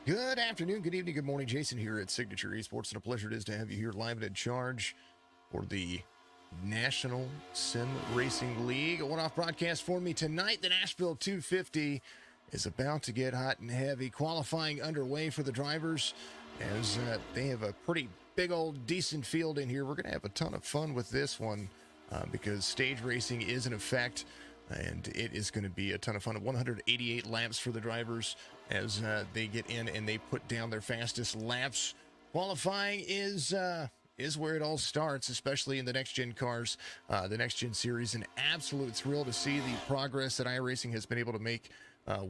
Good afternoon, good evening, good morning. Jason here at Signature Esports, and a pleasure it is to have you here live and in charge for the National Sim Racing League. A one-off broadcast for me tonight. The Nashville 250 is about to get hot and heavy. Qualifying underway for the drivers as they have a pretty big old decent field in here. We're going to have a ton of fun with this one because stage racing is in effect. And it is going to be a ton of fun. 188 laps for the drivers as they get in and they put down their fastest laps. Qualifying is where it all starts, especially in the next-gen cars, the next-gen series. An absolute thrill to see the progress that Iracing has been able to make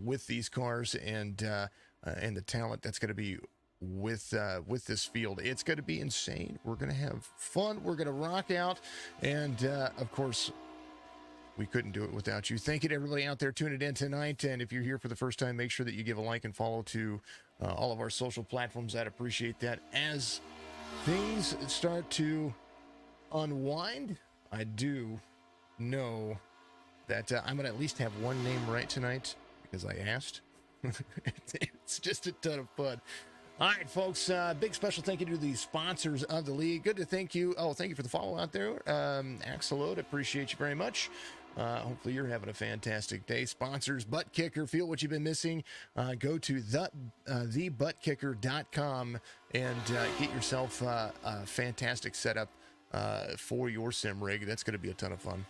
with these cars and the talent that's going to be with this field. It's going to be insane. We're going to have fun. We're going to rock out, and of course, we couldn't do it without you. Thank you to everybody out there tuning in tonight. And if you're here for the first time, make sure that you give a like and follow to all of our social platforms. I'd appreciate that. As things start to unwind, I do know that I'm going to at least have one name right tonight because I asked. It's just a ton of fun. All right, folks, big special thank you to the sponsors of the league. Good to thank you. Oh, thank you for the follow out there. Axelode, appreciate you very much. Hopefully you're having a fantastic day. Sponsors, Butt Kicker, feel what you've been missing. Go to thebuttkicker.com and get yourself a fantastic setup for your sim rig. That's going to be a ton of fun.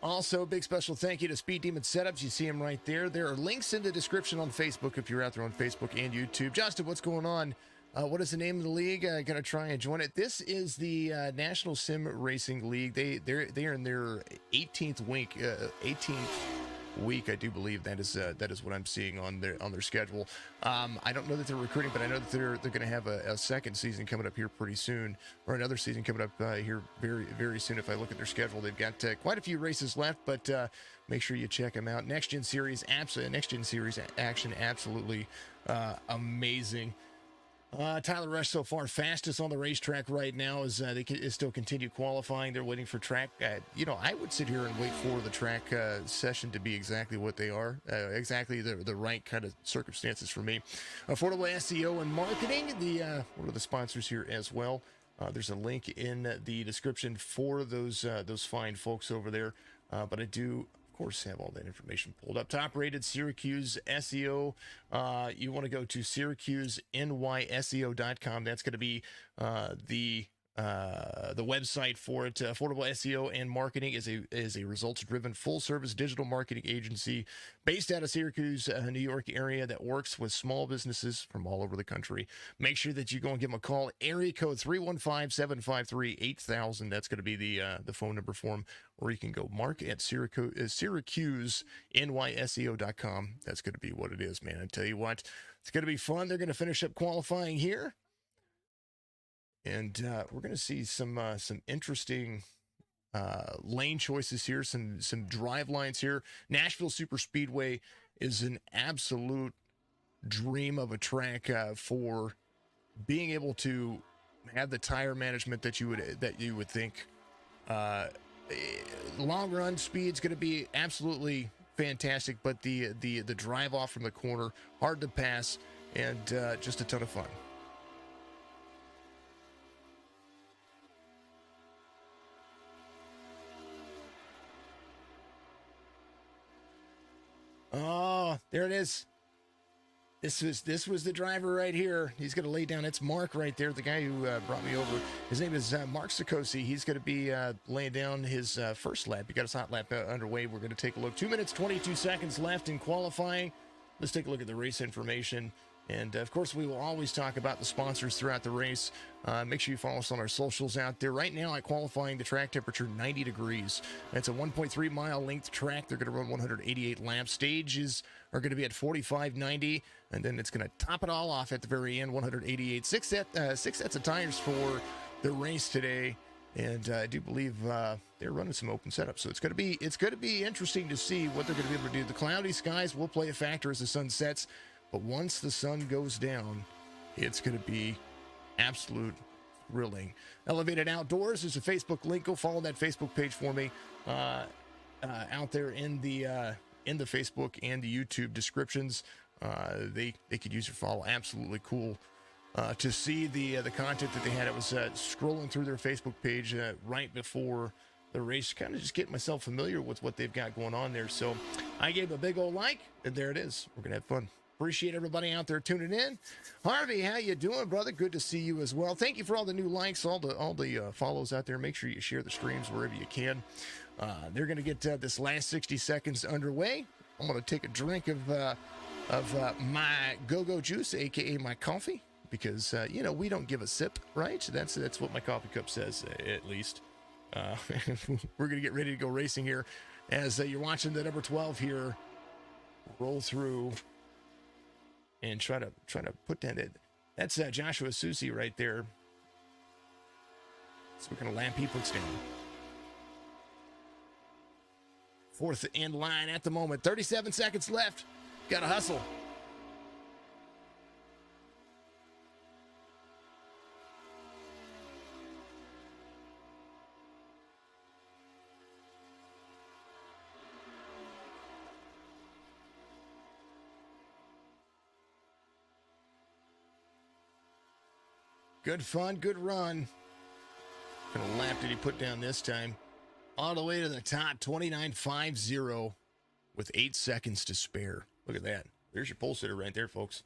Also, big special thank you to Speed Demon Setups. You see them right there. There are links in the description on Facebook if you're out there on Facebook and YouTube. Justin, what's going on? What is the name of the league? Going to try and join it. This is the National Sim Racing League. They are in their 18th week. 18th week, I do believe that is what I'm seeing on their schedule. I don't know that they're recruiting, but I know that they're going to have a second season coming up here pretty soon, or another season coming up here very, very soon. If I look at their schedule, they've got quite a few races left, but make sure you check them out. Next Gen Series, Next-Gen Series action, absolutely amazing. Tyler Rush so far fastest on the racetrack right now as they still continue qualifying. They're waiting for track. I would sit here and wait for the track session to be exactly what they are, exactly the right kind of circumstances for me. Affordable SEO and marketing. What are the sponsors here as well? There's a link in the description for those fine folks over there. But I do, of course, have all that information pulled up. Top rated Syracuse SEO. You want to go to SyracuseNYSEO.com. That's going to be the website for it. Affordable SEO and Marketing is a results-driven, full-service digital marketing agency based out of Syracuse, New York area that works with small businesses from all over the country. Make sure that you go and give them a call. Area code 315-753-8000. That's going to be the phone number for them. Or you can go mark at SyracuseNYSEO.com. That's going to be what it is, man. I tell you what, it's going to be fun. They're going to finish up qualifying here. And we're going to see some interesting lane choices here, some drive lines here. Nashville Super Speedway is an absolute dream of a track for being able to have the tire management that you would think. Long run speed's going to be absolutely fantastic, but the drive off from the corner, hard to pass, and just a ton of fun. Oh, there it is. This was the driver right here. He's going to lay down. It's Mark right there, the guy who brought me over. His name is Mark Sikosi. He's going to be laying down his first lap. He got his hot lap underway. We're going to take a look. 2 minutes, 22 seconds left in qualifying. Let's take a look at the race information. And, of course, we will always talk about the sponsors throughout the race. Make sure you follow us on our socials out there. Right now at qualifying, the track temperature 90 degrees. That's a 1.3-mile length track. They're going to run 188 laps. Stages are going to be at 45.90, and then it's going to top it all off at the very end, 188. Six sets of tires for the race today. And I do believe they're running some open setups, so it's going to be interesting to see what they're going to be able to do. The cloudy skies will play a factor as the sun sets. But once the sun goes down, it's going to be absolute thrilling. Elevated Outdoors is a Facebook link. Go follow that Facebook page for me out there in the Facebook and the YouTube descriptions. They could use your follow. Absolutely cool to see the content that they had. I was scrolling through their Facebook page right before the race, kind of just getting myself familiar with what they've got going on there. So I gave a big old like, and there it is. We're gonna have fun. Appreciate everybody out there tuning in. Harvey, how you doing, brother? Good to see you as well. Thank you for all the new likes, all the follows out there. Make sure you share the streams wherever you can. They're gonna get this last 60 seconds underway. I'm gonna take a drink of my go-go juice, aka my coffee, because we don't give a sip, right? That's what my coffee cup says, at least. We're gonna get ready to go racing here as you're watching the number 12 here roll through and try to put that in. That's Joshua Susi right there. So we're gonna lap he puts down. Fourth in line at the moment. 37 seconds left. Gotta hustle. Good fun, good run. What kind of lap did he put down this time? All the way to the top, 29.50 with 8 seconds to spare. Look at that. There's your pole sitter right there, folks.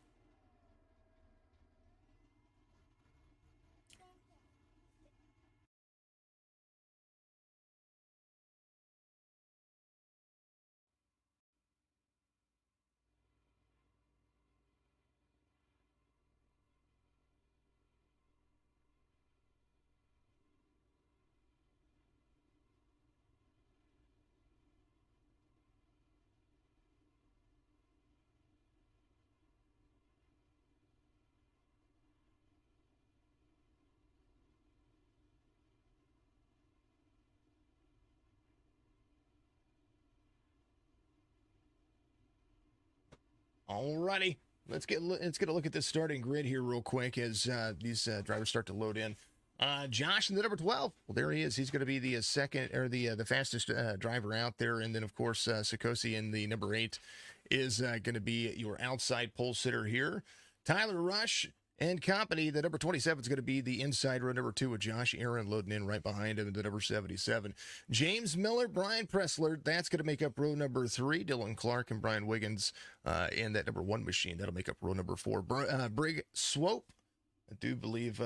Alrighty, let's get a look at this starting grid here real quick as these drivers start to load in. Josh in the number 12. Well, there he is. He's going to be the second or the fastest driver out there, and then of course Sikosi in the number 8 is going to be your outside pole sitter here. Tyler Rush and company, the number 27 is going to be the inside row number 2 with Josh Aaron loading in right behind him, the number 77. James Miller, Brian Pressler, that's going to make up row number 3. Dylan Clark and Brian Wiggins in that number 1 machine. That'll make up row number 4. Brig Swope, I do believe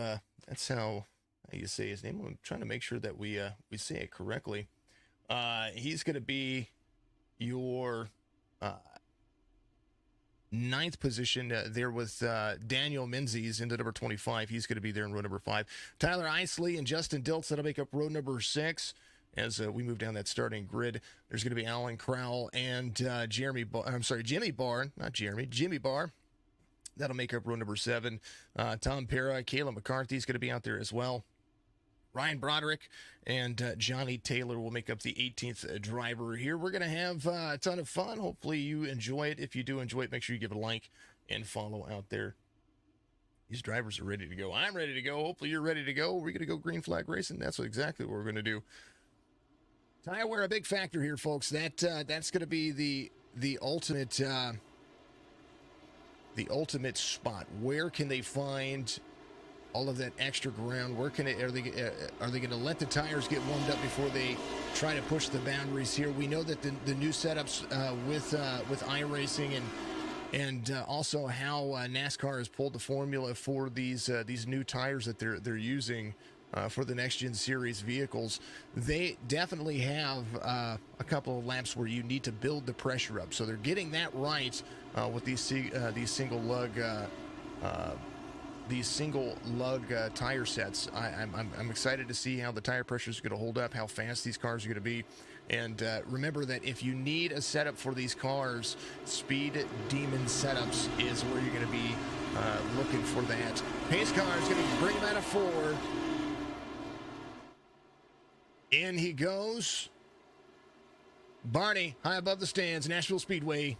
that's how you say his name. I'm trying to make sure that we say it correctly. He's going to be your 9th position there with Daniel Menzies into number 25. He's going to be there in row number 5. Tyler Isley and Justin Diltz, that'll make up row number 6. As we move down that starting grid, there's going to be Alan Crowell and Jimmy Barr. That'll make up row number 7. Tom Pera, Kayla McCarthy is going to be out there as well. Ryan Broderick and Johnny Taylor will make up the 18th driver here. We're going to have a ton of fun. Hopefully you enjoy it. If you do enjoy it, make sure you give it a like and follow out there. These drivers are ready to go. I'm ready to go. Hopefully you're ready to go. We're going to go green flag racing. That's exactly what we're going to do. Tire wear a big factor here, folks. That's going to be the ultimate spot. Where can they find all of that extra ground? Where can are they going to let the tires get warmed up before they try to push the boundaries here? We know that the new setups with Iracing and also how NASCAR has pulled the formula for these new tires that they're using for the Next-Gen Series vehicles. They definitely have a couple of laps where you need to build the pressure up. So they're getting that right with these single lug tire sets. I'm excited to see how the tire pressure is going to hold up, how fast these cars are going to be. And remember that if you need a setup for these cars, Speed Demon Setups is where you're going to be looking for that. Pace car is going to bring him out of 4. In he goes. Barney, high above the stands, Nashville Speedway.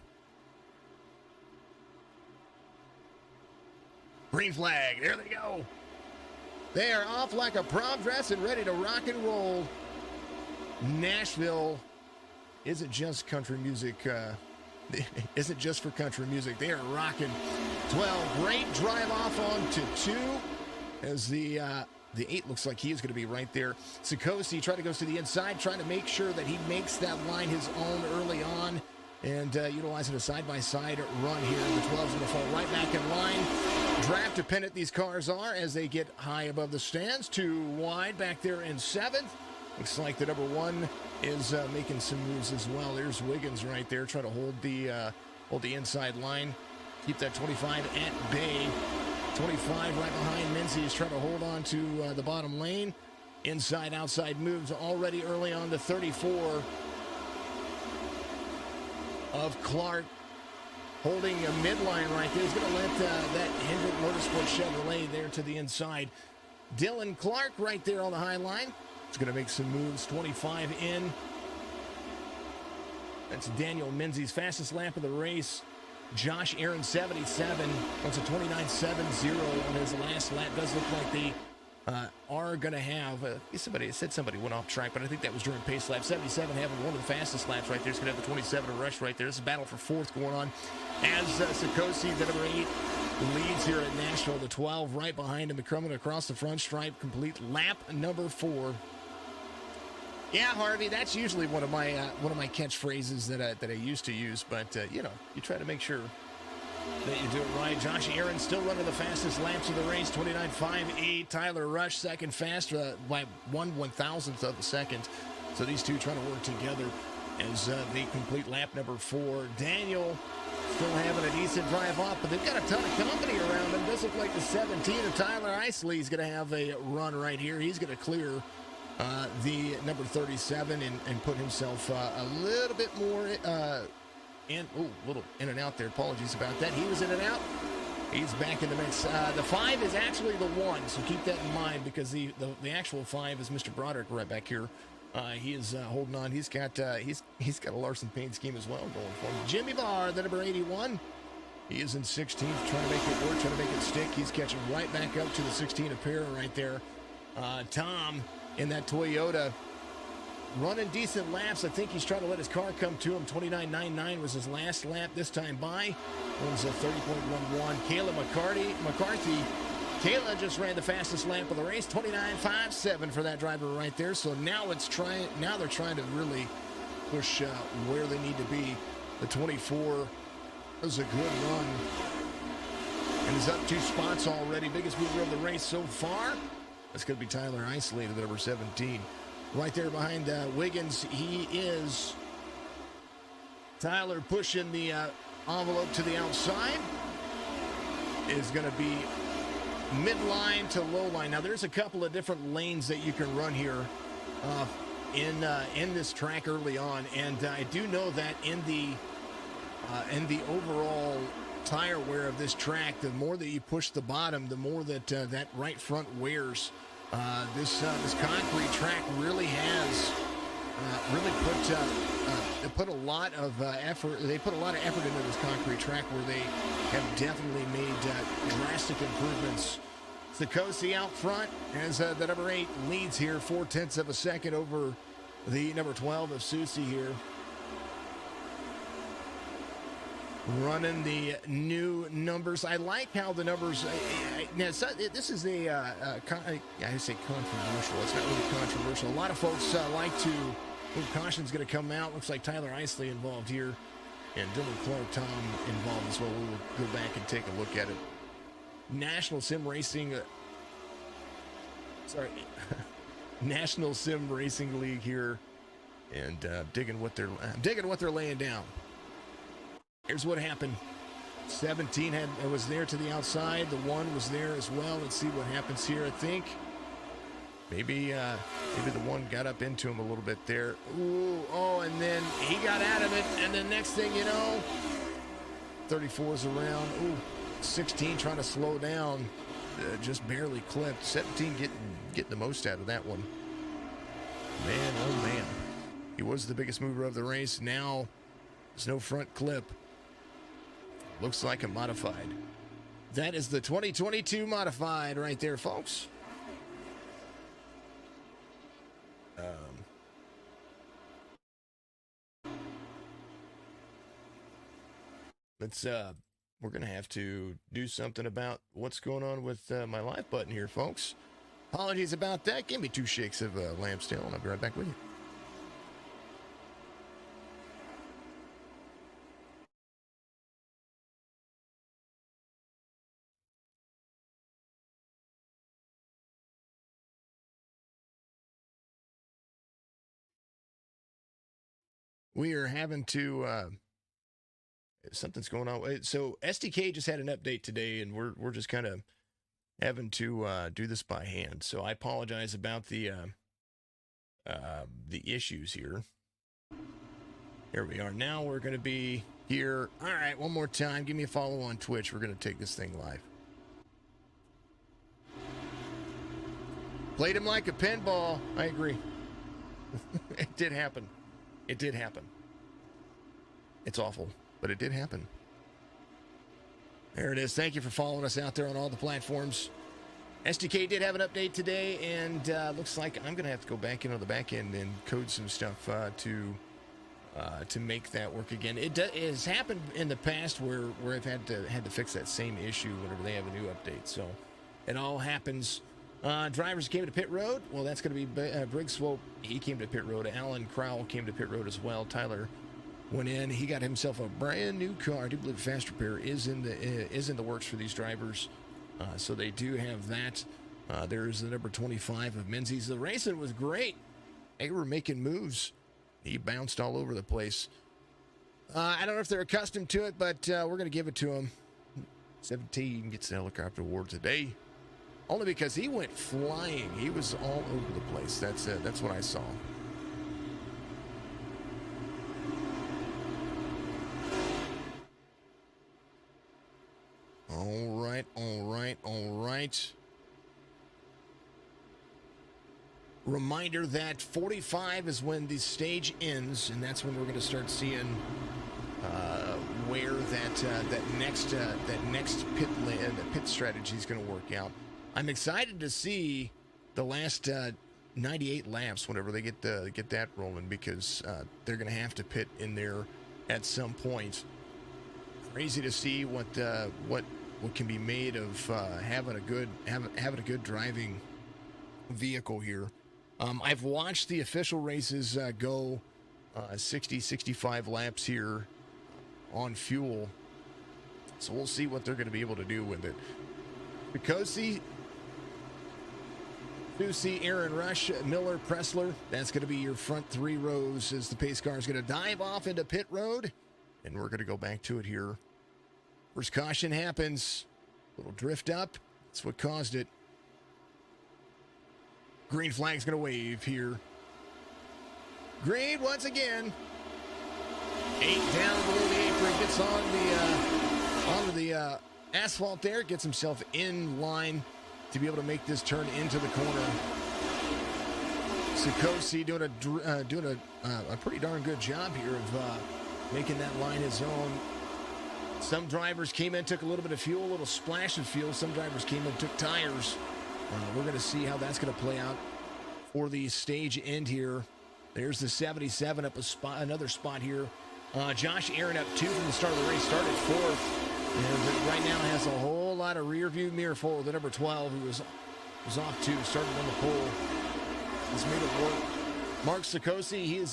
Green flag. There they go. They are off like a prom dress and ready to rock and roll. Nashville isn't just country music. Isn't just for country music. They are rocking. 12. Great drive off onto 2 as the 8 looks like he is going to be right there. Sikosi trying to go to the inside, trying to make sure that he makes that line his own early on and utilizing a side-by-side run here. The 12's going to fall right back in line. Draft dependent these cars are as they get high above the stands. 2 wide back there in 7th. Looks like the number 1 is making some moves as well. There's Wiggins right there trying to hold the inside line. Keep that 25 at bay. 25 right behind Menzies trying to hold on to the bottom lane. Inside, outside moves already early on to 34 of Clark. Holding a midline right there. He's going to let that Hendrick Motorsport Chevrolet there to the inside. Dylan Clark right there on the high line. He's going to make some moves. 25 in. That's Daniel Menzies' fastest lap of the race. Josh Aaron, 77. Wants a 29.70 on his last lap. Does look like they are going to have, somebody said somebody went off track, but I think that was during pace lap. 77 having one of the fastest laps right there. It's going to have the 27 rush right there. This is a battle for 4th going on as Sikosi, the number 8, leads here at Nashville. The 12 right behind him, coming across the front stripe, complete lap number 4. Yeah, Harvey, that's usually one of my catchphrases that I used to use, but you try to make sure that you do it right. Josh Aaron still running the fastest laps of the race, 29.58. Tyler Rush second fast by 1/1000th of a second. So these two trying to work together as they complete lap number 4. Daniel still having a decent drive off, but they've got a ton of company around them. Does look like the 17 of Tyler Isley is going to have a run right here. He's going to clear the number 37 and put himself a little bit more little in and out there. Apologies about that. He was in and out. He's back in the mix. The 5 is actually the 1, so keep that in mind because the actual 5 is Mr. Broderick right back here. He is holding on. He's got he's got a Larson paint scheme as well going for him. Jimmy Barr, the number 81. He is in 16th, trying to make it work, trying to make it stick. He's catching right back up to the 16 of Para right there. Tom in that Toyota running decent laps. I think he's trying to let his car come to him. 29.99 was his last lap this time by. Runs a 30.11. Kayla McCarthy. Kayla just ran the fastest lap of the race. 29.57 for that driver right there. So now they're trying to really push where they need to be. The 24 was a good run. And is up 2 spots already. Biggest mover of the race so far. That's going to be Tyler Isley, the number 17. Right there behind Wiggins, he is Tyler pushing the envelope to the outside. Is going to be midline to low line. Now, there's a couple of different lanes that you can run here in this track early on, and I do know that in the overall tire wear of this track, the more that you push the bottom, the more that that right front wears. This concrete track really has put a lot of effort. They put a lot of effort into this concrete track where they have definitely made drastic improvements. Sikosi out front as the number 8 leads here, 0.4 of a second over the number 12 of Susie here. Running the new numbers. I like how the numbers. Now, this is I say controversial. It's not really controversial. A lot of folks like to. Caution's going to come out. Looks like Tyler Isley involved here, and Dylan Clark, Tom involved as well. We will go back and take a look at it. National Sim Racing. National Sim Racing League here, and digging what they're laying down. Here's what happened. 17 was there to the outside. The 1 was there as well. Let's see what happens here. I think maybe the 1 got up into him a little bit there. Ooh, and then he got out of it. And then next thing you know, 34's around. Ooh, 16 trying to slow down. Just barely clipped. 17 getting the most out of that one. Man, oh man. He was the biggest mover of the race. Now there's no front clip. Looks like a modified. That is the 2022 modified right there, folks. we're gonna have to do something about what's going on with my live button here, folks. Apologies about that. Give me 2 shakes of lamb's tail, and I'll be right back with you. We are having to. Something's going on. So SDK just had an update today, and we're just kind of having to do this by hand. So I apologize about the issues here. Here we are. Now we're going to be here. All right, one more time. Give me a follow on Twitch. We're going to take this thing live. Played him like a pinball. I agree. It did happen. It did happen. It's awful, but it did happen. There it is. Thank you for following us out there on all the platforms. SDK did have an update today, and looks like I'm going to have to go back into the back end and code some stuff to make that work again. It has happened in the past where I've had to fix that same issue whenever they have a new update. So it all happens. Drivers came to pit road. Well, that's going to be Briggs Swope. He came to pit road. Alan Crowell came to pit road as well. Tyler went in. He got himself a brand new car. I do believe Fast Repair is in the works for these drivers. So they do have that. There's the number 25 of Menzies. The racing was great. They were making moves. He bounced all over the place. I don't know if they're accustomed to it, but we're going to give it to him. 17 gets the helicopter award today. Only because he went flying. He was all over the place. That's it. That's what I saw. All right, all right, all right. Reminder that 45 is when the stage ends, and that's when we're going to start seeing where that next pit strategy is going to work out. I'm excited to see the last 98 laps whenever they get that rolling, because they're going to have to pit in there at some point. Crazy to see what can be made of having a good driving vehicle here. I've watched the official races go 60, 65 laps here on fuel, so we'll see what they're going to be able to do with it. Mccarthy, Susie, Aaron Rush, Miller, Pressler. That's going to be your front 3 rows as the pace car is going to dive off into pit road. And we're going to go back to it here. First caution happens. Little drift up. That's what caused it. Green flag's going to wave here. Green once again. 8 down below the apron. Gets onto the asphalt there. Gets himself in line to be able to make this turn into the corner. Sikosi doing a pretty darn good job here of making that line his own. Some drivers came in, took a little bit of fuel, a little splash of fuel. Some drivers came in, took tires. We're going to see how that's going to play out for the stage end here. There's the 77 up another spot here. Josh Aaron up 2 from the start of the race, started 4th. And right now has a whole lot of rear view mirror forward. The number 12, who was off 2, started on the pole. He's made it work. Mark Sikosi, he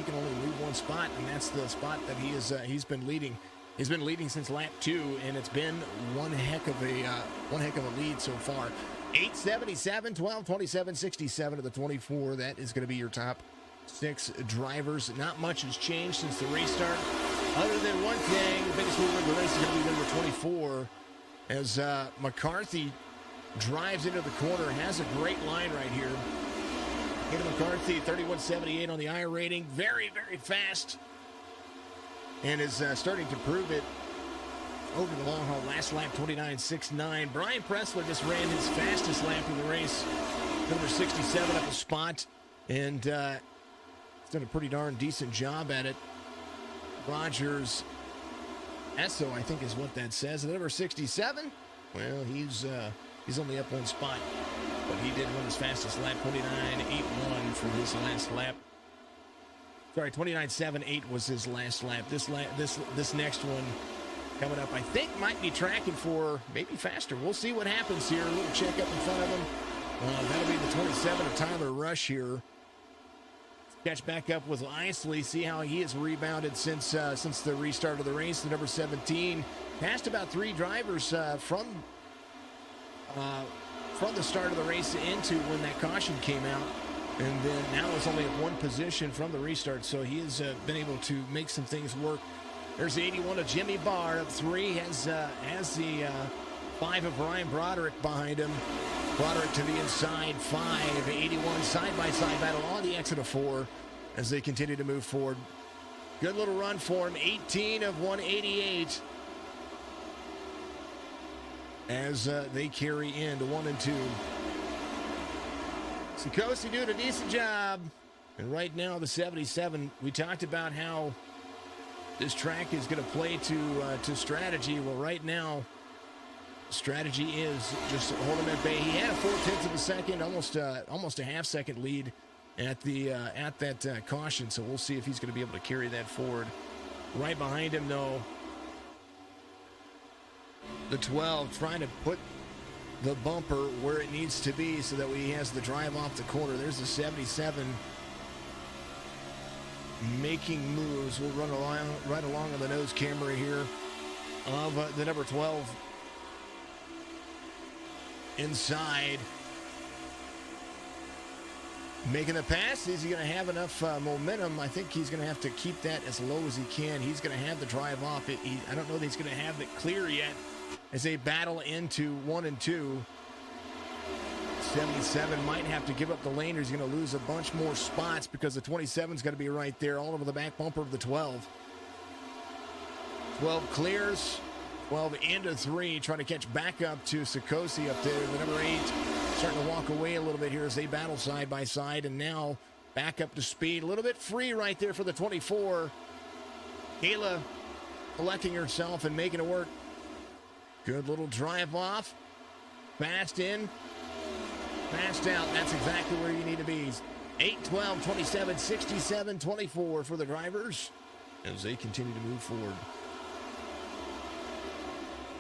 can only move one spot, and that's the spot that he's been leading. He's been leading since lap 2, and it's been one heck of a lead so far. 877, 12, 27, 67 to the 24. That is going to be your top 6 drivers. Not much has changed since the race start, other than one thing. The biggest mover of the race is going to be number 24, as McCarthy drives into the corner. Has a great line right here. Hit McCarthy, 31.78 on the I rating. Very, very fast. And is starting to prove it over the long haul. Last lap, 29.69. Brian Pressler just ran his fastest lap of the race. Number 67 up a spot. And he's done a pretty darn decent job at it. Rogers Esso, I think is what that says. And number 67, well, he's only up one spot. But he did run his fastest lap, 29.81 for his last lap. Sorry, 29.78 was his last lap. This next one coming up, I think, might be tracking for maybe faster. We'll see what happens here. A little check up in front of him. That'll be the 27 of Tyler Rush here. Catch back up with Isley, see how he has rebounded since the restart of the race. The number 17 passed about 3 drivers from the start of the race into when that caution came out. And then now it's only at 1 position from the restart, so he has been able to make some things work. There's the 81 of Jimmy Barr up 3, has the 5 of Ryan Broderick behind him. Broderick to the inside, 5, 81 side-by-side battle on the exit of 4 as they continue to move forward. Good little run for him, 18 of 188 as they carry into 1 and 2. Sikosi doing a decent job. And right now, the 77, we talked about how this track is going to play to strategy. Well, right now, strategy is just hold him at bay. He had a 0.4 of a second, almost a half-second lead at that caution. So we'll see if he's going to be able to carry that forward. Right behind him, though, the 12 trying to put the bumper where it needs to be so that he has the drive off the corner. There's the 77 making moves. We'll run right along on the nose camera here of the number 12 inside. Making the pass. Is he going to have enough momentum? I think he's going to have to keep that as low as he can. He's going to have the drive off. I don't know that he's going to have it clear yet as they battle into 1 and 2. 77 might have to give up the lane, or he's going to lose a bunch more spots because the 27's got to be right there all over the back bumper of the 12. 12 clears. 12 into 3, trying to catch back up to Sikosi up there. The number 8 starting to walk away a little bit here as they battle side by side, and now back up to speed. A little bit free right there for the 24. Kayla collecting herself and making it work. Good little drive off. Fast in. Fast out. That's exactly where you need to be. 8, 12, 27, 67, 24 for the drivers as they continue to move forward.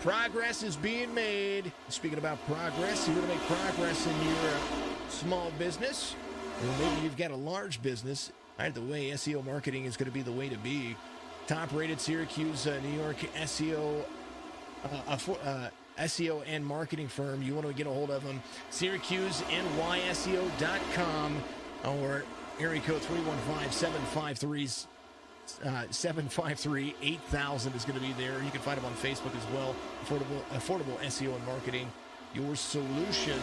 Progress is being made. Speaking about progress, you want to make progress in your small business, or maybe you've got a large business. Either way, SEO marketing is going to be the way to be. Top-rated Syracuse, New York SEO SEO and marketing firm. You want to get a hold of them. SyracuseNYSEO.com or area code 315-753 753-8000 is going to be there. You can find them on Facebook as well. Affordable SEO and marketing, your solution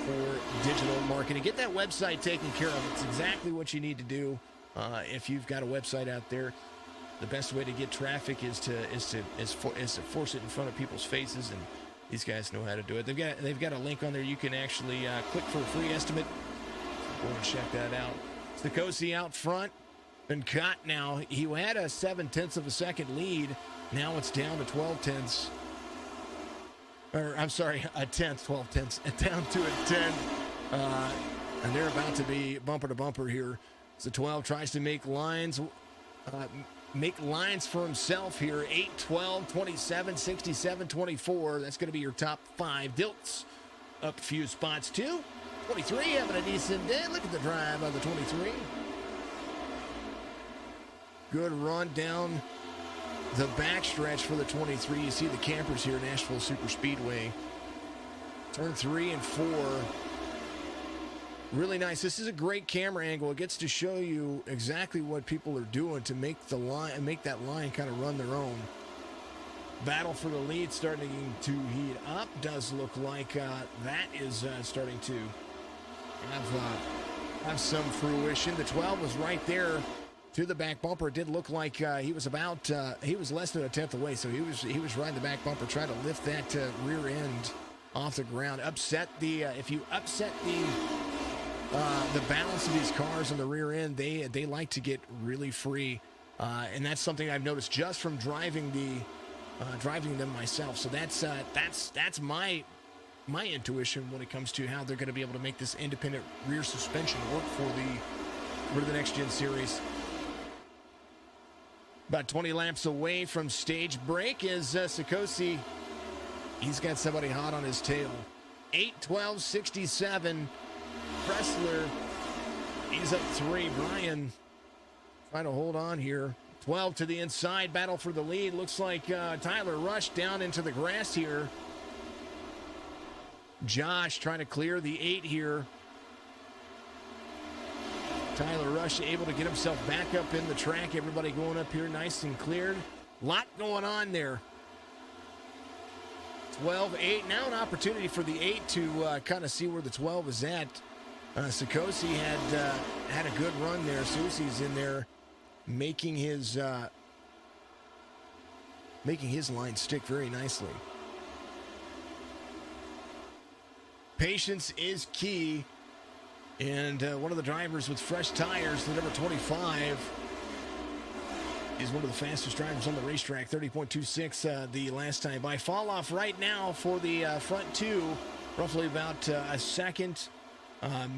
for digital marketing. Get that website taken care of. It's exactly what you need to do. If you've got a website out there, the best way to get traffic is to force it in front of people's faces, and these guys know how to do it. They've got a link on there. You can actually click for a free estimate. Go and check that out. Sikosi out front. Been caught now. He had a 0.7 of a second lead. Now it's down to 12 tenths. Or, I'm sorry, a tenth, 12 tenths. Down to a 10. And they're about to be bumper to bumper here. So 12 tries to make lines for himself here. 8, 12, 27, 67, 24. That's going to be your top 5. Dilts up a few spots too. 23 having a decent day. Look at the drive on the 23. Good run down the backstretch for the 23. You see the campers here, Nashville Super Speedway. Turn 3 and 4. Really nice. This is a great camera angle. It gets to show you exactly what people are doing to make the line and make that line kind of run their own. Battle for the lead starting to heat up. Does look like that is starting to have some fruition. The 12 was right there to the back bumper. It did look like he was less than a tenth away, so he was riding the back bumper, trying to lift that rear end off the ground. If you upset the balance of these cars on the rear end, they like to get really free, and that's something I've noticed just from driving them myself. So that's my intuition when it comes to how they're going to be able to make this independent rear suspension work for the Next-Gen Series. About 20 laps away from stage break is Sikosi. He's got somebody hot on his tail. 8:12.67. Pressler, he's up 3. Brian trying to hold on here. 12 to the inside, battle for the lead. Looks like Tyler Rush down into the grass here. Josh trying to clear the 8 here. Tyler Rush able to get himself back up in the track. Everybody going up here nice and cleared. Lot going on there. 12-8. Now an opportunity for the 8 to kind of see where the 12 is at. Sikosi had a good run there. Susie's in there making his line stick very nicely. Patience is key. And one of the drivers with fresh tires, the number 25, is one of the fastest drivers on the racetrack, 30.26 the last time by. Fall off right now for the front 2, roughly about a second,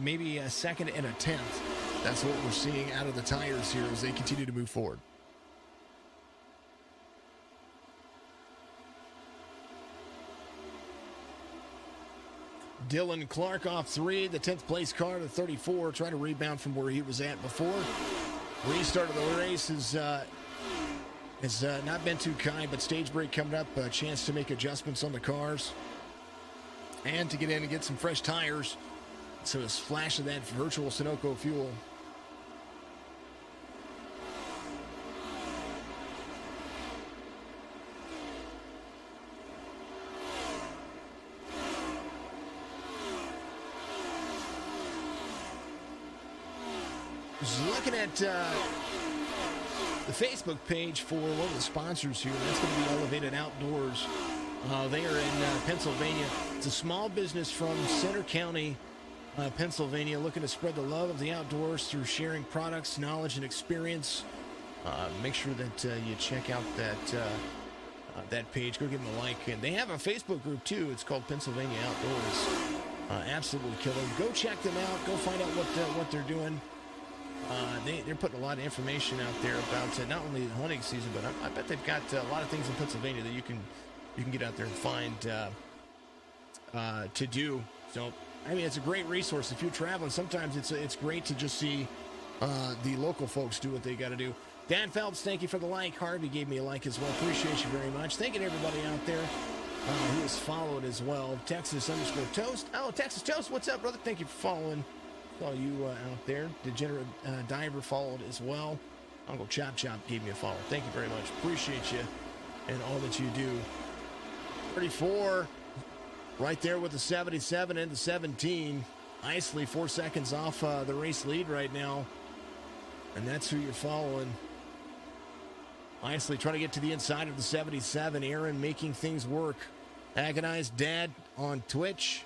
maybe a second and a tenth. That's what we're seeing out of the tires here as they continue to move forward. Dylan Clark off 3, the 10th place car to 34, trying to rebound from where he was at before. Restart of the race has not been too kind, but stage break coming up, a chance to make adjustments on the cars and to get in and get some fresh tires. So a splash of that virtual Sunoco fuel. Just looking at the Facebook page for one of the sponsors here. That's going to be Elevated Outdoors. They are in Pennsylvania. It's a small business from Center County, Pennsylvania, looking to spread the love of the outdoors through sharing products, knowledge, and experience. Make sure that you check out that page. Go give them a like. And they have a Facebook group, too. It's called Pennsylvania Outdoors. Absolutely killer. Go check them out. Go find out what they're doing. They're putting a lot of information out there about not only the hunting season, but I bet they've got a lot of things in Pennsylvania that you can get out there and find to do. So, I mean, it's a great resource if you're traveling. Sometimes it's great to just see the local folks do what they got to do. Dan Phelps, thank you for the like. Harvey gave me a like as well. Appreciate you very much. Thank you to everybody out there who has followed as well. Texas_Toast. Oh, Texas Toast, what's up, brother? Thank you for following. Saw you out there. Degenerate Diver followed as well. Uncle Chop gave me a follow. Thank you very much. Appreciate you and all that you do. 34, right there with the 77 and the 17. Isley 4 seconds off the race lead right now. And that's who you're following. Isley trying to get to the inside of the 77. Aaron making things work. Agonized Dad on Twitch.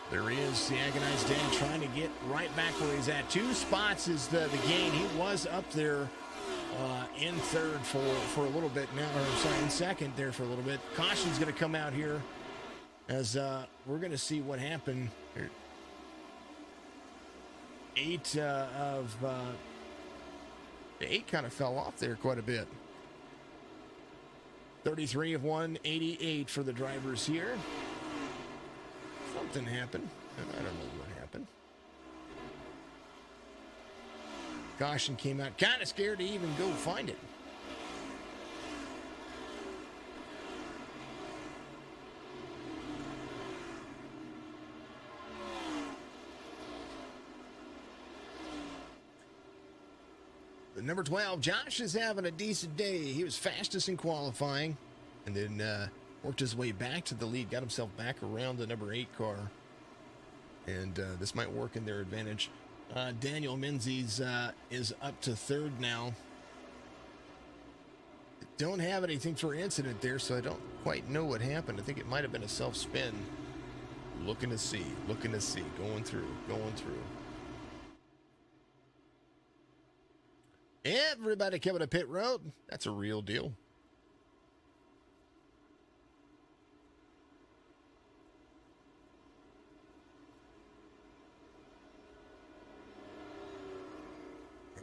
There he is, the Agonized Dad trying to get right back where he's at. 2 spots is the gain. He was up there in third for a little bit now, or sorry, in second there for a little bit. Caution's going to come out here as we're going to see what happened here. 8 kind of fell off there quite a bit. 33 of 188 for the drivers here. Something happened. I don't know what happened. Caution came out. Kind of scared to even go find it. The number 12, Josh is having a decent day. He was fastest in qualifying and then worked his way back to the lead, got himself back around the number 8 car. And this might work in their advantage. Daniel Menzies is up to third now. Don't have anything for incident there, so I don't quite know what happened. I think it might have been a self-spin. Looking to see, going through. Everybody coming to pit road. That's a real deal.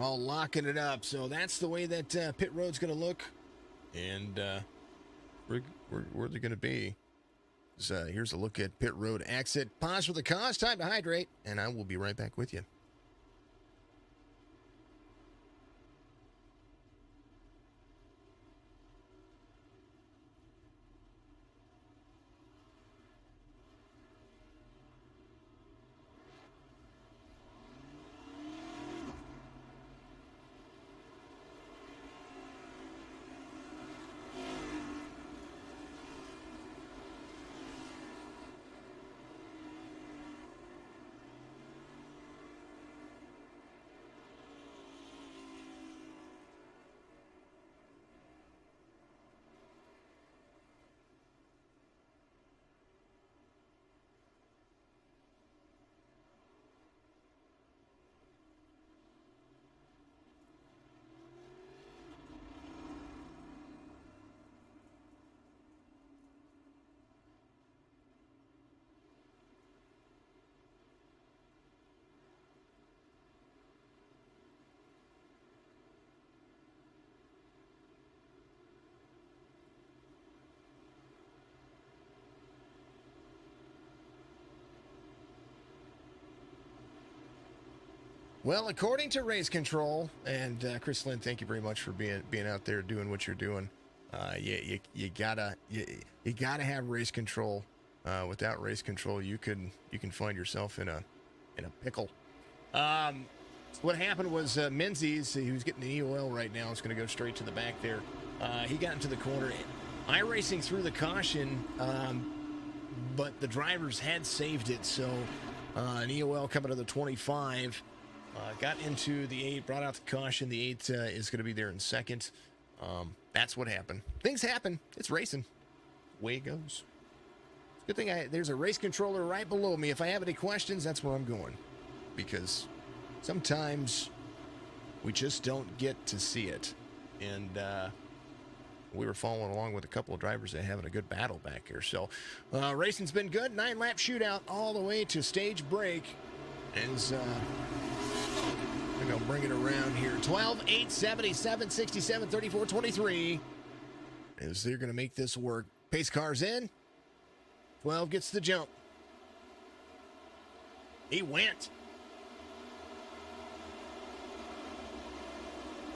all locking it up. So that's the way that pit road's going to look. And where they're going to be. So here's a look at pit road exit. Pause for the cause. Time to hydrate. And I will be right back with you. Well, according to Race Control, and Chris Lynn, thank you very much for being out there doing what you're doing. You gotta have Race Control. Without Race Control, you can find yourself in a pickle. What happened was Menzies, he was getting the EOL right now. It's going to go straight to the back there. He got into the corner. Iracing through the caution, but the drivers had saved it. So an EOL coming to the 25. Got into the 8, brought out the caution. The 8 is going to be there in second. That's what happened. Things happen. It's racing. Way it goes. Good thing there's a race controller right below me. If I have any questions, that's where I'm going. Because sometimes we just don't get to see it. And we were following along with a couple of drivers that are having a good battle back here. So racing's been good. 9-lap shootout all the way to stage break. As we're going to bring it around here. 12, 8, 77, 67, 34, 23. As they're going to make this work. Pace car's in. 12 gets the jump. He went.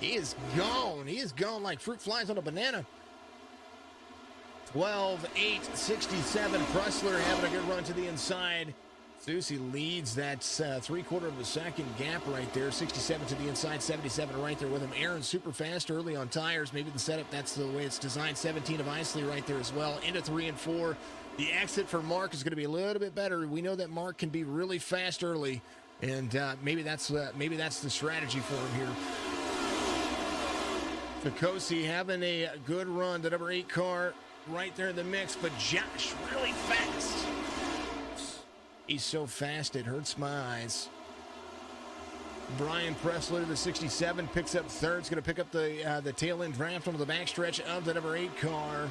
He is gone. He is gone like fruit flies on a banana. 12, 8, 67. Pressler having a good run to the inside. Susie leads that 3/4 of a second gap right there. 67 to the inside, 77 right there with him. Aaron super fast early on tires. Maybe the setup, that's the way it's designed. 17 of Isley right there as well. Into 3 and 4. The exit for Mark is going to be a little bit better. We know that Mark can be really fast early, and maybe that's the strategy for him here. Nicosi having a good run. The number 8 car right there in the mix, but Josh really fast. He's so fast it hurts my eyes. Brian Pressler, the 67, picks up third. He's going to pick up the tail end draft onto the backstretch of the number 8 car.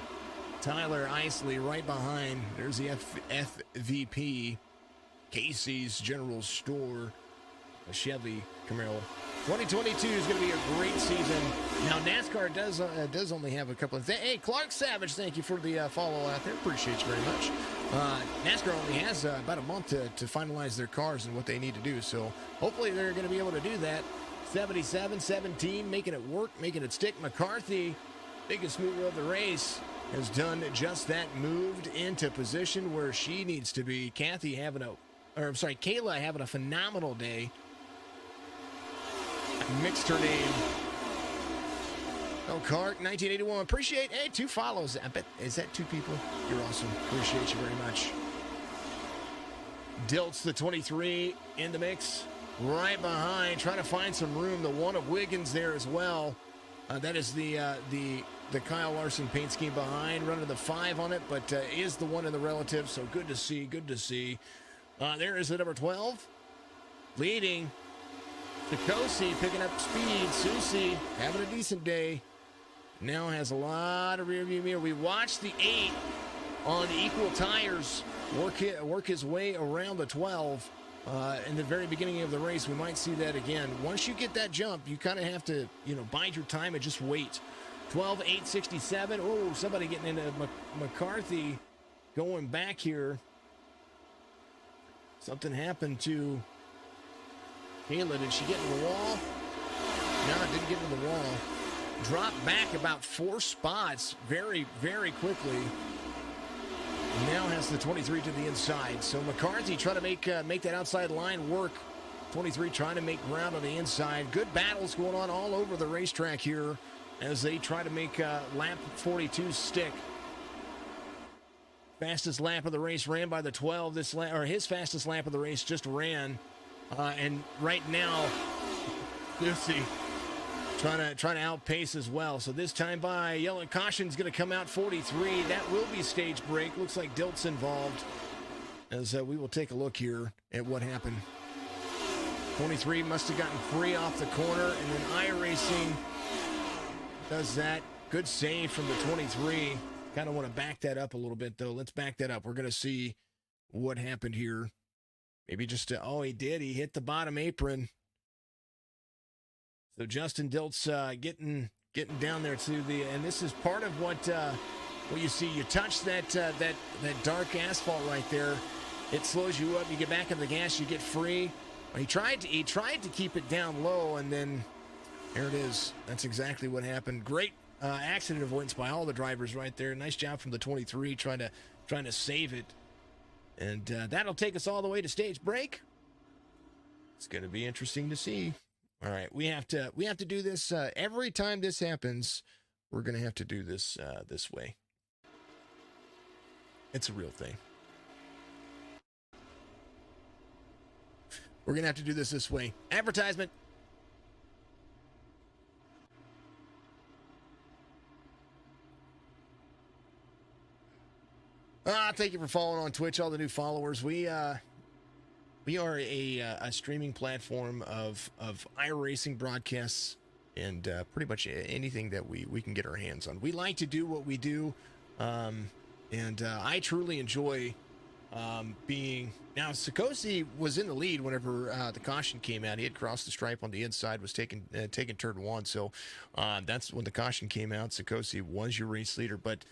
Tyler Isley right behind. There's the FVP. Casey's General Store. A Chevy Camaro. 2022 is going to be a great season. Now, NASCAR does only have a couple of things. Hey, Clark Savage, thank you for the follow out there. Appreciate you very much. NASCAR only has about a month to finalize their cars and what they need to do. So hopefully they're going to be able to do that. 77-17, making it work, making it stick. McCarthy, biggest mover of the race, has done just that. Moved into position where she needs to be. Kayla having a phenomenal day. Mixed her name. Oh, Clark, 1981. Appreciate, hey, 2 follows. I bet, is that 2 people? You're awesome. Appreciate you very much. Dilt's the 23 in the mix. Right behind, trying to find some room. The 1 of Wiggins there as well. That is the Kyle Larson paint scheme behind. Running the 5 on it, but is the 1 in the relative. So good to see, good to see. There is the number 12. Leading. Nicosi picking up speed. Susie having a decent day. Now has a lot of rear view mirror. We watched the 8 on equal tires work his way around the 12. in the very beginning of the race. We might see that again. Once you get that jump, you kind of have to, bide your time and just wait. 12.867. Oh, somebody getting into McCarthy going back here. Something happened to Kayla. Did she get in the wall? No, it didn't get in the wall. Dropped back about 4 spots very, very quickly. Now has the 23 to the inside. So McCarthy trying to make that outside line work. 23 trying to make ground on the inside. Good battles going on all over the racetrack here as they try to make lap 42 stick. Fastest lap of the race ran by the 12. His fastest lap of the race just ran. And right now, Lucy trying to outpace as well. So this time by yellow caution's going to come out 43. That will be stage break. Looks like Dilt's involved. As we will take a look here at what happened. 23 must have gotten free off the corner, and then Iracing does that. Good save from the 23. Kind of want to back that up a little bit, though. Let's back that up. We're going to see what happened here. Maybe just, he did. He hit the bottom apron. So Justin Dilt's getting down there to the, and this is part of what you see. You touch that dark asphalt right there. It slows you up. You get back on the gas. You get free. He tried to keep it down low, and then there it is. That's exactly what happened. Great accident avoidance by all the drivers right there. Nice job from the 23 trying to save it. And that'll take us all the way to stage break. It's going to be interesting to see. All right, we have to do this every time this happens. We're going to have to do this this way. It's a real thing. We're going to have to do this way. Advertisement. Thank you for following on Twitch, all the new followers. We are a streaming platform of iRacing broadcasts and pretty much anything that we can get our hands on. We like to do what we do, and I truly enjoy being... Now, Sikosi was in the lead whenever the caution came out. He had crossed the stripe on the inside, was taking turn 1, so that's when the caution came out. Sikosi was your race leader, but...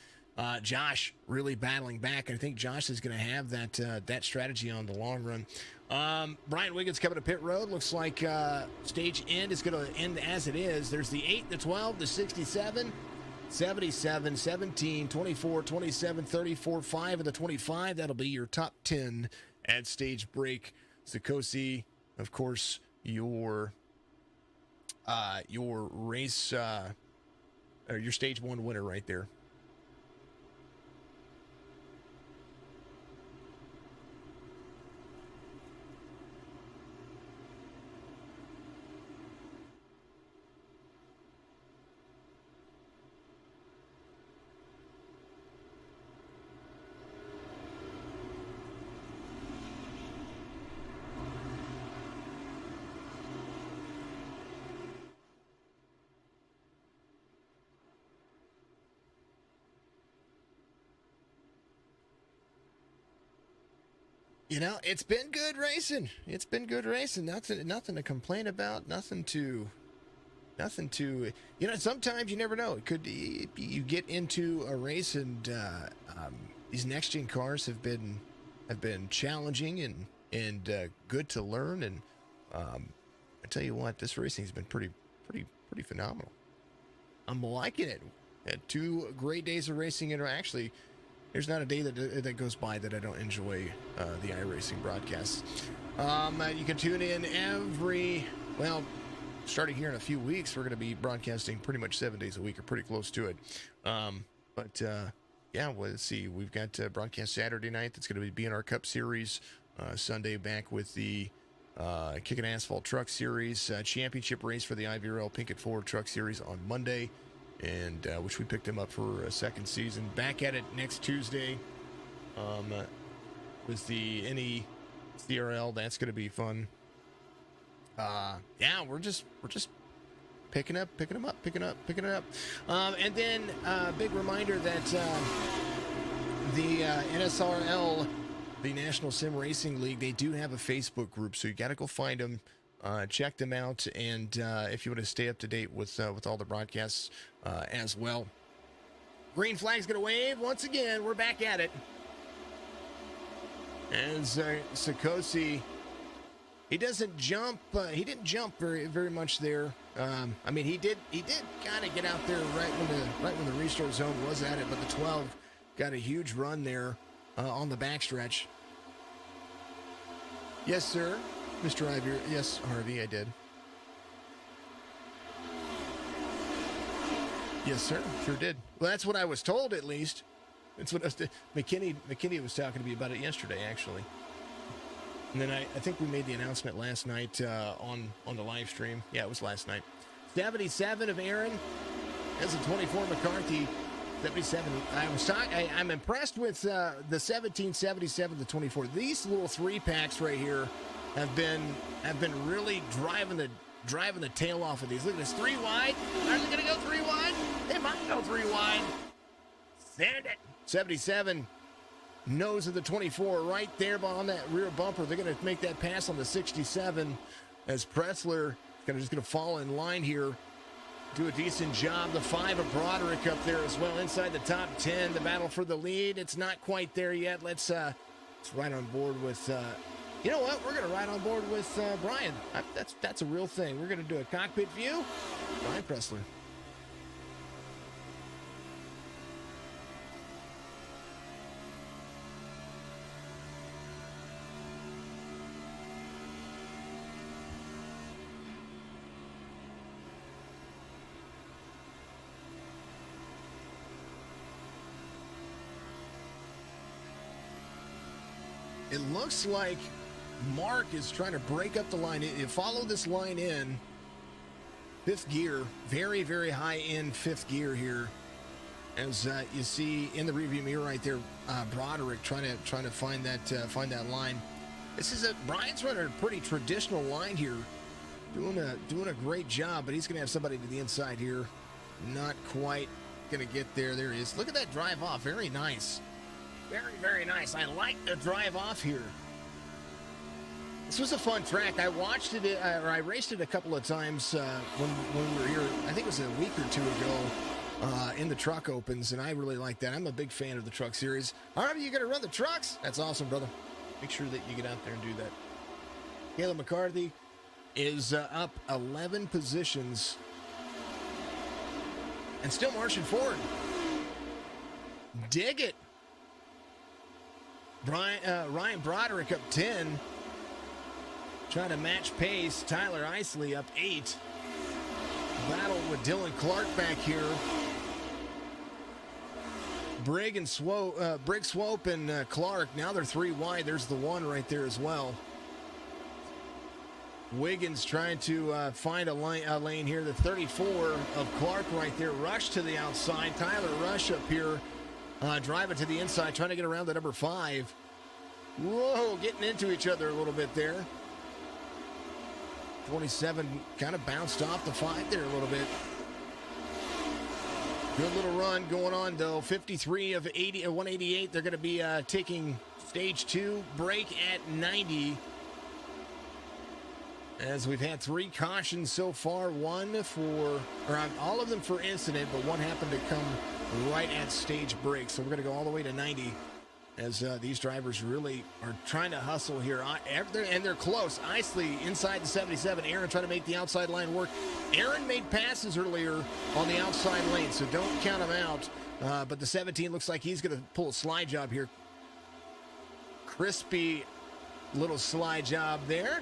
Josh really battling back. I think Josh is going to have that strategy on the long run. Brian Wiggins coming to pit road. Looks like stage end is going to end as it is. There's the 8, the 12, the 67, 77, 17, 24, 27, 34, 5, and the 25. That'll be your top 10 at stage break. Sikosi, of course, your race or your stage 1 winner right there. It's been good racing. It's been good racing. Nothing to complain about. Nothing to. Sometimes you never know. It could you get into a race and these next gen cars have been challenging and good to learn. And I tell you what, this racing has been pretty phenomenal. I'm liking it. Had 2 great days of racing, and actually. There's not a day that goes by that I don't enjoy the iRacing broadcasts. You can tune in starting here in a few weeks, we're going to be broadcasting pretty much 7 days a week or pretty close to it. Let's see. We've got broadcast Saturday night. That's going to be our Cup Series. Sunday back with the Kickin' Asphalt Truck Series. Championship race for the IVRL Pinkett Ford Truck Series on Monday. And which we picked him up for a second season. Back at it next Tuesday with the NSRL. That's going to be fun. We're just picking it up. And then big reminder that the NSRL the National Sim Racing League, they do have a Facebook group, so you got to go find them, check them out, and if you want to stay up to date with all the broadcasts as well. Green flag's going to wave once again. We're back at it. As Sikosi, he doesn't jump. He didn't jump very much there. I mean, he did kind of get out there right when the restart zone was at it, but the 12 got a huge run there on the backstretch. Yes, sir, Mr. Ivy. Yes, Harvey, I did. Yes, sir, sure did. Well, that's what I was told, at least. That's what McKinney was talking to me about it yesterday, actually. And then I think we made the announcement last night on the live stream. Yeah, it was last night. 77 of Aaron. That's a 24 McCarthy. 77. I'm impressed with the 1777 to 24. These little 3-packs right here have been really driving the tail off of these. Look at this, 3 wide. Are they going to go 3 wide? They might go 3 wide. Send it. 77. Nose of the 24 right there on that rear bumper. They're going to make that pass on the 67 as Pressler just going to fall in line here. Do a decent job. The 5 of Broderick up there as well inside the top 10. The battle for the lead. It's not quite there yet. Let's ride on board with, you know what? We're going to ride on board with Brian. That's a real thing. We're going to do a cockpit view. Brian Pressler. It looks like Mark is trying to break up the line. Follow this line in. 5th gear. Very, very high in 5th gear here. As you see in the rearview mirror right there, Broderick trying to find that line. Brian's running a pretty traditional line here. Doing a great job, but he's going to have somebody to the inside here. Not quite going to get there. There he is. Look at that drive off. Very nice. Very, very nice. I like the drive off here. This was a fun track. I watched it, or I raced it a couple of times when we were here. I think it was a week or two ago in the truck opens, and I really like that. I'm a big fan of the truck series. Are you going to run the trucks? That's awesome, brother. Make sure that you get out there and do that. Caleb McCarthy is up 11 positions and still marching forward. Dig it. Ryan Broderick up 10. Trying to match pace. Tyler Isley up 8. Battle with Dylan Clark back here. Briggs, Swope, and Clark. Now they're 3 wide. There's the 1 right there as well. Wiggins trying to find a lane here. The 34 of Clark right there. Rush to the outside. Tyler Rush up here. Driving to the inside, trying to get around the number 5. Whoa, getting into each other a little bit there. 27 kind of bounced off the 5 there a little bit. Good little run going on, though. 53 of 188. They're going to be taking stage 2 break at 90. As we've had 3 cautions so far. All of them for incident, but 1 happened to come right at stage break. So we're going to go all the way to 90 as these drivers really are trying to hustle here. And they're close. Isley inside the 77. Aaron trying to make the outside line work. Aaron made passes earlier on the outside lane, so don't count him out. But the 17 looks like he's going to pull a slide job here. Crispy little slide job there.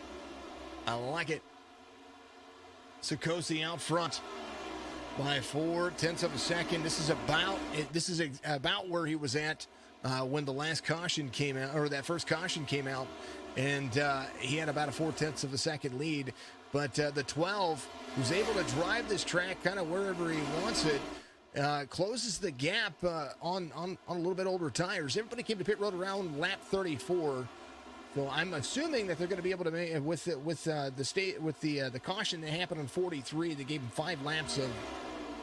I like it. Sikosi out front by 0.4 of a second. This is about where he was at when the last caution came out, or that first caution came out, and he had about a 0.4 of a second lead. But the 12, who's able to drive this track kind of wherever he wants it, closes the gap on a little bit older tires. Everybody came to pit road around lap 34. So I'm assuming that they're going to be able to make with the caution that happened on 43. They gave them 5 laps of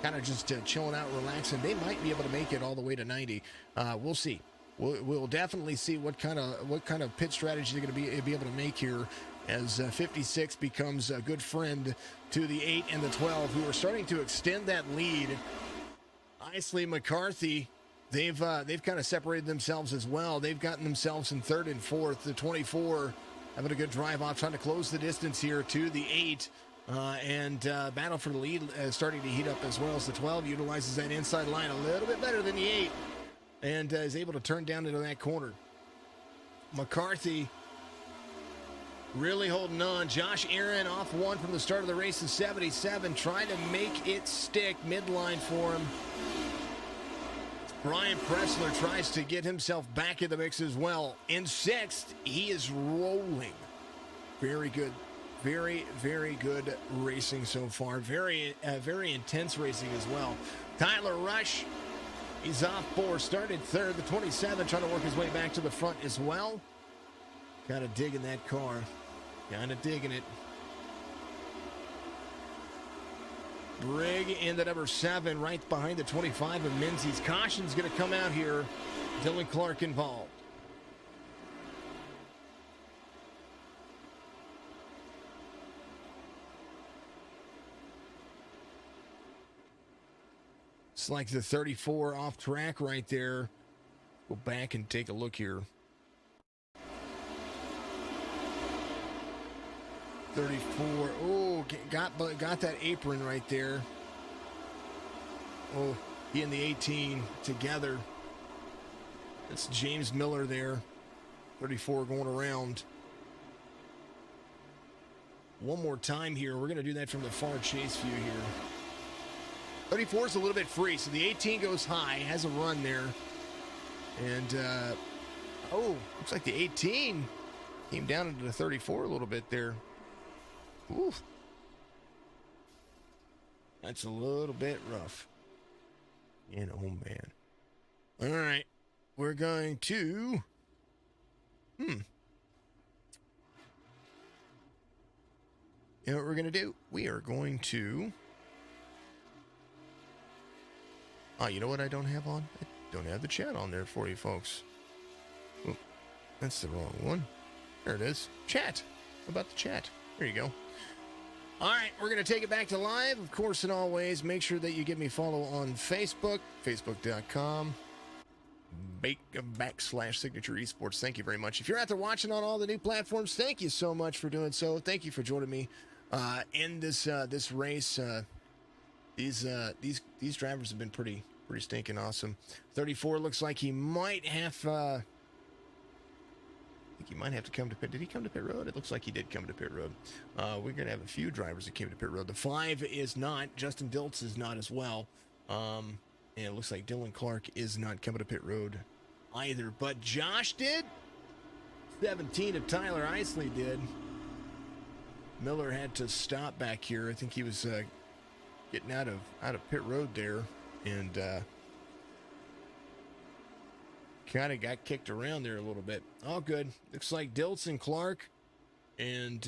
kind of just chilling out, relaxing. They might be able to make it all the way to 90. We'll see. we'll definitely see what kind of pit strategy they're going to be able to make here, as 56 becomes a good friend to the 8 and the 12, who are starting to extend that lead. Isley, McCarthy, they've kind of separated themselves as well. They've gotten themselves in third and fourth. The 24 having a good drive off, trying to close the distance here to the 8. And battle for the lead starting to heat up, as well as the 12 utilizes that inside line a little bit better than the 8, and is able to turn down into that corner. McCarthy really holding on. Josh Aaron off one from the start of the race in 77, trying to make it stick midline for him. Brian Pressler tries to get himself back in the mix as well. In 6th, he is rolling. Very good. Very, very good racing so far. Very intense racing as well. Tyler Rush, he's off 4, started 3rd. The 27 trying to work his way back to the front as well. Kind of digging that car. Kind of digging it. Brigg in the number 7, right behind the 25 of Menzies. Caution's going to come out here. Dylan Clark involved. It's like the 34 off track right there. Go back and take a look here. 34. Oh, got that apron right there. Oh, he and the 18 together. That's James Miller there. 34 going around. One more time here. We're going to do that from the far chase view here. 34 is a little bit free, so the 18 goes high, has a run there. And, looks like the 18 came down into the 34 a little bit there. Oof. That's a little bit rough. Oh, man. All right. We're going to... You know what we're going to do? We are going to... Oh, you know what I don't have on? I don't have the chat on there for you folks. Oh, that's the wrong one. There it is. Chat. How about the chat? There you go. All right, we're going to take it back to live. Of course, and always, make sure that you give me a follow on Facebook, facebook.com, /Signature Esports. Thank you very much. If you're out there watching on all the new platforms, thank you so much for doing so. Thank you for joining me in this race. These drivers have been pretty stinking awesome. 34 looks like he might have. I think he might have to come to pit. Did he come to pit road? It looks like he did come to pit road. We're gonna have a few drivers that came to pit road. The 5 is not. Justin Diltz is not as well. And it looks like Dylan Clark is not coming to pit road either. But Josh did. 17 of Tyler Isley did. Miller had to stop back here. I think he was getting out of pit road there, and kind of got kicked around there a little bit. All good. Looks like Diltz and Clark and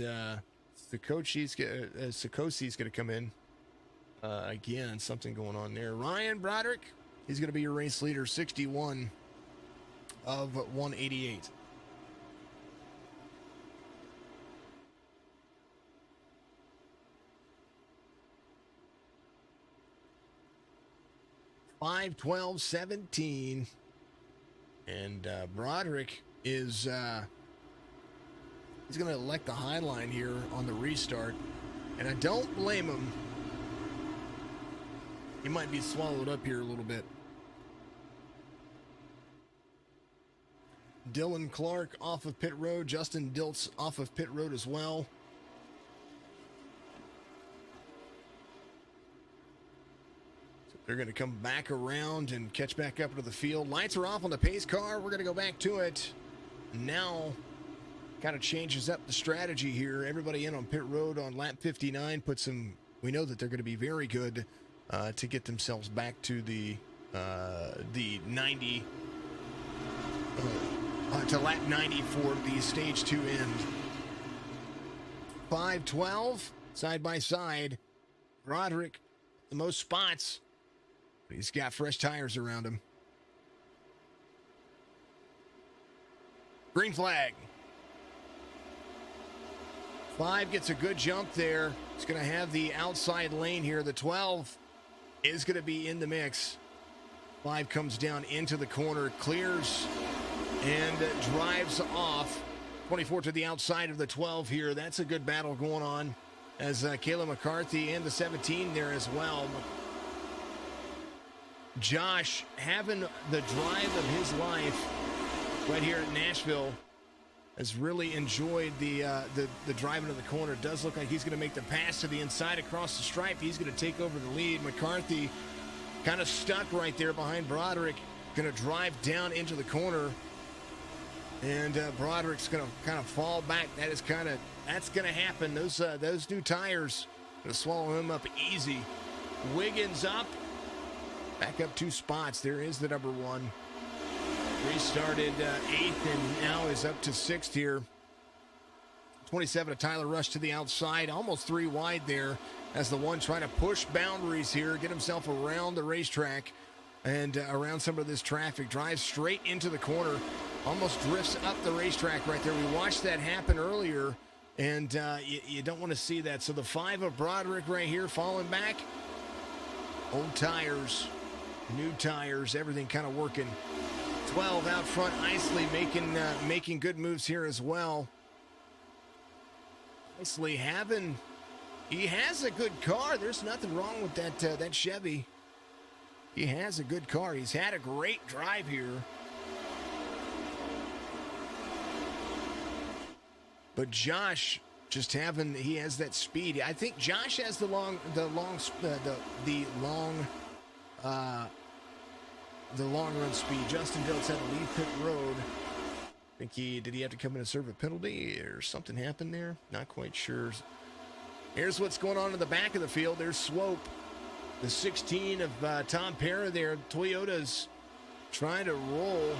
Sikosi's going to come in again. Something going on there. Ryan Broderick, he's going to be your race leader, 61 of 188. Five, 12, 17. And Broderick is he's going to elect the high line here on the restart. And I don't blame him. He might be swallowed up here a little bit. Dylan Clark off of pit road. Justin Diltz off of pit road as well. They're going to come back around and catch back up into the field. Lights are off on the pace car. We're going to go back to it. Now, kind of changes up the strategy here. Everybody in on pit road on lap 59 puts some. We know that they're going to be very good to get themselves back to the 90 to lap 90 for the stage 2 end. 5-12 side by side. Broderick, the most spots. He's got fresh tires around him. Green flag. 5 gets a good jump there. It's going to have the outside lane here. The 12 is going to be in the mix. 5 comes down into the corner, clears, and drives off. 24 to the outside of the 12 here. That's a good battle going on as Kayla McCarthy and the 17 there as well. Josh having the drive of his life right here at Nashville. Has really enjoyed the drive into the corner. It does look like he's going to make the pass to the inside across the stripe. He's going to take over the lead. McCarthy kind of stuck right there behind Broderick. Going to drive down into the corner. And Broderick's going to kind of fall back. That's going to happen. Those new tires going to swallow him up easy. Wiggins up. Back up 2 spots. There is the number 1. Restarted 8th and now is up to 6th here. 27 to Tyler Rush to the outside, almost 3 wide there as the 1 trying to push boundaries here, get himself around the racetrack and around some of this traffic. Drives straight into the corner, almost drifts up the racetrack right there. We watched that happen earlier, and you don't want to see that. So the 5 of Broderick right here falling back. Old tires, new tires, everything kind of working. 12 out front, Isley making good moves here as well. Isley he has a good car. There's nothing wrong with that Chevy. He has a good car. He's had a great drive here. But Josh he has that speed. I think Josh has the long run speed. Justin Diltz had to leave pit road. Did he have to come in and serve a penalty or something happened there? Not quite sure. Here's what's going on in the back of the field. There's Swope. The 16 of Tom Parra there. Toyota's trying to roll.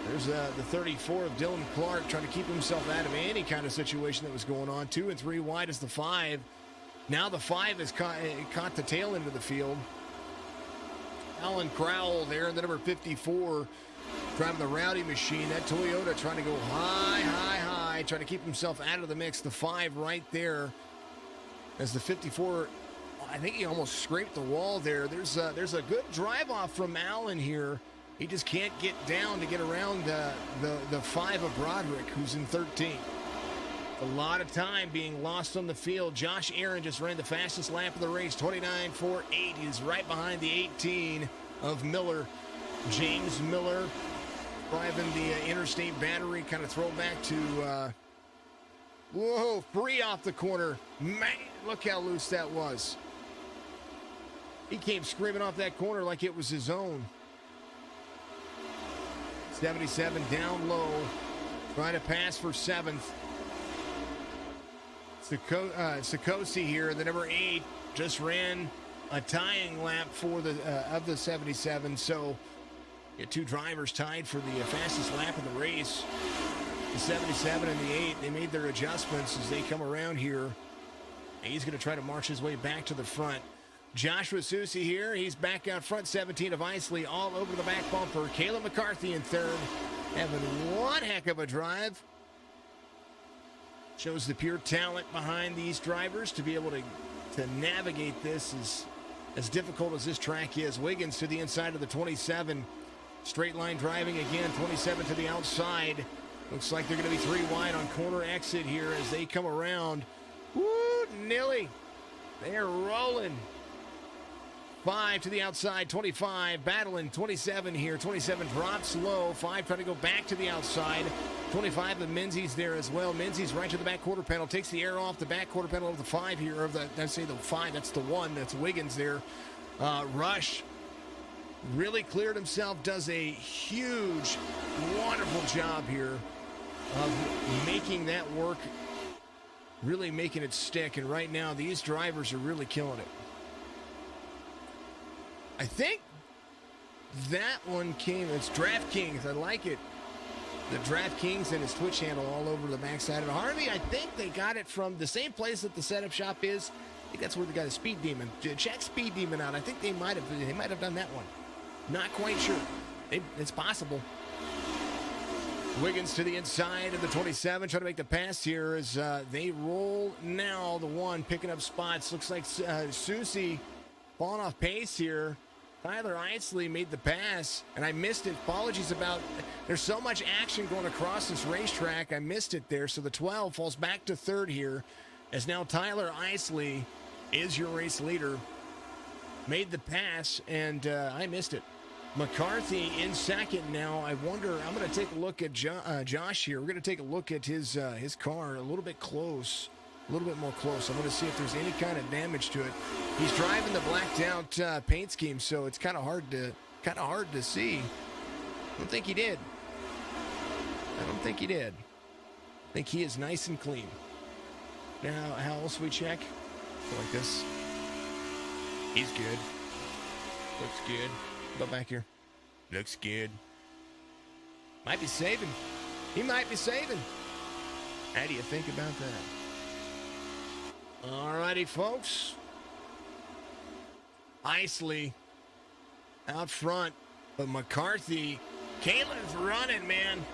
There's the 34 of Dylan Clark trying to keep himself out of any kind of situation that was going on. 2 and 3 wide is the 5. Now the 5 has caught the tail end of the field. Alan Crowell there, the number 54, driving the Rowdy machine. That Toyota trying to go high, trying to keep himself out of the mix. The 5 right there as the 54, I think he almost scraped the wall there. There's a good drive off from Alan here. He just can't get down to get around the 5 of Broderick, who's in 13th. A lot of time being lost on the field. Josh Aaron just ran the fastest lap of the race, 29.48. He's right behind the 18 of Miller. James Miller driving the interstate battery, kind of throwback to, whoa, free off the corner. Man, look how loose that was. He came screaming off that corner like it was his own. 77 down low, trying to pass for 7th. Sikosi here, the number 8, just ran a tying lap for of the 77. So you had 2 drivers tied for the fastest lap of the race. The 77 and the 8, they made their adjustments as they come around here. And he's going to try to march his way back to the front. Joshua Susi here, he's back out front. 17 of Isley all over the back bumper. Kayla McCarthy in 3rd, having one heck of a drive. Shows the pure talent behind these drivers to be able to navigate this as difficult as this track is. Wiggins to the inside of the 27. Straight line driving again, 27 to the outside. Looks like they're going to be 3 wide on corner exit here as they come around. Woo, Nilly. They're rolling. 5 to the outside, 25 battling 27 here. 27 drops low. 5 trying to go back to the outside. 25 of Menzies there as well. Menzies right to the back quarter panel. Takes the air off the back quarter panel of the 5 here. Of the, let's say the 5, that's the 1. That's Wiggins there. Rush really cleared himself. Does a huge, wonderful job here of making that work. Really making it stick. And right now, these drivers are really killing it. I think that one came, it's DraftKings, I like it. The DraftKings and his Twitch handle all over the backside of Harvey. I think they got it from the same place that the setup shop is. I think that's where they got the Speed Demon. Check Speed Demon out. I think they might have done that one. Not quite sure. It's possible. Wiggins to the inside of the 27, trying to make the pass here as they roll now. The one picking up spots. Looks like Susie falling off pace here. Tyler Isley made the pass, and I missed it. Apologies about, there's so much action going across this racetrack. I missed it there. So the 12 falls back to third here, as now Tyler Isley is your race leader. Made the pass, and I missed it. McCarthy in second now. I wonder, I'm going to take a look at Josh here. We're going to take a look at his car a little bit close. A little bit more close. I'm going to see if there's any kind of damage to it. He's driving the blacked out paint scheme, so it's kind of hard to see. I don't think he did. I think he is nice and clean. Now, how else we check? Like this. He's good. Looks good. Go back here. Looks good. Might be saving. He might be saving. How do you think about that? Alrighty, folks. Isley out front, but McCarthy, Kayla's running, man.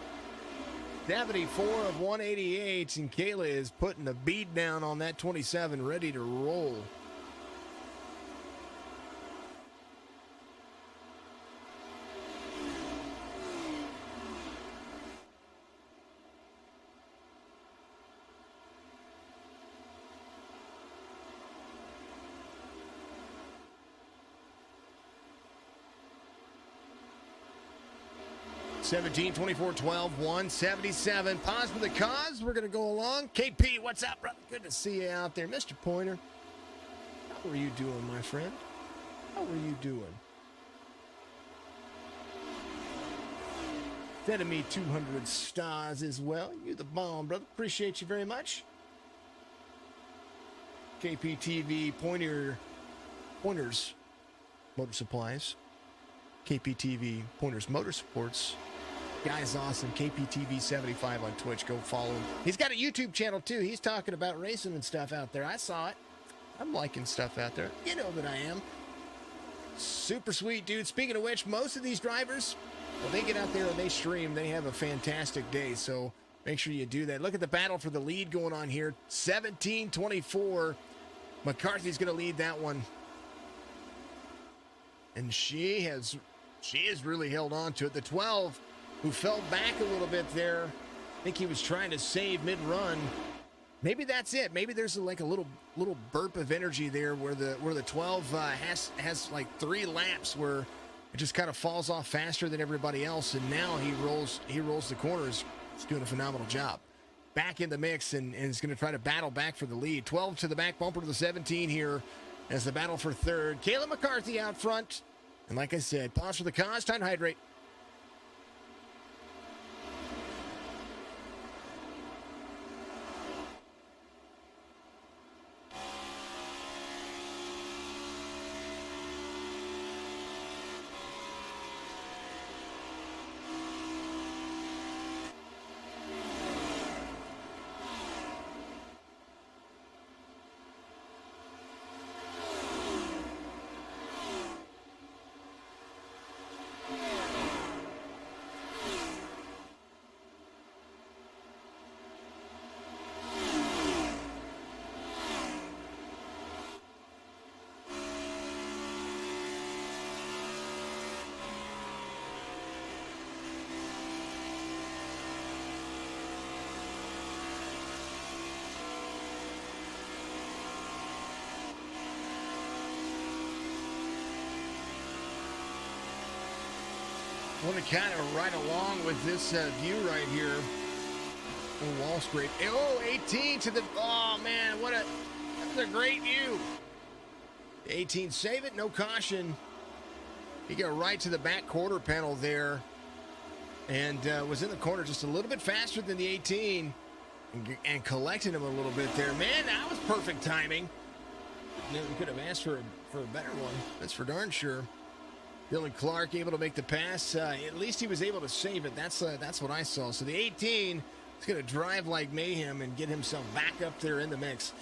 74 of 188, and Kayla is putting the bead down on that 27, ready to roll. (17, 24, 12, 177. Pause for the cause. We're going to go along. KP, what's up, brother? Good to see you out there. Mr. Pointer, how are you doing, my friend? How are you doing? Sending me 200 stars as well. You're the bomb, brother. Appreciate you very much. KPTV Pointers Motor Supplies. KPTV Pointers Motorsports. Guy's awesome. KPTV75 on Twitch. Go follow him. He's got a YouTube channel too. He's talking about racing and stuff out there. I saw it. I'm liking stuff out there. You know that I am. Super sweet dude. Speaking of which, most of these drivers, when they get out there and they stream, they have a fantastic day. So make sure you do that. Look at the battle for the lead going on here. 17-24. McCarthy's going to lead that one. And she has really held on to it. The 12, who fell back a little bit there, I think he was trying to save mid-run. Maybe that's it. Maybe there's like a little burp of energy there where the 12 has like 3 laps where it just kind of falls off faster than everybody else, and now he rolls the corners. He's doing a phenomenal job. Back in the mix and is going to try to battle back for the lead. 12 to the back bumper to the 17 here as the battle for third. Kayla McCarthy out front. And like I said, pause for the cause, time to hydrate. I want to kind of ride along with this view right here. Oh, wall scrape. Oh, 18 to the... Oh, man, that's a great view. 18, save it, no caution. He got right to the back quarter panel there and was in the corner just a little bit faster than the 18 and collected him a little bit there. Man, that was perfect timing. We could have asked for a better one. That's for darn sure. Dylan Clark able to make the pass. At least he was able to save it. That's what I saw. So the 18 is going to drive like mayhem and get himself back up there in the mix.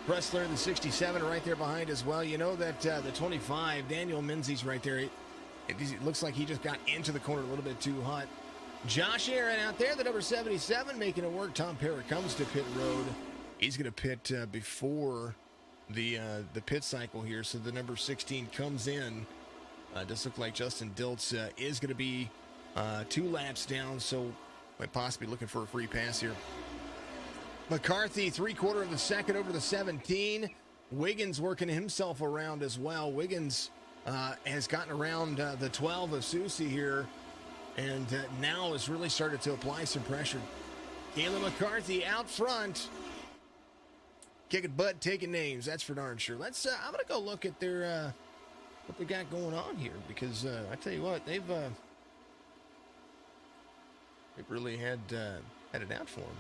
Pressler, the 67, right there behind as well. You know that the 25, Daniel Menzies right there. It looks like he just got into the corner a little bit too hot. Josh Aaron out there, the number 77, making it work. Tom Parrott comes to pit road. He's going to pit before the pit cycle here, so the number 16 comes in. Does look like Justin Diltz is going to be 2 laps down, so might possibly looking for a free pass here. McCarthy, 3/4 of a second over the 17. Wiggins working himself around as well. Wiggins has gotten around the 12 of Susie here, and now has really started to apply some pressure. Kayla McCarthy out front. Kicking butt, taking names. That's for darn sure. Let's. I'm gonna go look at their what they got going on here, because I tell you what, they've really had it out for them.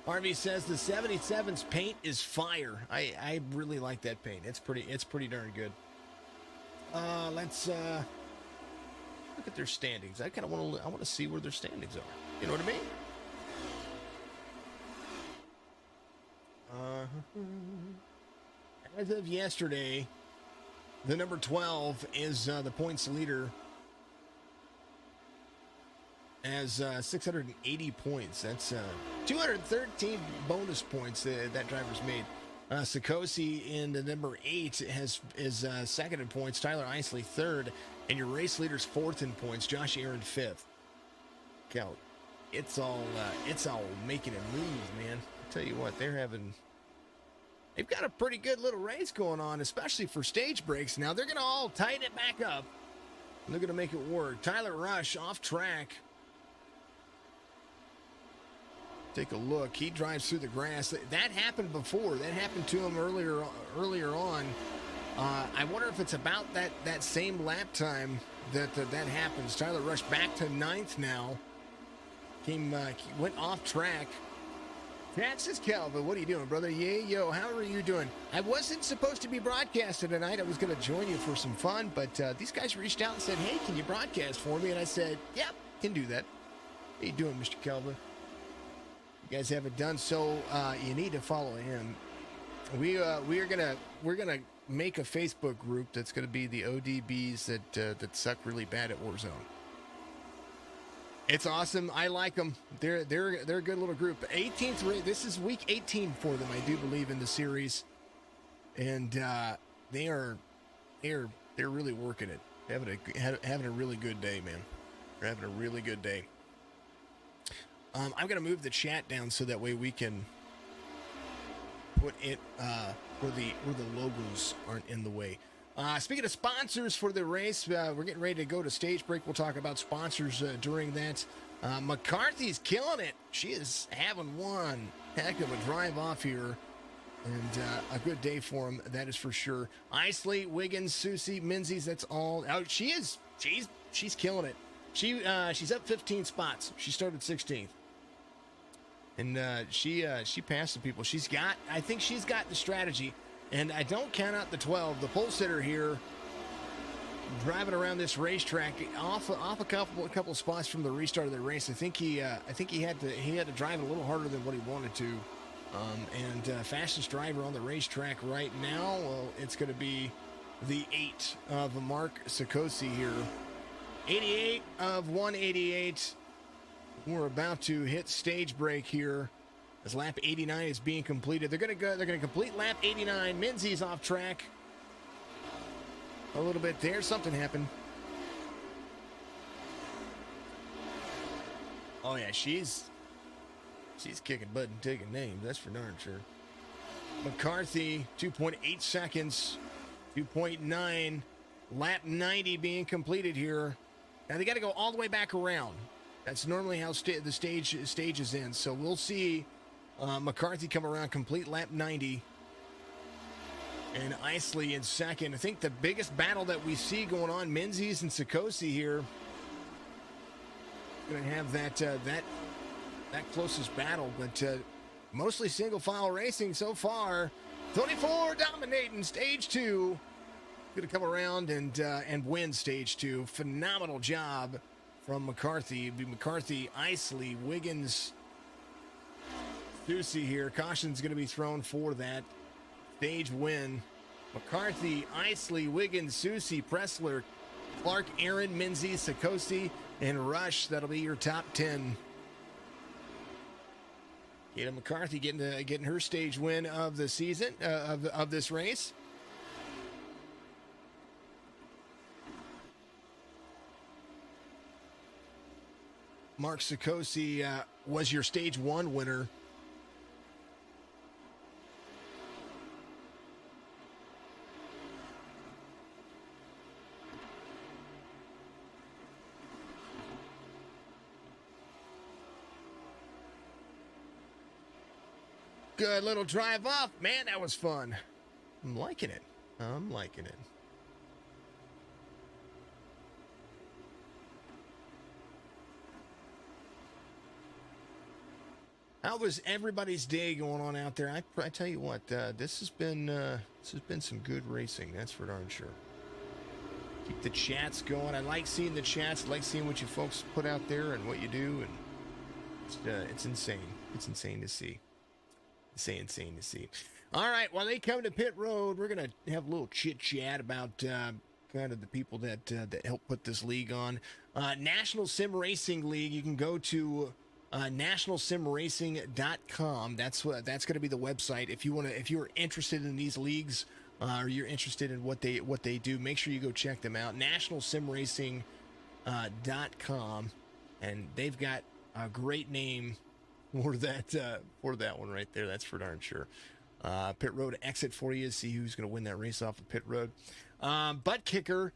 Harvey says the 77's paint is fire. I really like that paint. It's pretty darn good. Let's look at their standings. I want to see where their standings are. You know what I mean? As of yesterday, the number 12 is the points leader, as 680 points. That's 213 bonus points that driver's made. Sikosi in the number 8 is second in points. Tyler Isley third, and your race leader's fourth in points. Josh Aaron fifth. Cal, it's all making a move, man. I tell you what, they've got a pretty good little race going on, especially for stage breaks. Now they're gonna all tighten it back up, and they're gonna make it work. Tyler Rush off track. Take a look. He drives through the grass. That happened before. That happened to him earlier on. I wonder if it's about that same lap time that happens. Tyler Rush back to 9th now. Went off track. Francis Calvin, what are you doing, brother? Yeah, yo, how are you doing? I wasn't supposed to be broadcasting tonight. I was going to join you for some fun, but these guys reached out and said, hey, can you broadcast for me? And I said, yep, can do that. How you doing, Mr. Calvin? You guys haven't done so, you need to follow him. We're gonna make a Facebook group that's gonna be the ODBs that suck really bad at Warzone. It's awesome. I like them. They're a good little group. 18th race. This is week 18 for them, I do believe, in the series, and they're really working it. Having a really good day, man. They're having a really good day. I'm going to move the chat down so that way we can put it where the logos aren't in the way. Speaking of sponsors for the race, we're getting ready to go to stage break. We'll talk about sponsors during that. McCarthy's killing it. She is having one heck of a drive off here, and a good day for him, that is for sure. Isley, Wiggins, Susie, Menzies, that's all. Oh, she's killing it. She's up 15 spots. She started 16th. And she passed some people. I think she's got the strategy. And I don't count out the 12. The pole sitter here, driving around this racetrack, off a couple spots from the restart of the race. I think he had to drive a little harder than what he wanted to. And fastest driver on the racetrack right now, well, it's going to be the 8 of Mark Sikosi here. 88 of 188. We're about to hit stage break here as lap 89 is being completed. They're going to complete lap 89. Menzies off track a little bit there. Something happened. Oh yeah, she's kicking butt and taking names. That's for darn sure. McCarthy, 2.8 seconds, 2.9. Lap 90 being completed here. Now they got to go all the way back around. That's normally how the stage is in. So we'll see McCarthy come around, complete lap 90. And Isley in second. I think the biggest battle that we see going on, Menzies and Sikosi here. Going to have that closest battle, but mostly single file racing so far. 24 dominating stage 2. Going to come around and win stage 2. Phenomenal job from McCarthy. It'd be McCarthy, Isley, Wiggins, Susie here. Caution's going to be thrown for that stage win. McCarthy, Isley, Wiggins, Susie, Pressler, Clark, Aaron, Menzies, Sikosi, And Rush, that'll be your top 10. Kayla McCarthy getting her stage win of the season, of this race. Mark Sikosi was your stage 1 winner. Good little drive off. Man, that was fun. I'm liking it. I'm liking it. How was everybody's day going on out there? I tell you what, this has been some good racing. That's for darn sure. Keep the chats going. I like seeing the chats. I like seeing what you folks put out there and what you do, and it's insane. It's insane to see. Insane to see. All right, while they come to pit road, we're gonna have a little chit chat about kind of the people that help put this league on. National Sim Racing League. You can go to nationalsimracing.com. That's going to be the website. If you're interested in these leagues, or you're interested in what they do, make sure you go check them out. nationalsimracing.com, and they've got a great name for that one right there. That's for darn sure. Pit road exit for you to see who's going to win that race off of pit road. Butt Kicker.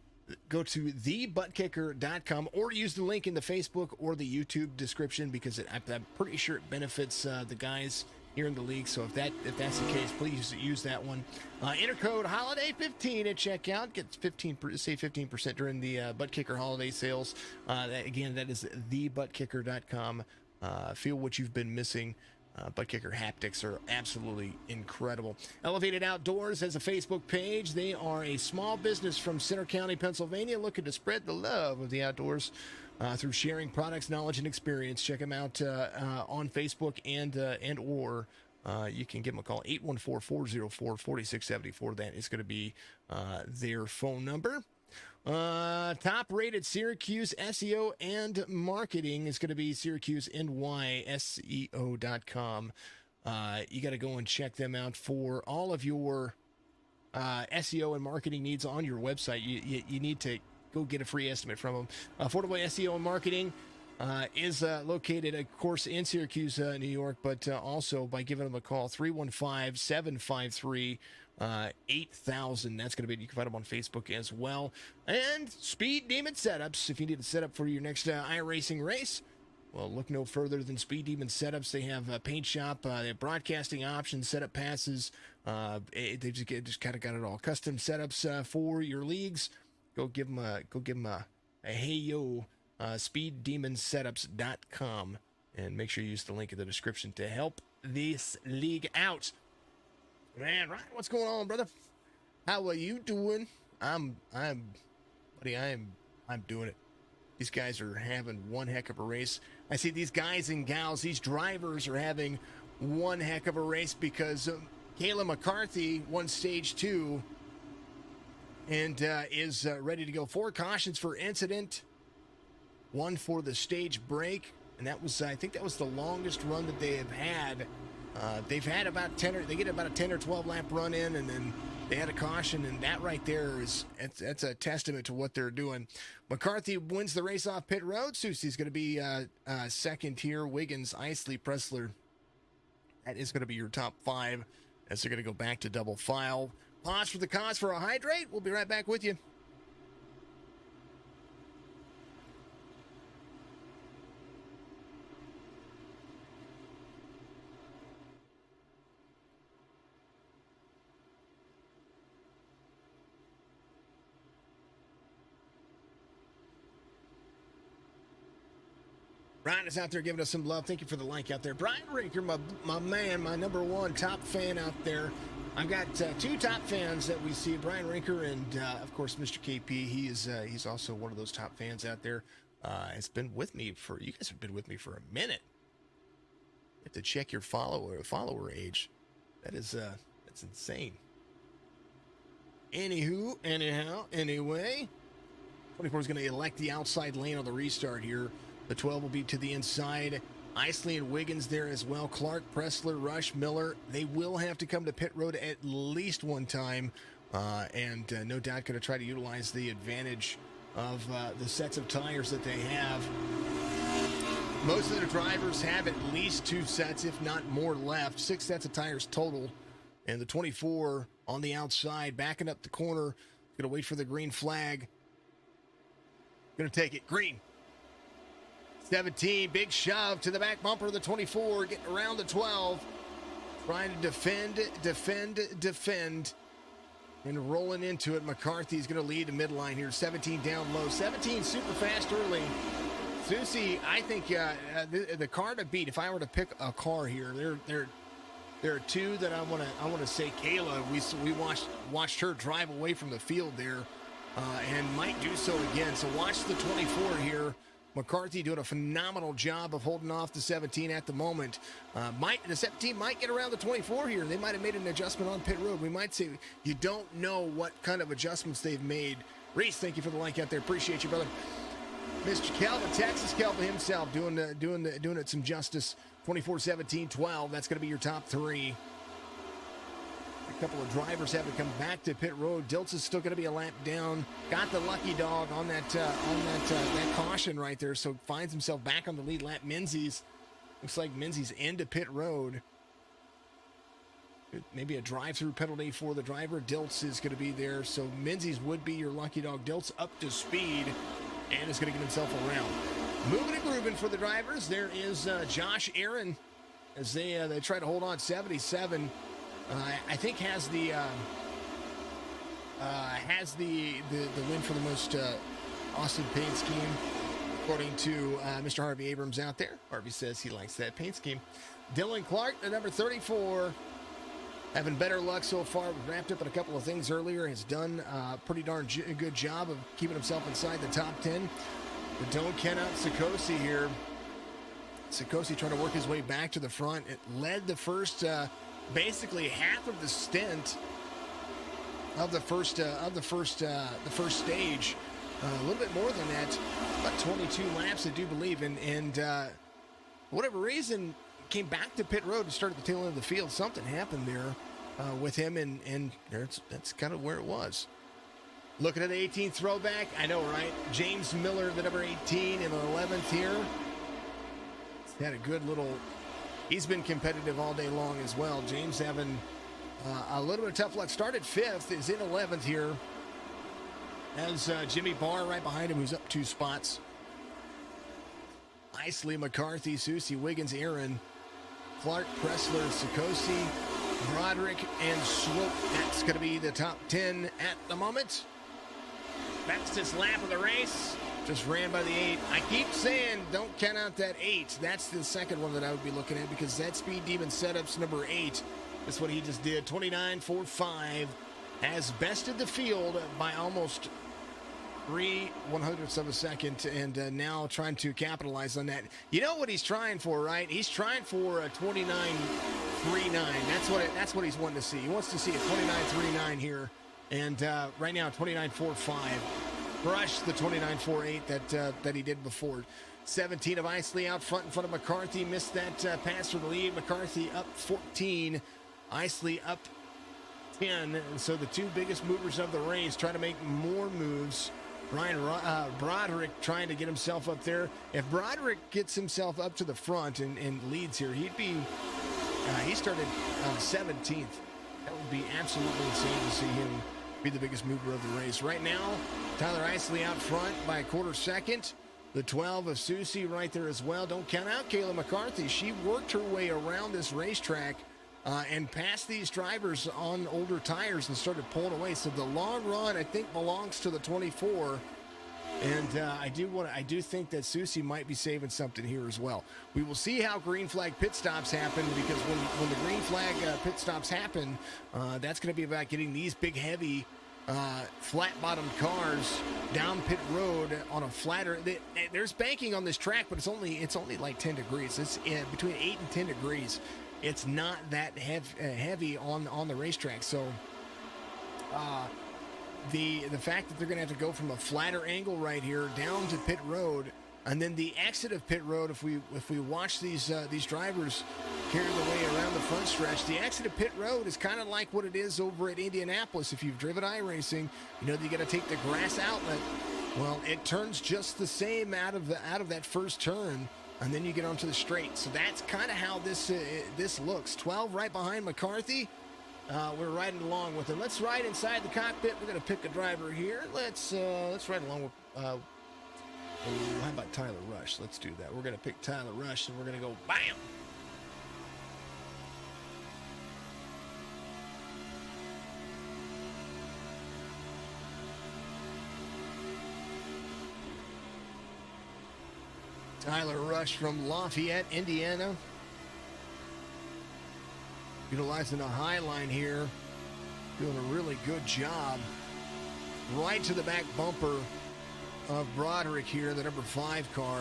Go to thebuttkicker.com or use the link in the Facebook or the YouTube description, because I'm pretty sure it benefits the guys here in the league. So if that's the case, please use that one. Enter code HOLIDAY15 at checkout. Get 15% during the Butt Kicker holiday sales. That is thebuttkicker.com. Feel what you've been missing. Butt Kicker haptics are absolutely incredible. Elevated Outdoors has a Facebook page. They are a small business from Center County, Pennsylvania, looking to spread the love of the outdoors through sharing products, knowledge, and experience. Check them out on Facebook and or you can give them a call, 814-404-4674. That is going to be their phone number. Top-rated Syracuse SEO and marketing is going to be SyracuseNYSEO.com. You got to go and check them out for all of your SEO and marketing needs on your website. You need to go get a free estimate from them. Affordable SEO and marketing is located, of course, in Syracuse, New York, but also by giving them a call, 315-753 8,000. That's going to be, you can find them on Facebook as well. And Speed Demon Setups. If you need a setup for your next iRacing race, well, look no further than Speed Demon Setups. They have a paint shop, they have broadcasting options, setup passes. They just kind of got it all. Custom setups for your leagues. Go give them a hey yo, speeddemonsetups.com, and make sure you use the link in the description to help this league out. Man, Ryan, what's going on, brother? How are you doing? I'm doing it. These guys are having one heck of a race. I see these guys and gals, these drivers are having one heck of a race, because Kayla McCarthy won stage 2 and is ready to go. 4 cautions for incident, 1 for the stage break, and that was, I think that was the longest run that they have had. They've had about 10 or 12 lap run in, and then they had a caution, and that right there that's a testament to what they're doing. McCarthy wins the race off pit road. Susie's going to be second here. Wiggins, Isley, Pressler. That is going to be your top 5 as they're going to go back to double file. Pause for the cause for a hydrate. We'll be right back with you. Brian is out there giving us some love. Thank you for the like out there. Brian Rinker, my man, my number 1 top fan out there. I've got 2 top fans that we see, Brian Rinker and, of course, Mr. KP. He's also one of those top fans out there. You guys have been with me for a minute. You have to check your follower age. That's insane. Anyhow, anyway. 24 is going to elect the outside lane on the restart here. The 12 will be to the inside. Isley and Wiggins there as well. Clark, Pressler, Rush, Miller. They will have to come to pit road at least one time. And no doubt going to try to utilize the advantage of the sets of tires that they have. Most of the drivers have at least 2 sets, if not more, left. 6 sets of tires total. And the 24 on the outside, backing up the corner. Going to wait for the green flag. Going to take it. Green. 17, big shove to the back bumper of the 24, getting around the 12. Trying to defend. And rolling into it, McCarthy's going to lead the midline here. 17 down low. 17 super fast early. Susie, I think the car to beat, if I were to pick a car here, there are 2 that I want to say. Kayla, we watched her drive away from the field there, and might do so again. So watch the 24 here. McCarthy doing a phenomenal job of holding off the 17 at the moment. The 17 might get around the 24 here. They might have made an adjustment on pit road. We might say you don't know what kind of adjustments they've made. Reese, thank you for the like out there. Appreciate you, brother. Mr. Calvin, Texas Calvin himself, doing it some justice. 24, 17, 12. That's going to be your top 3. A couple of drivers have to come back to pit road. Diltz is still going to be a lap down. Got the lucky dog on that caution right there, so finds himself back on the lead lap. Menzies, looks like Menzies into pit road. Maybe a drive-through penalty for the driver. Diltz is going to be there, so Menzies would be your lucky dog. Diltz up to speed and is going to get himself around. Moving and grooving for the drivers. There is Josh Aaron as they try to hold on. 77. I think has the win for the most Austin paint scheme, according to Mr. Harvey Abrams out there. Harvey says he likes that paint scheme. Dylan Clark, the number 34, having better luck so far. Wrapped up in a couple of things earlier. Has done a pretty darn good job of keeping himself inside the top 10. But don't count out Sikosi here. Sikosi trying to work his way back to the front. It led the first. Basically half of the stint of the first stage, a little bit more than that, about 22 laps, I do believe, and for whatever reason came back to pit road and started the tail end of the field. Something happened there with him, and that's kind of where it was. Looking at the 18th throwback, I know, right? James Miller, the number 18, in the 11th here. He's had a good little. He's been competitive all day long as well. James having a little bit of tough luck. Started 5th, is in 11th here. As Jimmy Barr right behind him, who's up 2 spots. Isley, McCarthy, Susie, Wiggins, Aaron, Clark, Pressler, Sikosi, Broderick, and Swope. That's going to be the top 10 at the moment. Fastest lap of the race. Just ran by the 8. I keep saying don't count out that 8. That's the second one that I would be looking at, because that Speed Demon setup's number 8. That's what he just did. 29.45 has bested the field by almost 3/100ths of a second, and now trying to capitalize on that. You know what he's trying for, right? He's trying for a 29.39. That's what he's wanting to see. He wants to see a 29.39 here, and right now 29.45. Brush the 29.48 that he did before. 17 of Isley out front in front of McCarthy. Missed that pass for the lead. McCarthy up 14. Isley up 10. And so the 2 biggest movers of the race trying to make more moves. Broderick trying to get himself up there. If Broderick gets himself up to the front and leads here, he'd be. He started 17th. That would be absolutely insane to see him be the biggest mover of the race. Right now, Tyler Isley out front by a quarter second. The 12 of Susie right there as well. Don't count out Kayla McCarthy. She worked her way around this racetrack and passed these drivers on older tires and started pulling away. So the long run, I think, belongs to the 24. And I do think that Susie might be saving something here as well. We will see how green flag pit stops happen, because when the green flag pit stops happen, that's going to be about getting these big, heavy, flat-bottomed cars down pit road on a flatter. There's banking on this track, but it's only like 10 degrees. It's between 8 and 10 degrees. It's not that heavy on the racetrack. So the fact that they're going to have to go from a flatter angle right here down to pit road, and then the exit of pit road. If we watch these drivers carry the way around the front stretch, the exit of pit road is kind of like what it is over at Indianapolis. If you've driven iRacing, you know that you got to take the grass outlet. Well, it turns just the same out of that first turn, and then you get onto the straight. So that's kind of how this looks. 12 right behind McCarthy. We're riding along with him. Let's ride inside the cockpit. We're going to pick a driver here. Let's ride along with. How about Tyler Rush? Let's do that. We're going to pick Tyler Rush, and we're going to go bam. Tyler Rush from Lafayette, Indiana. Utilizing the high line here. Doing a really good job. Right to the back bumper of Broderick here, the number 5 car.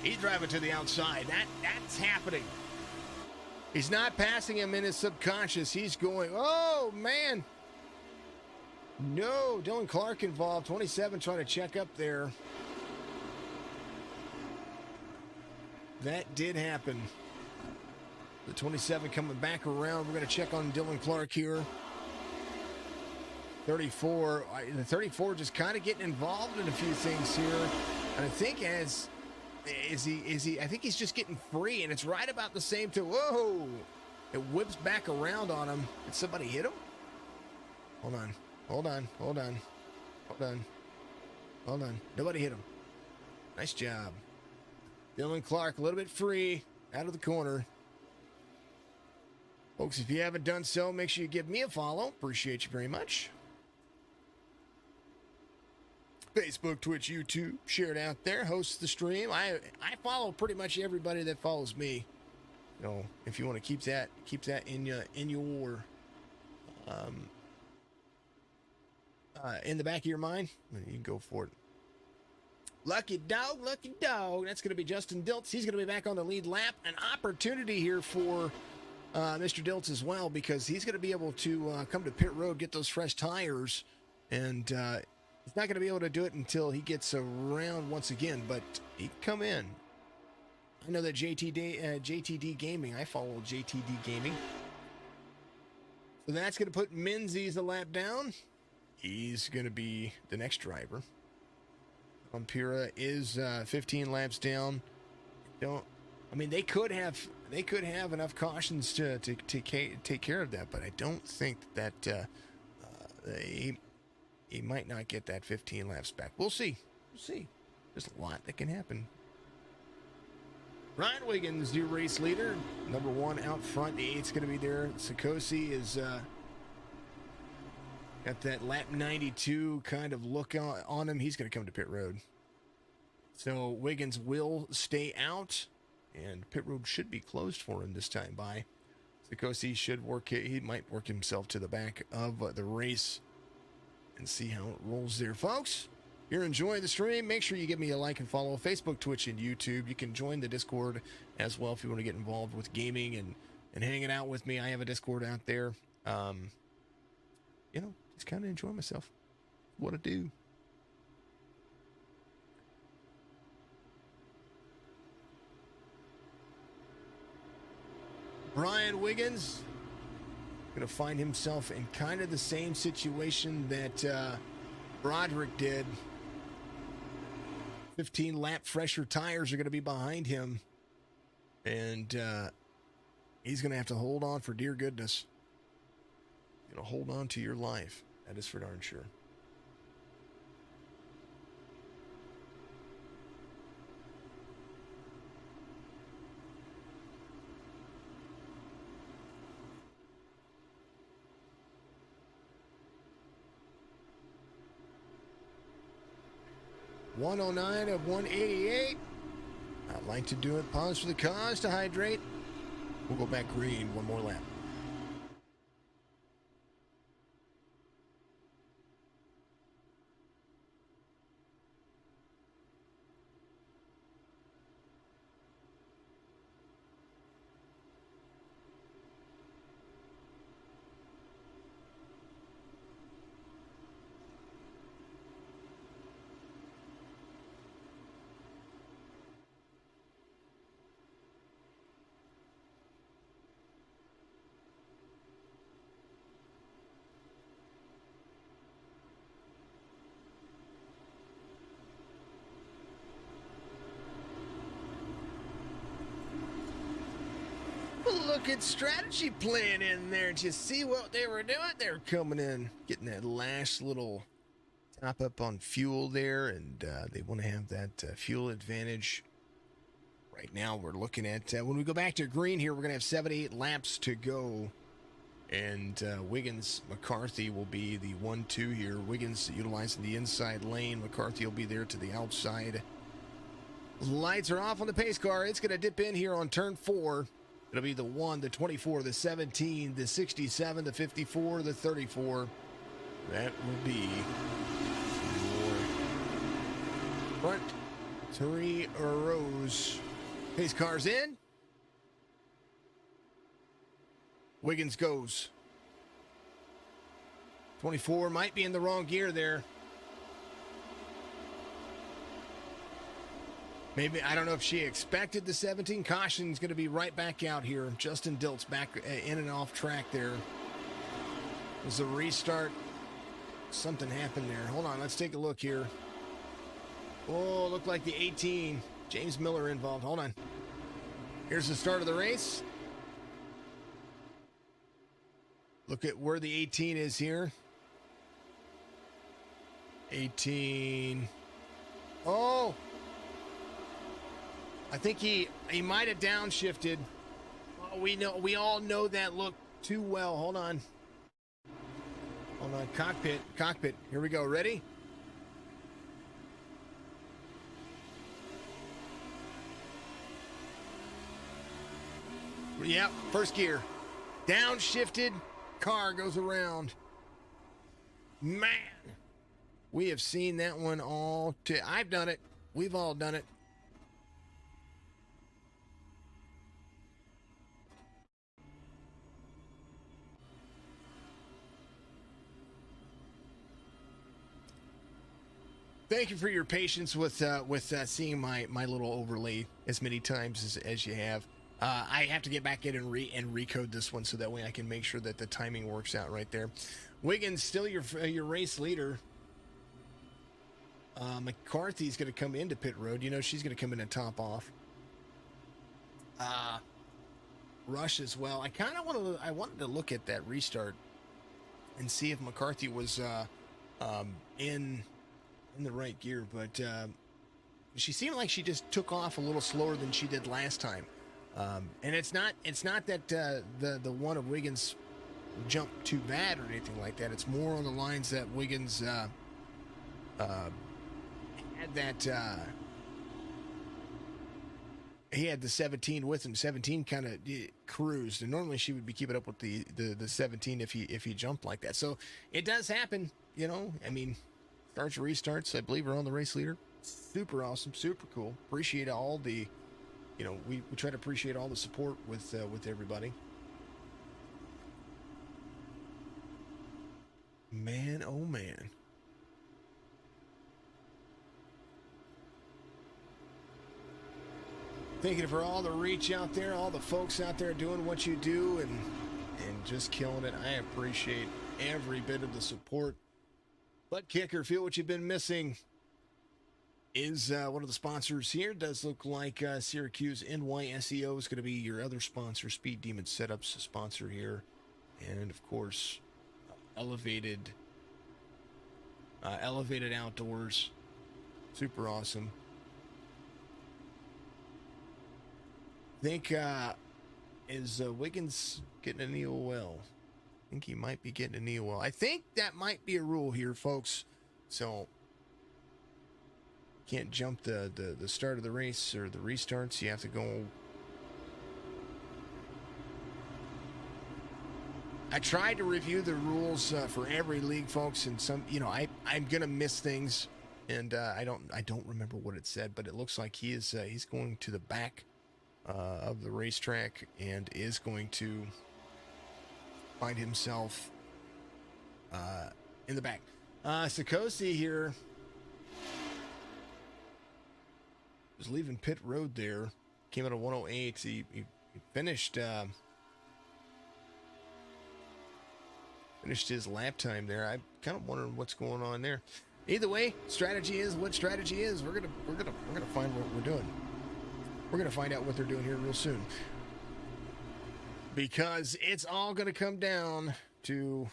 He's driving to the outside. That's happening. He's not passing him in his subconscious. He's going, oh, man. No, Dylan Clark involved. 27 trying to check up there. That did happen. The 27 coming back around. We're going to check on Dylan Clark here. 34. The 34 just kind of getting involved in a few things here. And I think I think he's just getting free, and it's right about the same time. Whoa! It whips back around on him. Did somebody hit him? Hold on. Nobody hit him. Nice job. Dylan Clark a little bit free out of the corner. Folks, if you haven't done so, make sure you give me a follow. Appreciate you very much. Facebook, Twitch, YouTube, share it out there. Host the stream. I follow pretty much everybody that follows me. You know, if you want to keep that in your in the back of your mind, you can go for it. Lucky dog. That's going to be Justin Diltz. He's going to be back on the lead lap. An opportunity here for Mr. Diltz as well, because he's going to be able to come to pit road, get those fresh tires, and he's not going to be able to do it until he gets around once again, but he can come in. I know that JTD Gaming, I follow JTD Gaming. So that's going to put Menzies a lap down. He's going to be the next driver. Ampira is 15 laps down. They could have enough cautions to take care of that, but I don't think that he might not get that 15 laps back. We'll see. There's a lot that can happen. Ryan Wiggins, your race leader, number 1 out front. The 8's going to be there. Sikosi is got that lap 92 kind of look on him. He's going to come to pit road. So Wiggins will stay out, and pit road should be closed for him this time by. Sikosi should work it. He might work himself to the back of the race and see how it rolls there, folks. If you're enjoying the stream, make sure you give me a like and follow. Facebook, Twitch, and YouTube. You can join the Discord as well if you want to get involved with gaming and hanging out with me. I have a Discord out there. Just kind of enjoy myself. What I do. Brian Wiggins going to find himself in kind of the same situation that Broderick did. 15 lap fresher tires are going to be behind him, and he's going to have to hold on for dear goodness. Going to hold on to your life. That is for darn sure. .109 of 188. I'd like to do it. Pause for the cause to hydrate. We'll go back green one more lap. look at strategy playing in there. Did you see what they were doing? They were coming in, getting that last little top up on fuel there, and they want to have that fuel advantage. Right now, we're looking at, when we go back to green here, we're going to have 78 laps to go. And Wiggins, McCarthy will be the 1-2 here. Wiggins utilizing the inside lane. McCarthy will be there to the outside. Lights are off on the pace car. It's going to dip in here on turn 4. It'll be the 1, the 24, the 17, the 67, the 54, the 34. That will be your front 3 rows. Pace car's in. Wiggins goes. 24 might be in the wrong gear there. Maybe, I don't know if she expected the 17. Caution's going to be right back out here. Justin Dilt's back in and off track there. It was a restart. Something happened there. Hold on, let's take a look here. Oh, looked like the 18. James Miller involved. Hold on. Here's the start of the race. Look at where the 18 is here. 18. Oh! I think he might have downshifted. Oh, we all know that look too well. Hold on. Hold on. Cockpit. Here we go. Ready? Yep, first gear. Downshifted, car goes around. Man, we have seen that one all. I've done it. We've all done it. Thank you for your patience with seeing my little overlay as many times as you have. I have to get back in and recode this one so that way I can make sure that the timing works out right there. Wiggins still your race leader. McCarthy's going to come into pit road. You know she's going to come in and top off. Rush as well. I wanted to look at that restart and see if McCarthy was in the right gear, but she seemed like she just took off a little slower than she did last time. And it's not that the one of Wiggins jumped too bad or anything like that. It's more on the lines that Wiggins had that he had the 17 with him. 17 kind of cruised, and normally she would be keeping up with the 17 if he jumped like that. So it does happen, you know. I mean, starts and restarts, I believe, are on the race leader. Super awesome, super cool. Appreciate all the. You know, we try to appreciate all the support with everybody. Man, oh man. Thank you for all the reach out there, all the folks out there doing what you do and just killing it. I appreciate every bit of the support. Butt Kicker, feel what you've been missing. Is one of the sponsors here. Does look like Syracuse NYSEO is going to be your other sponsor. Speed Demon Setups sponsor here, and of course, Elevated Outdoors, super awesome. I think is Wiggins getting an EOL? I think he might be getting an EOL. I think that might be a rule here, folks. So. Can't jump the start of the race or the restarts. You have to go. I tried to review the rules for every league, folks, and some, you know, I'm gonna miss things, and I don't remember what it said, but it looks like he's going to the back of the racetrack and is going to find himself in the back. Sikosi here. Was leaving pit road there, came out of 108. He finished his lap time there. I'm kind of wondering what's going on there. Either way, strategy is what strategy is. We're gonna find what we're doing. We're gonna find out what they're doing here real soon. because it's all going to come down to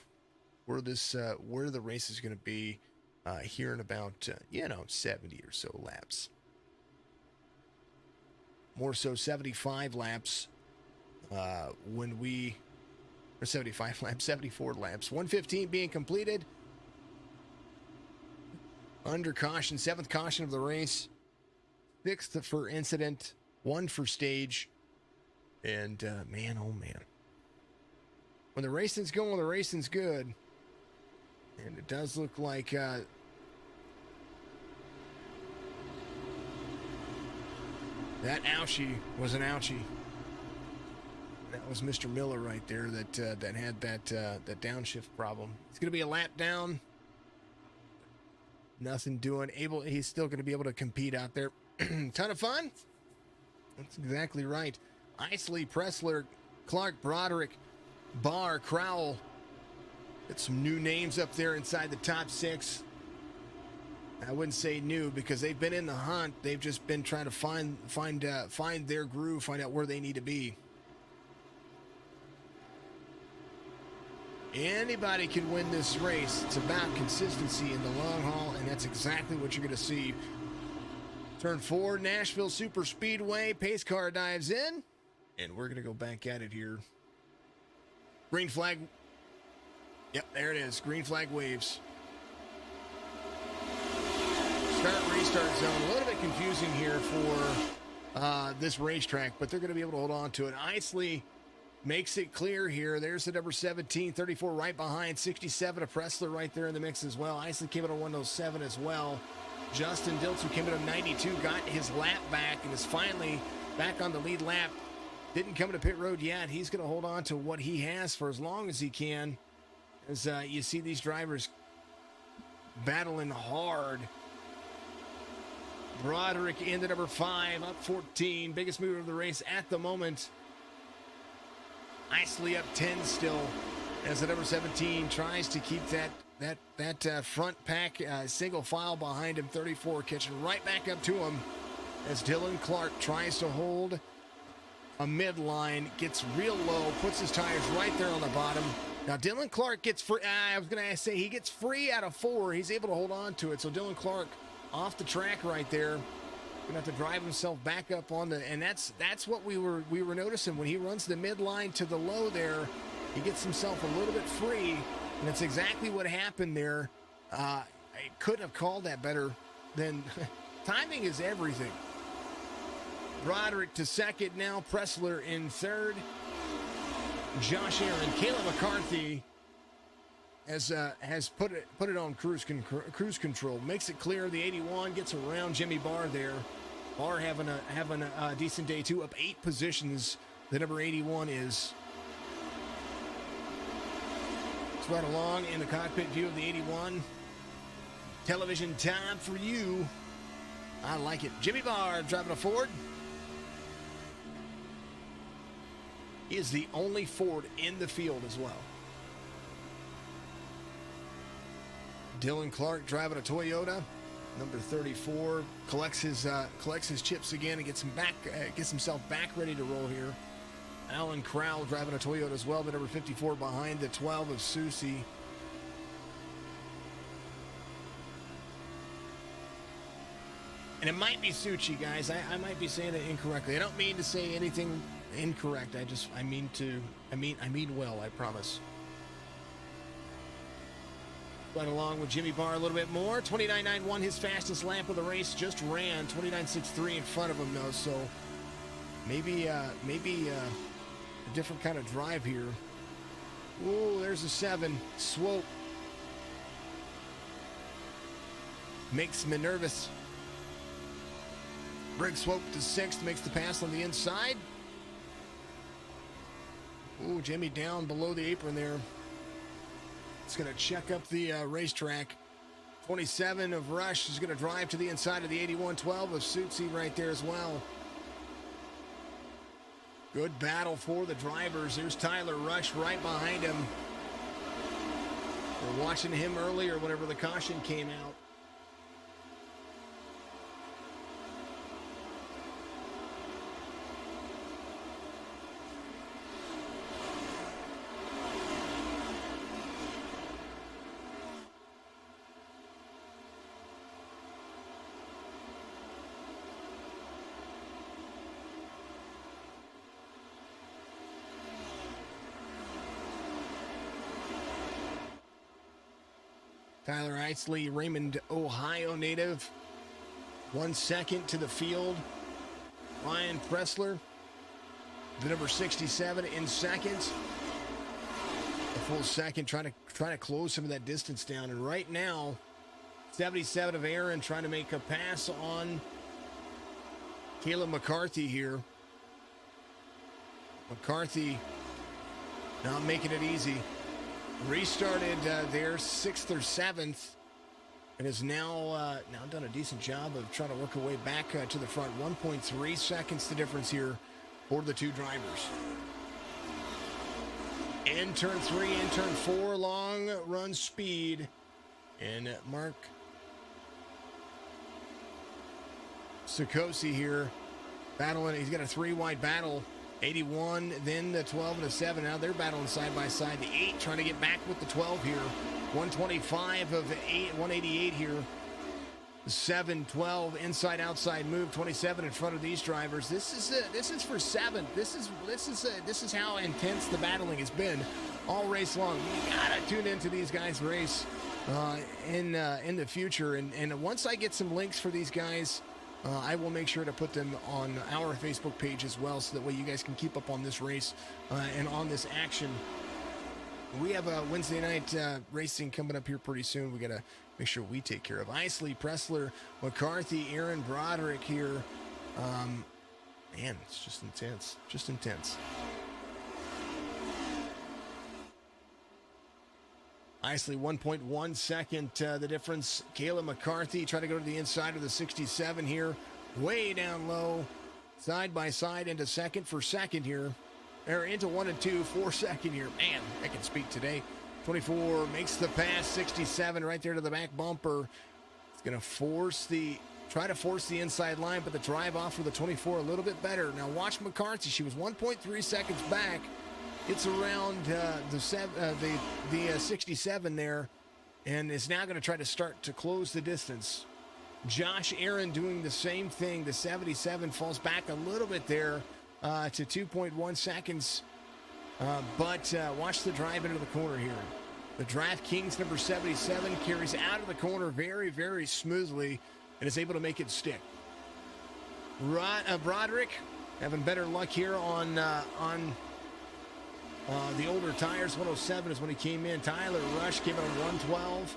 where the race is going to be here in about 70 or so laps. More so 75 laps or 75 laps, 74 laps. 115 being completed. Under caution, 7th caution of the race. 6th for incident, 1 for stage. And man, oh man. When the racing's going, the racing's good. And it does look like that ouchie was an ouchie. That was Mr. Miller right there that had that downshift problem. It's going to be a lap down. Nothing doing. He's still going to be able to compete out there. Ton of fun. That's exactly right. Isley, Pressler, Clark, Broderick, Barr, Crowell. Got some new names up there inside the top 6. I wouldn't say new because they've been in the hunt. They've just been trying to find their groove, find out where they need to be. Anybody can win this race. It's about consistency in the long haul, and that's exactly what you're going to see. Turn 4, Nashville Super Speedway. Pace car dives in, and we're going to go back at it here. Green flag. Yep, there it is. Green flag waves. Start, restart zone. A little bit confusing here for this racetrack, but they're going to be able to hold on to it. Isley makes it clear here. There's the number 17, 34 right behind, 67, a Pressler right there in the mix as well. Isley came in on 107 as well. Justin Diltz, who came in on 92, got his lap back and is finally back on the lead lap. Didn't come to pit road yet. He's going to hold on to what he has for as long as he can. As you see these drivers battling hard. Broderick into number 5, up 14. Biggest mover of the race at the moment. Isley up 10 still as the number 17 tries to keep that front pack single file behind him. 34 catching right back up to him as Dylan Clark tries to hold a midline, gets real low, puts his tires right there on the bottom. Now Dylan Clark gets free. I was going to say he gets free out of 4. He's able to hold on to it. So Dylan Clark off the track right there. Gonna have to drive himself back up on the, and that's what we were noticing when he runs the midline to the low there. He gets himself a little bit free, and that's exactly what happened there. I couldn't have called that better than timing is everything. Broderick to second now, Pressler in third. Josh Aaron, Caleb McCarthy has put it on cruise control. Makes it clear. The 81 gets around Jimmy Barr there. Barr having a decent day too, up 8 positions. The number 81 is. It's right along in the cockpit view of the 81. Television time for you. I like it. Jimmy Barr driving a Ford. He is the only Ford in the field as well. Dylan Clark driving a Toyota, number 34, collects his chips again and gets himself back ready to roll here. Alan Crowell driving a Toyota as well, the number 54 behind the 12 of Susie. And it might be Suchi, guys. I might be saying it incorrectly. I don't mean to say anything incorrect. I mean well, I promise. Right along with Jimmy Barr a little bit more. 29.91, his fastest lap of the race, just ran. 29.63 in front of him, though, so maybe a different kind of drive here. Ooh, there's a 7. Swope. Makes me nervous. Briggs Swope to 6th, makes the pass on the inside. Ooh, Jimmy down below the apron there. It's going to check up the racetrack. 27 of Rush is going to drive to the inside of the 81. 12 of Sutsy right there as well. Good battle for the drivers. There's Tyler Rush right behind him. We're watching him earlier whenever the caution came out. Tyler Isley, Raymond, Ohio native. 1 second to the field. Ryan Pressler, the number 67 in second. A full second, trying to close some of that distance down. And right now, 77 of Aaron trying to make a pass on Caleb McCarthy here. McCarthy not making it easy. Restarted there 6th or 7th, and has now done a decent job of trying to work her way back to the front. 1.3 seconds the difference here for the two drivers. In turn 3, in turn 4, long run speed. And Mark Sikosi here battling. He's got a 3-wide battle. 81, then the 12 and the 7. Now they're battling side by side. The 8 trying to get back with the 12 here. 125 of 8, 188 here. 7, 12, inside outside move. 27 in front of these drivers. This is for 7th. This is how intense the battling has been all race long. You gotta tune into these guys' race in the future. And once I get some links for these guys, I will make sure to put them on our Facebook page as well, so that way you guys can keep up on this race and on this action. We have a Wednesday night racing coming up here pretty soon. We got to make sure we take care of Isley, Pressler, McCarthy, Aaron, Broderick here. Man, it's just intense. Just intense. Isley, 1.1 second, the difference. Kayla McCarthy trying to go to the inside of the 67 here. Way down low. Side by side into second for second here. Or into 1 and 2 for second here. Man, I can speak today. 24 makes the pass. 67 right there to the back bumper. It's going to try to force the inside line, but the drive off for the 24 a little bit better. Now watch McCarthy. She was 1.3 seconds back. It's around the 67 there, and is now going to try to start to close the distance. Josh Aaron doing the same thing. The 77 falls back a little bit there to 2.1 seconds, but watch the drive into the corner here. The DraftKings number 77 carries out of the corner very, very smoothly and is able to make it stick. Broderick having better luck here on the older tires. 107 is when he came in. Tyler Rush came in on 112.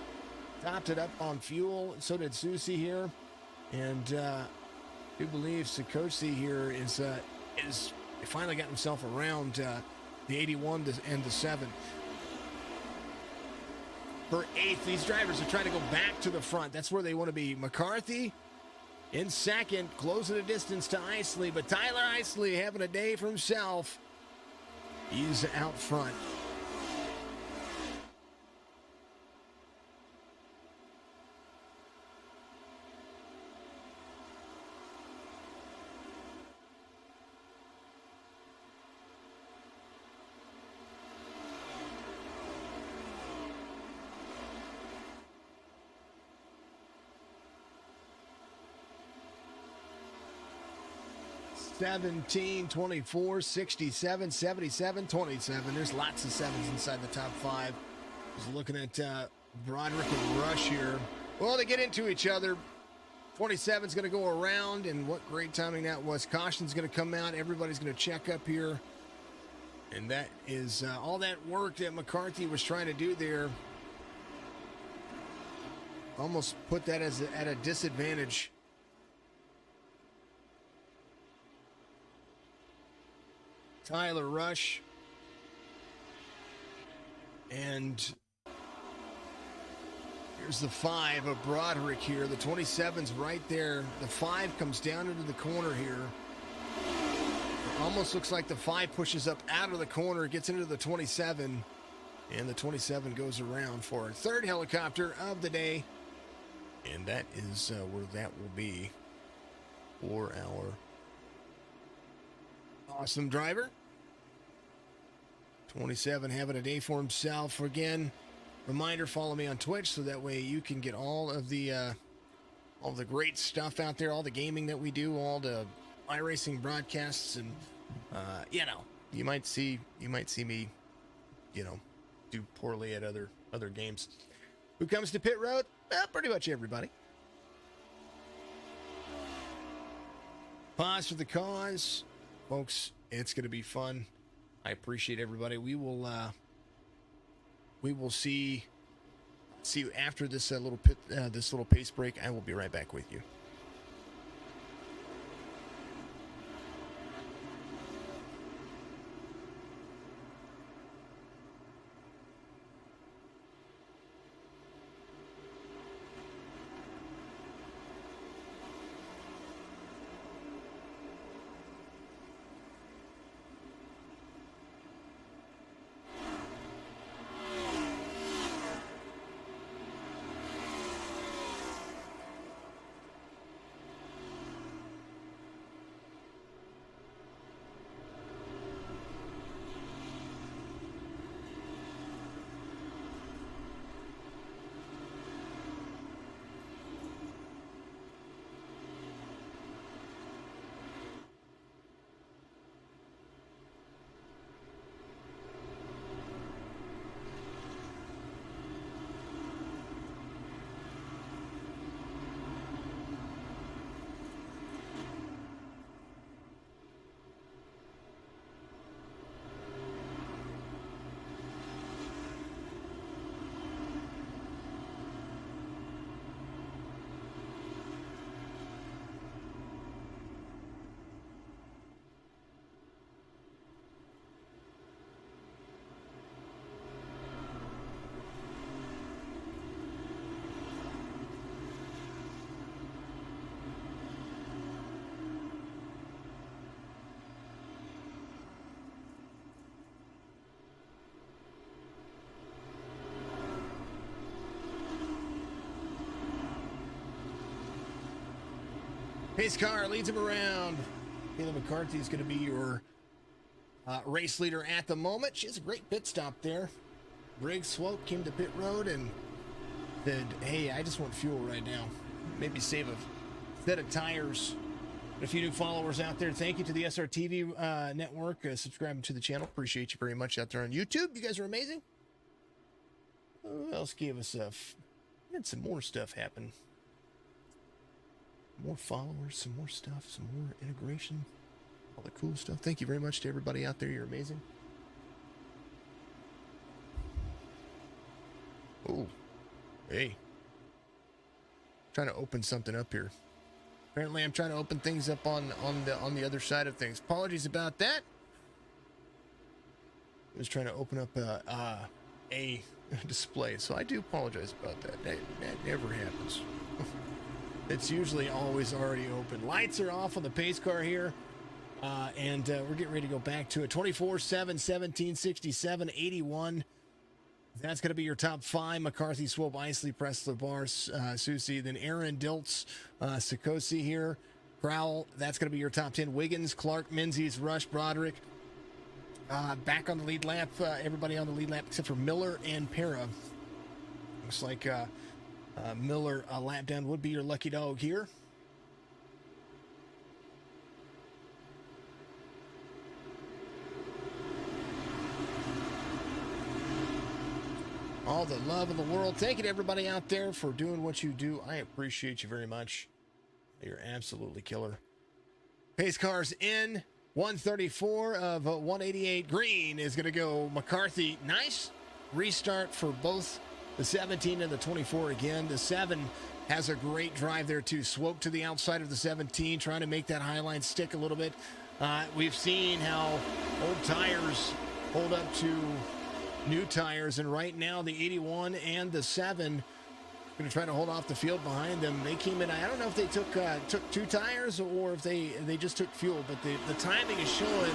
Topped it up on fuel. So did Susie here. And I do believe Sikosi here is finally got himself around the 81 and the 7. For 8th, these drivers are trying to go back to the front. That's where they want to be. McCarthy in second, closing the distance to Isley. But Tyler Isley having a day for himself. He's out front. (17, 24, 67, 77, 27). There's lots of 7s inside the top 5. Just looking at Broderick and Rush here. Well, they get into each other. 27's going to go around, and what great timing that was. Caution's going to come out. Everybody's going to check up here. And that is all that work that McCarthy was trying to do there. Almost put that at a disadvantage. Tyler Rush. And here's the 5 of Broderick here. The 27's right there. The 5 comes down into the corner here. It almost looks like the 5 pushes up out of the corner, gets into the 27, and the 27 goes around for a third helicopter of the day. And that is where that will be for our awesome driver. 27 having a day for himself. Again, reminder, follow me on Twitch so that way you can get all the great stuff out there, all the gaming that we do, all the iRacing broadcasts, and you might see me, do poorly at other games. Who comes to pit road? Well, pretty much everybody. Pause for the cause. Folks, it's going to be fun. I appreciate everybody. We will see you after this this little pace break. I will be right back with you. Pace car leads him around. Mccarthy is going to be your race leader at the moment. She has a great pit stop there. Briggs Swope came to pit road and said, hey, I just want fuel right now. Maybe save a set of tires. A few new followers out there. Thank you to the SRTV network. Subscribing to the channel. Appreciate you very much out there on YouTube. You guys are amazing. Who else gave us had some more stuff happen. More followers, some more stuff, some more integration, all the cool stuff. Thank you very much to everybody out there. You're amazing. Oh, hey. Trying to open something up here. Apparently, I'm trying to open things up on the other side of things. Apologies about that. I was trying to open up a display, so I do apologize about that. That never happens. It's usually always already open. Lights are off on the pace car here. And we're getting ready to go back to it. 24-7, 17, 67, 81. That's going to be your top five. McCarthy, Swope, Isley, Pressler, Bars, Susie. Then Aaron, Diltz, Sikosi here. Crowell, that's going to be your top 10. Wiggins, Clark, Menzies, Rush, Broderick. Back on the lead lap. Everybody on the lead lap except for Miller and Para. Looks like... Miller, a lap down would be your lucky dog here. All the love in the world. Thank you to everybody out there for doing what you do. I appreciate you very much. You're absolutely killer. Pace cars in. 134 of 188. Green is going to go McCarthy. Nice restart for both the 17 and the 24 again. The 7 has a great drive there too. Swope to the outside of the 17, trying to make that high line stick a little bit. We've seen how old tires hold up to new tires, and right now the 81 and the 7 going to try to hold off the field behind them. They came in, I don't know if they took two tires or if they just took fuel, but the timing is showing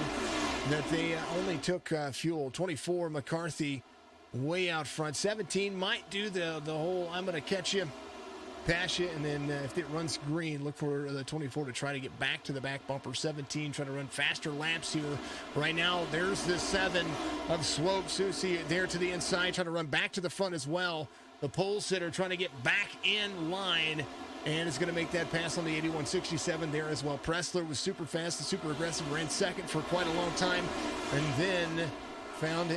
that they only took fuel. 24, McCarthy, way out front. 17 might do the whole I'm going to catch you, pass you, and then if it runs green, look for the 24 to try to get back to the back bumper. 17 trying to run faster laps here. Right now, there's the 7 of Swope. Susie there to the inside, trying to run back to the front as well. The pole sitter trying to get back in line, and is going to make that pass on the 81.67 there as well. Pressler was super fast and super aggressive, ran second for quite a long time, and then found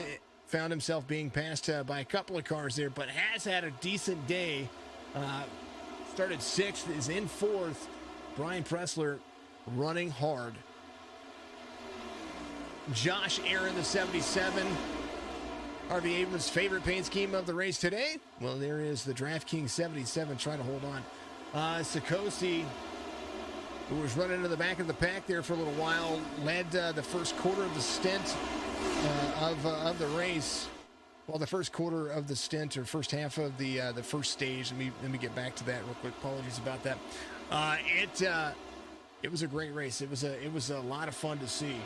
found himself being passed by a couple of cars there, but has had a decent day. Started 6th, is in 4th. Brian Pressler running hard. Josh Aaron, the 77. RV Abrams' favorite paint scheme of the race today. Well, there is the DraftKings 77 trying to hold on. Sikosi, who was running to the back of the pack there for a little while, led the first quarter of the stint of the race. Well, the first quarter of the stint, or first half of the first stage. Let me get back to that real quick. Apologies about that. It was a great race. It was a lot of fun to see.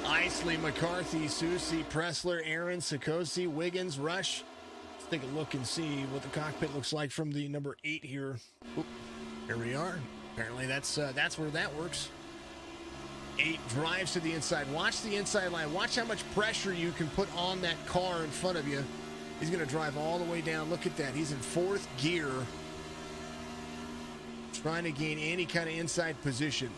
Isley, McCarthy, Susie, Pressler, Aaron, Sikosi, Wiggins, Rush. Let's take a look and see what the cockpit looks like from the number 8 here. Oop, here we are. Apparently that's where that works. 8 drives to the inside. Watch the inside line. Watch how much pressure you can put on that car in front of you. He's going to drive all the way down. Look at that. He's in 4th gear, trying to gain any kind of inside position.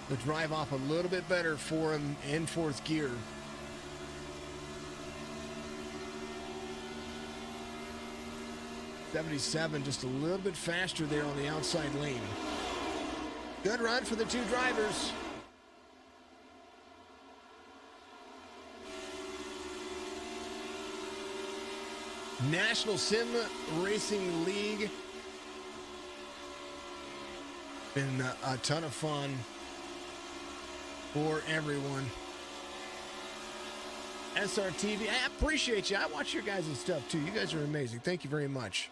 The drive off a little bit better for him in 4th gear. '77 just a little bit faster there on the outside lane. Good run for the 2 drivers. National Sim Racing League. Been a ton of fun for everyone. SRTV, I appreciate you. I watch your guys' stuff too. You guys are amazing. Thank you very much.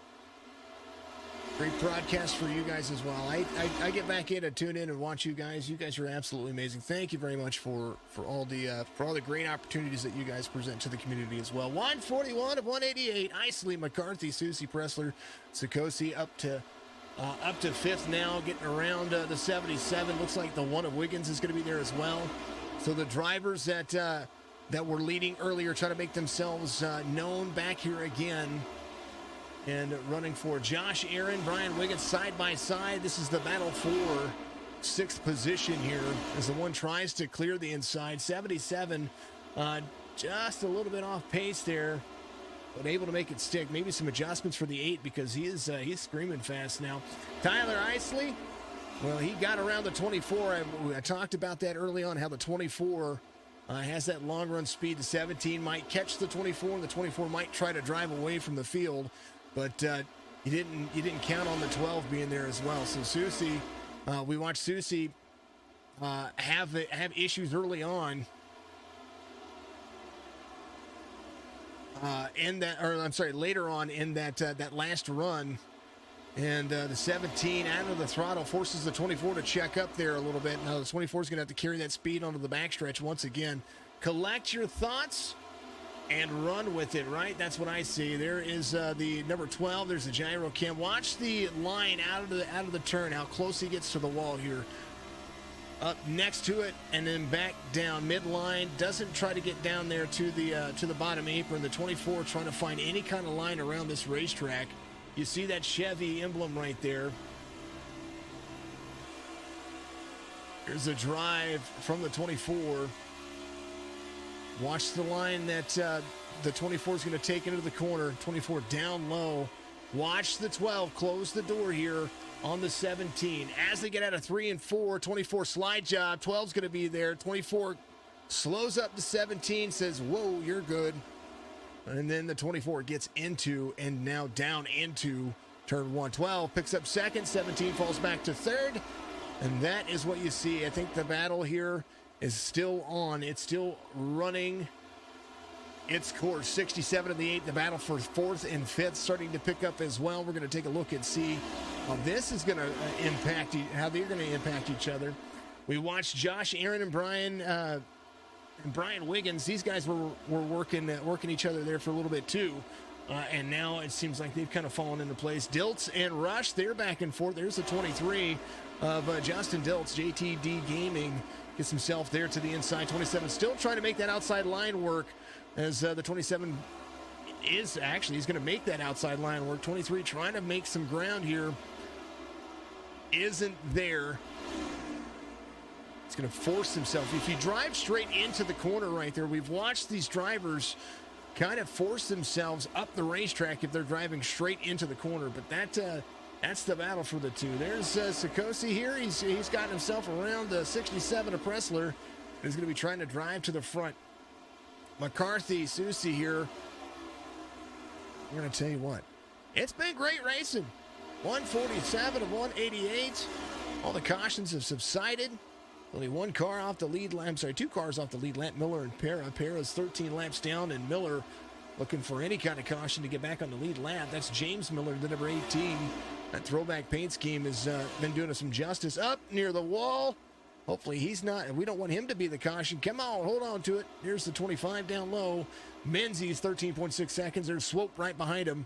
Great broadcast for you guys as well. I get back in and tune in and watch you guys. You guys are absolutely amazing. Thank you very much for all the great opportunities that you guys present to the community as well. 141 of 188. Isley, McCarthy, Susie, Pressler, Sikosi up to 5th now, getting around the 77. Looks like the one of Wiggins is going to be there as well. So the drivers that were leading earlier try to make themselves known back here again. And running for Josh Aaron, Brian Wiggins side by side. This is the battle for 6th position here as the one tries to clear the inside. 77, just a little bit off pace there, but able to make it stick. Maybe some adjustments for the 8 because he's screaming fast now. Tyler Isley, well, he got around the 24. I talked about that early on, how the 24 has that long run speed. The 17 might catch the 24, and the 24 might try to drive away from the field. But you didn't count on the 12 being there as well. So Susie, we watched Susie have issues early on. Later on in that last run, and the 17 out of the throttle forces the 24 to check up there a little bit. Now the 24 is going to have to carry that speed onto the backstretch once again. Collect your thoughts and run with it, right? That's what I see. There is the number 12. There's the gyro cam. Watch the line out of the turn, how close he gets to the wall here. Up next to it and then back down midline. Doesn't try to get down there to the bottom apron. The 24 trying to find any kind of line around this racetrack. You see that Chevy emblem right there. There's a drive from the 24. Watch the line that the 24 is going to take into the corner. 24 down low. Watch the 12 close the door here on the 17. As they get out of 3 and 4, 24 slide job. 12's going to be there. 24 slows up the 17, says, whoa, you're good. And then the 24 gets into and now down into turn 1. 12 picks up second. 17 falls back to third. And that is what you see. I think the battle here is still on. It's still running its course. 67 and the 8, the battle for 4th and 5th starting to pick up as well. We're going to take a look and see how this is going to how they're going to impact each other. We watched Josh Aaron and Brian Wiggins. These guys were working each other there for a little bit too. And now it seems like they've kind of fallen into place. Diltz and Rush, they're back and forth. There's the 23 of Justin Diltz. JTD Gaming gets himself there to the inside. 27 still trying to make that outside line work, as the 27 he's going to make that outside line work. 23 trying to make some ground here. Isn't there. It's going to force himself. If you drive straight into the corner right there, we've watched these drivers kind of force themselves up the racetrack if they're driving straight into the corner. But that's the battle for the two. There's Sikosi here. He's gotten himself around the 67 of Pressler. He's going to be trying to drive to the front. McCarthy, Susie here. I'm going to tell you what. It's been great racing. 147 of 188. All the cautions have subsided. Only one car off the lead lap. I'm sorry, two cars off the lead lap. Miller and Pera. Pera's 13 laps down, and Miller looking for any kind of caution to get back on the lead lap. That's James Miller, the number 18. That throwback paint scheme has been doing us some justice. Up near the wall. Hopefully he's not. We don't want him to be the caution. Come on, hold on to it. Here's the 25 down low. Menzies, 13.6 seconds. There's Swope right behind him.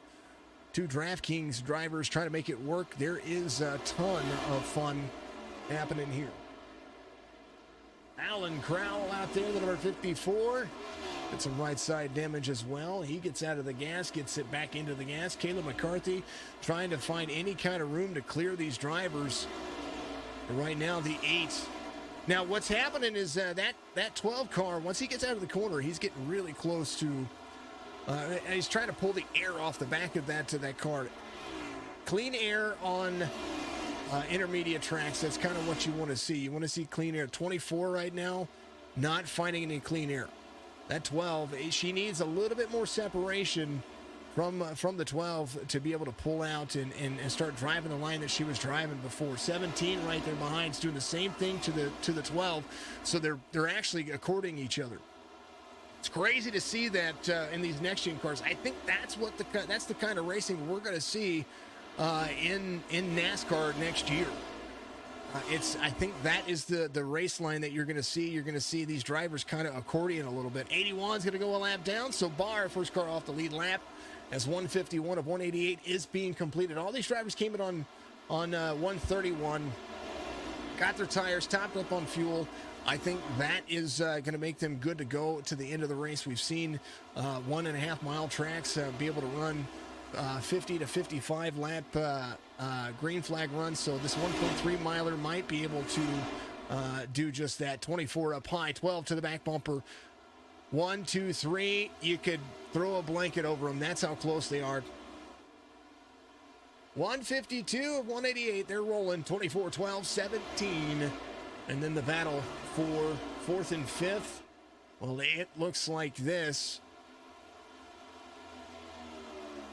Two DraftKings drivers trying to make it work. There is a ton of fun happening here. Alan Crowell out there, the number 54. Did some right side damage as well. He gets out of the gas, gets it back into the gas. Caleb McCarthy trying to find any kind of room to clear these drivers. And right now, the 8. Now, what's happening is that 12 car, once he gets out of the corner, he's getting really close to, he's trying to pull the air off the back of that car. Clean air on intermediate tracks, that's kind of what you want to see. You want to see clean air. 24 right now, not finding any clean air. That 12, she needs a little bit more separation from the 12 to be able to pull out and start driving the line that she was driving before. 17 right there behind is doing the same thing to the 12, so they're actually according each other. It's crazy to see that in these next-gen cars. I think that's the kind of racing we're going to see in NASCAR next year. I think that is the race line that you're going to see. You're going to see these drivers kind of accordion a little bit. 81 is going to go a lap down. So Barr, first car off the lead lap, as 151 of 188 is being completed. All these drivers came in on 131, got their tires topped up on fuel. I think that is going to make them good to go to the end of the race. We've seen 1.5 mile tracks be able to run 50 to 55 lap green flag runs. So this 1.3 miler might be able to do just that. 24 up high, 12 to the back bumper. 1, 2, 3. You could throw a blanket over them. That's how close they are. 152 of 188. They're rolling. 24, 12, 17. And then the battle for 4th and 5th. Well, it looks like this.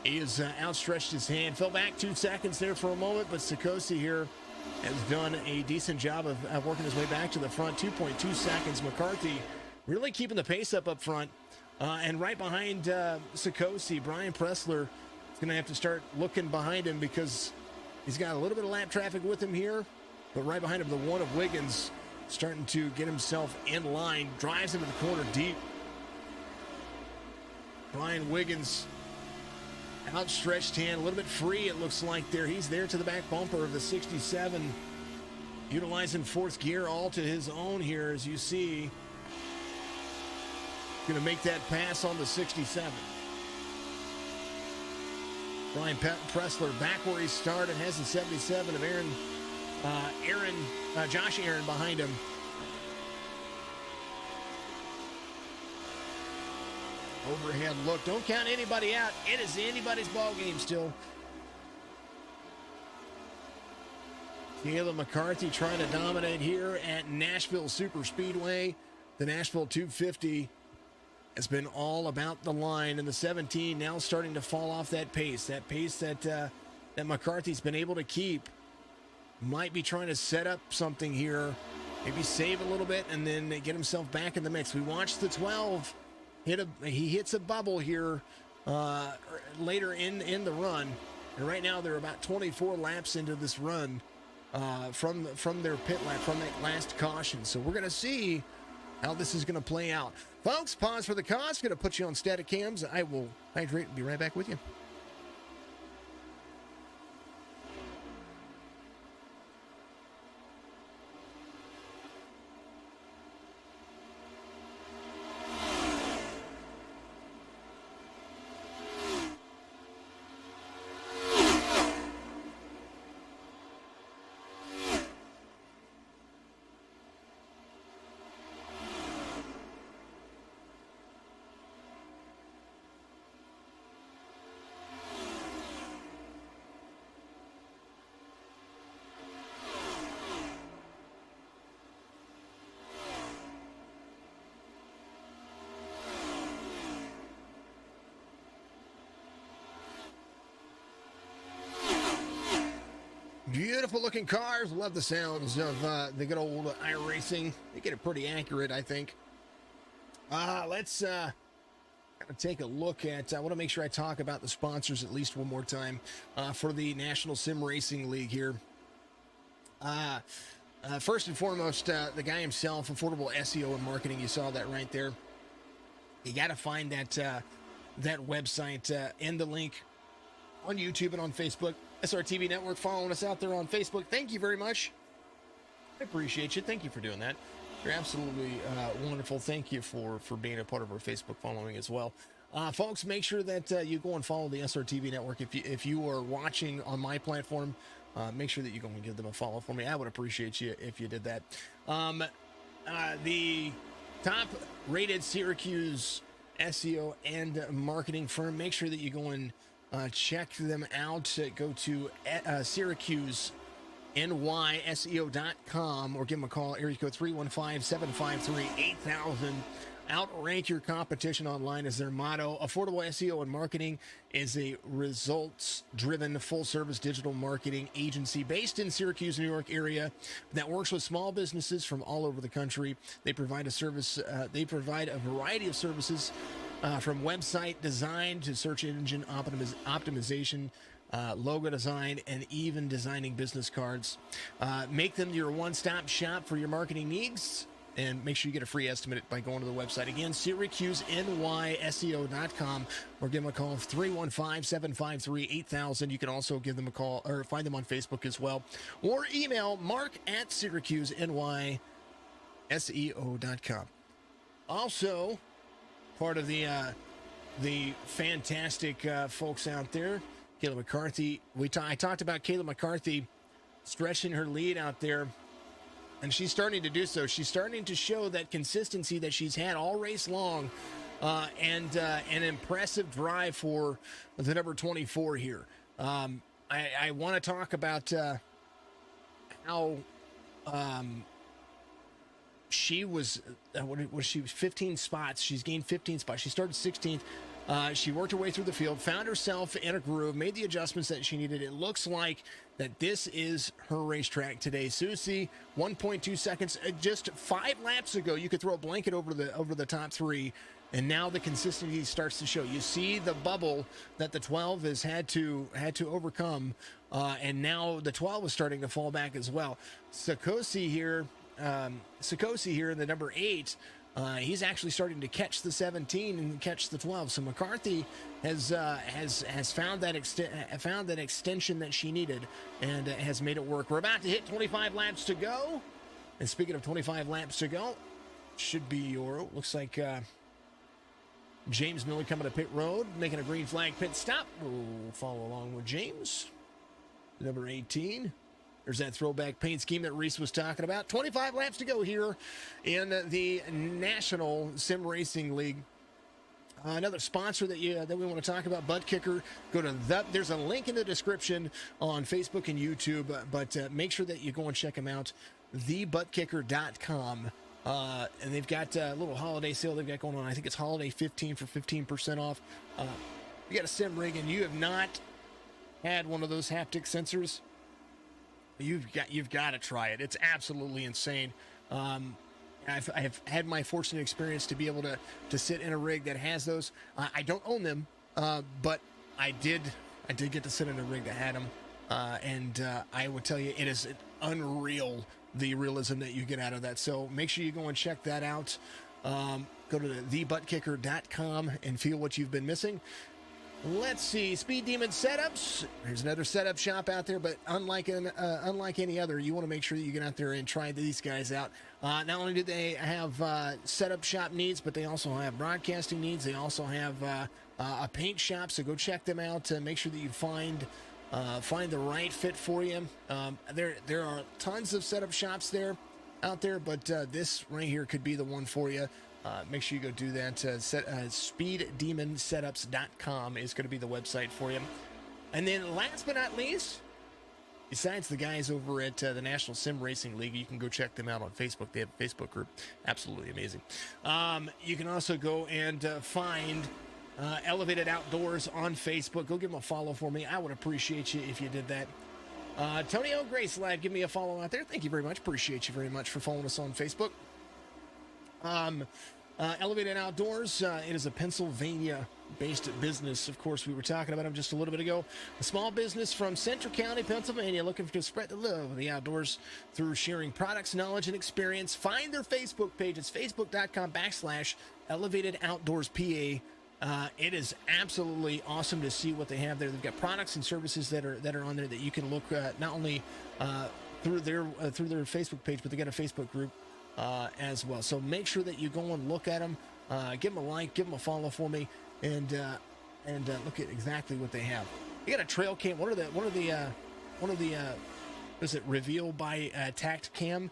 He has outstretched his hand. Fell back 2 seconds there for a moment, but Sikosi here has done a decent job of working his way back to the front. 2.2 seconds. McCarthy really keeping the pace up front. And right behind Sikosi, Brian Pressler is going to have to start looking behind him because he's got a little bit of lap traffic with him here. But right behind him, the one of Wiggins starting to get himself in line. Drives into the corner deep. Brian Wiggins, outstretched hand, a little bit free it looks like there. He's there to the back bumper of the 67. Utilizing 4th gear all to his own here, as you see. Going to make that pass on the 67. Brian Pressler back where he started, has the 77 of Josh Aaron behind him. Overhead look. Don't count anybody out. It is anybody's ball game still. Caleb McCarthy trying to dominate here at Nashville Super Speedway. The Nashville 250 has been all about the line, and the 17 now starting to fall off that pace. That pace that McCarthy's been able to keep. Might be trying to set up something here. Maybe save a little bit and then get himself back in the mix. We watched the 12. He hits a bubble here later in the run, and right now they're about 24 laps into this run from their pit lap, from that last caution. So we're going to see how this is going to play out. Folks, pause for the cause. Going to put you on static cams. I will hydrate and be right back with you. beautiful looking cars. Love the sounds of the good old Iracing. They get it pretty accurate, I think. Let's take a look at, I want to make sure I talk about the sponsors at least one more time for the National Sim Racing League here. First and foremost, the guy himself, Affordable SEO and Marketing. You saw that right there. You got to find that website and the link on YouTube and on Facebook. SRTV Network following us out there on Facebook. Thank you very much. I appreciate you. Thank you for doing that. You're absolutely wonderful. Thank you for being a part of our Facebook following as well. Folks, make sure that you go and follow the SRTV Network. If you are watching on my platform, make sure that you go and give them a follow for me. I would appreciate you if you did that. The top rated Syracuse SEO and marketing firm, make sure that you go and check them out. Go to SyracuseNYSEO.com or give them a call, area code 315-753-8000. Outrank your competition online is their motto. Affordable SEO and Marketing is a results-driven, full-service digital marketing agency based in Syracuse, New York area that works with small businesses from all over the country. They provide a service. They provide a variety of services from website design to search engine optimization, logo design, and even designing business cards. Make them your one-stop shop for your marketing needs. And make sure you get a free estimate by going to the website. Again, SyracuseNYSEO.com or give them a call, 315-753-8000. You can also give them a call or find them on Facebook as well. Or email mark@SyracuseNYSEO.com. Also, part of the fantastic folks out there, Kayla McCarthy. I talked about Kayla McCarthy stretching her lead out there. And she's starting to do so. She's starting to show that consistency that she's had all race long, and an impressive drive for the number 24 here. I want to talk about how she was, she was 15 spots. She's gained 15 spots. She started 16th. She worked her way through the field, found herself in a groove, made the adjustments that she needed. It looks like that this is her racetrack today. Susie, 1.2 seconds. Just 5 laps ago, you could throw a blanket over the top 3, and now the consistency starts to show. You see the bubble that the 12 has had to overcome, and now the 12 is starting to fall back as well. Sikosi here in the number 8. He's actually starting to catch the 17 and catch the 12. So McCarthy has found that extension that she needed and has made it work. We're about to hit 25 laps to go. And speaking of 25 laps to go, should be looks like James Miller coming to pit road, making a green flag pit stop. We'll follow along with James, number 18. There's that throwback paint scheme that Reese was talking about. 25 laps to go here in the National Sim Racing League. Another sponsor that we want to talk about, Butt Kicker. There's a link in the description on Facebook and YouTube, but make sure that you go and check them out, thebuttkicker.com. And they've got a little holiday sale they've got going on. I think it's Holiday 15 for 15% off. You got a sim rig and you have not had one of those haptic sensors, you've got to try it. It's absolutely insane. I've had my fortunate experience to be able to sit in a rig that has those. I don't own them, but I did get to sit in a rig that had them, and I would tell you it is unreal, the realism that you get out of that. So make sure you go and check that out. Go to thebuttkicker.com and feel what you've been missing. Let's see, Speed Demon Setups. There's another setup shop out there, but unlike any other, you want to make sure that you get out there and try these guys out. Not only do they have setup shop needs, but they also have broadcasting needs. They also have a paint shop, so go check them out to make sure that you find the right fit for you. There are tons of setup shops out there, but this right here could be the one for you. Make sure you go do that. SpeedDemonSetups.com is going to be the website for you. And then last but not least, besides the guys over at the National Sim Racing League, you can go check them out on Facebook. They have a Facebook group. Absolutely amazing. You can also go and find Elevated Outdoors on Facebook. Go give them a follow for me. I would appreciate you if you did that. Tony O. Grace Lad, give me a follow out there. Thank you very much. Appreciate you very much for following us on Facebook. Elevated Outdoors, it is a Pennsylvania-based business. Of course, we were talking about them just a little bit ago. A small business from Central County, Pennsylvania, looking to spread the love of the outdoors through sharing products, knowledge, and experience. Find their Facebook page. It's facebook.com/Elevated Outdoors PA. It is absolutely awesome to see what they have there. They've got products and services that are on there that you can look not only through their Facebook page, but they got a Facebook group as well. So make sure that you go and look at them, give them a like, give them a follow for me, and look at exactly what they have. They got a trail cam. One of the is it reveal by tact cam?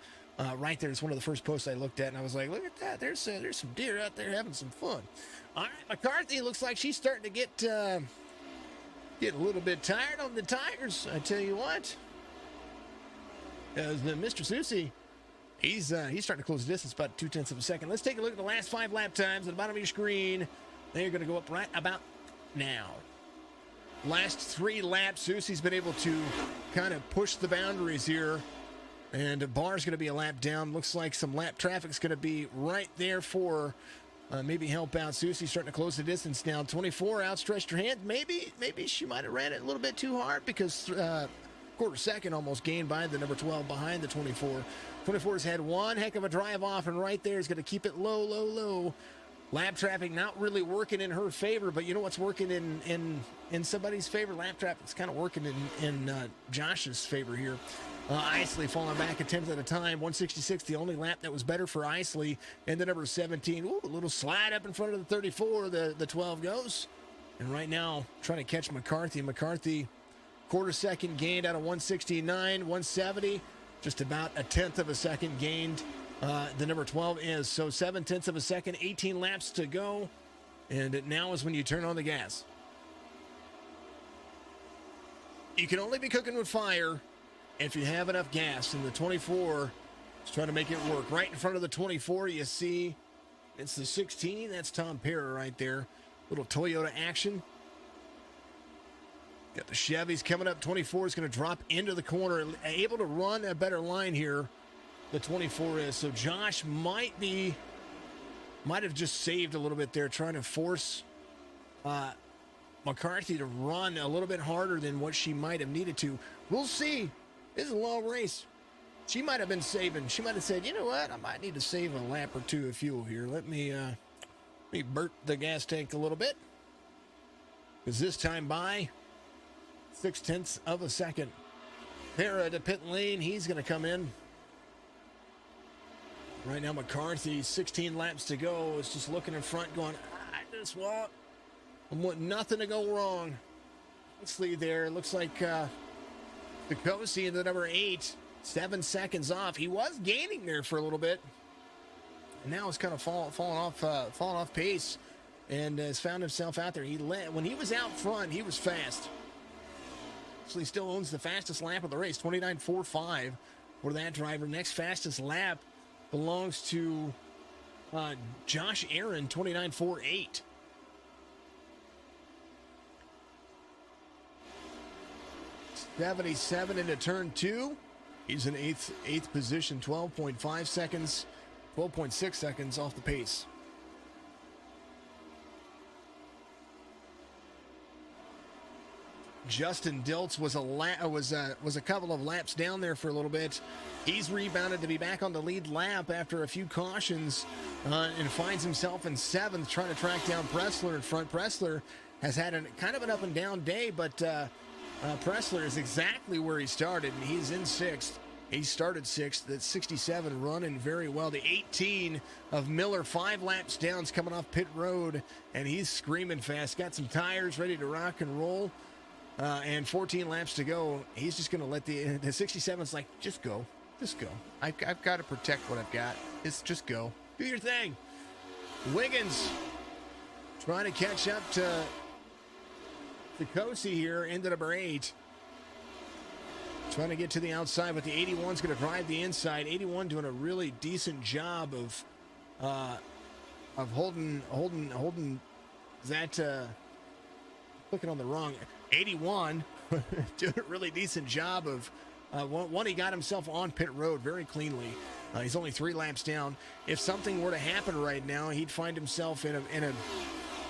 Right there is one of the first posts I looked at, and I was like, look at that. There's some deer out there having some fun. All right, McCarthy looks like she's starting to get a little bit tired on the tires. I tell you what, Mr. Susie, he's starting to close the distance about 0.2 of a second. Let's take a look at the last 5 lap times at the bottom of your screen. They're going to go up right about now. Last 3 laps, Susie's been able to kind of push the boundaries here. And Barr's going to be a lap down. Looks like some lap traffic's going to be right there for maybe help out Susie. Starting to close the distance now. 24 outstretched her hand. Maybe she might have ran it a little bit too hard because quarter second almost gained by the number 12 behind the 24. 24's had one heck of a drive off, and right there is going to keep it low. Lap traffic not really working in her favor, but you know what's working in somebody's favor? Lap traffic's kind of working in Josh's favor here. Isley falling back a 10th at a time. 166, the only lap that was better for Isley. And the number 17, a little slide up in front of the 34. The 12 goes. And right now, trying to catch McCarthy. McCarthy, quarter second gained out of 169, 170. Just about a 10th of a second gained. The number 12 is. So 7/10 of a second, 18 laps to go. And now is when you turn on the gas. You can only be cooking with fire if you have enough gas, and the 24 is trying to make it work. Right in front of the 24, you see it's the 16. That's Tom Perra right there. Little Toyota action. Got the Chevys coming up. 24 is going to drop into the corner. Able to run a better line here. The 24 is. So Josh might have just saved a little bit there, trying to force McCarthy to run a little bit harder than what she might have needed to. We'll see. This is a long race. She might have been saving. She might have said, you know what? I might need to save a lap or two of fuel here. Let me burp the gas tank a little bit. Because this time by 0.6 of a second. Perra to pit lane. He's going to come in. Right now, McCarthy, 16 laps to go, is just looking in front going, I just want nothing to go wrong. Let's lead there. Looks like Nicosi in the number 8, 7 seconds off. He was gaining there for a little bit. And now it's kind of falling off pace and has found himself out there. When he was out front, he was fast. So he still owns the fastest lap of the race, 29.45 for that driver. Next fastest lap belongs to Josh Aaron, 29.48. .77 into turn 2. He's in eighth position, 12.5 seconds, 12.6 seconds off the pace. Justin Diltz was a couple of laps down there for a little bit. He's rebounded to be back on the lead lap after a few cautions and finds himself in 7th, trying to track down Pressler in front. Pressler has had kind of an up and down day, but Pressler is exactly where he started, and he's in 6th. He started 6th. That's 67, running very well. The 18 of Miller, 5 laps down, is coming off pit road, and he's screaming fast. Got some tires ready to rock and roll. And 14 laps to go. He's just going to let the 67's like, just go. I've got to protect what I've got. It's just go. Do your thing. Wiggins trying to catch up to Nicosi here into number 8. Trying to get to the outside, but the 81's going to drive the inside. 81 doing a really decent job of holding that. Clicking on the wrong 81 doing a really decent job of, one, he got himself on pit road very cleanly. He's only 3 laps down. If something were to happen right now, he'd find himself in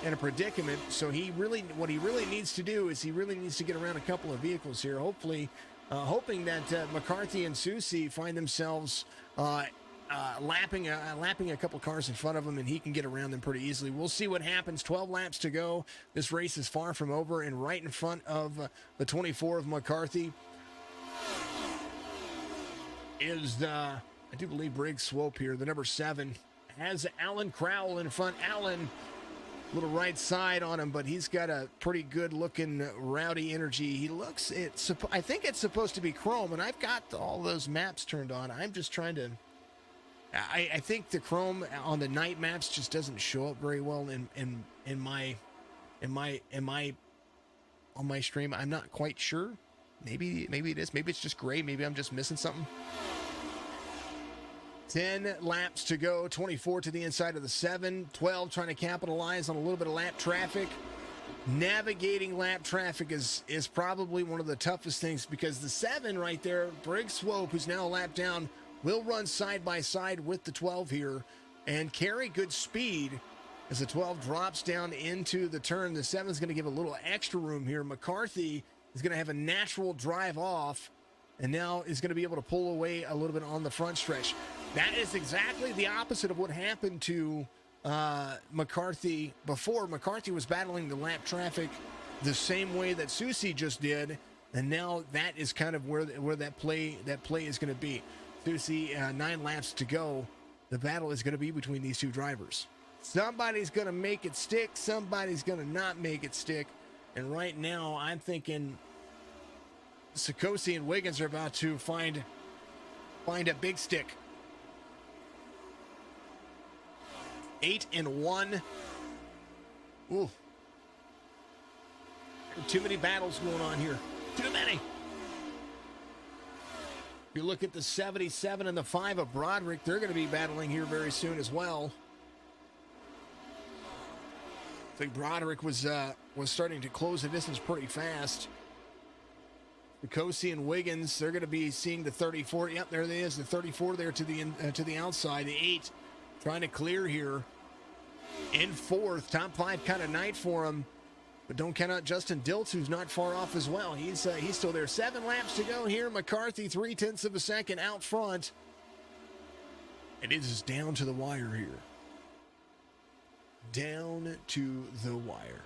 a predicament. So what he really needs to do is he really needs to get around a couple of vehicles here. Hopefully, hoping that McCarthy and Susie find themselves lapping a couple cars in front of him, and he can get around them pretty easily. We'll see what happens. 12 laps to go. This race is far from over, and right in front of the 24 of McCarthy is I do believe Briggs Swope here. The number 7 has Alan Crowell in front. Alan, little right side on him, but he's got a pretty good looking rowdy energy. He looks, I think it's supposed to be chrome, and I've got all those maps turned on. I'm just trying to, I think the chrome on the night maps just doesn't show up very well in my on my stream. I'm not quite sure. Maybe it is. Maybe it's just gray. Maybe I'm just missing something. 10 laps to go, 24 to the inside of the 7, 12 trying to capitalize on a little bit of lap traffic. Navigating lap traffic is probably one of the toughest things, because the 7 right there, Briggs Swope, who's now a lap down, will run side by side with the 12 here and carry good speed as the 12 drops down into the turn. The 7 is going to give a little extra room here. McCarthy is going to have a natural drive off, and now is going to be able to pull away a little bit on the front stretch. That is exactly the opposite of what happened to McCarthy before. McCarthy was battling the lap traffic the same way that Susie just did, and now that is kind of where that play is going to be. Susie, 9 laps to go. The battle is going to be between these two drivers. Somebody's going to make it stick. Somebody's going to not make it stick. And right now, I'm thinking Sikosi and Wiggins are about to find a big stick. 8 and 1. Ooh. Too many battles going on here. Too many. If you look at the 77 and the 5 of Broderick, they're going to be battling here very soon as well. I think Broderick was starting to close the distance pretty fast. Sikosi and Wiggins, they're going to be seeing the 34. Yep, there it is. The 34 there to the outside. The 8 trying to clear here. In 4th, top 5 kind of night for him. But don't count out Justin Diltz, who's not far off as well. He's still there. 7 laps to go here. McCarthy, 0.3 of a second out front. And it is down to the wire here. Down to the wire.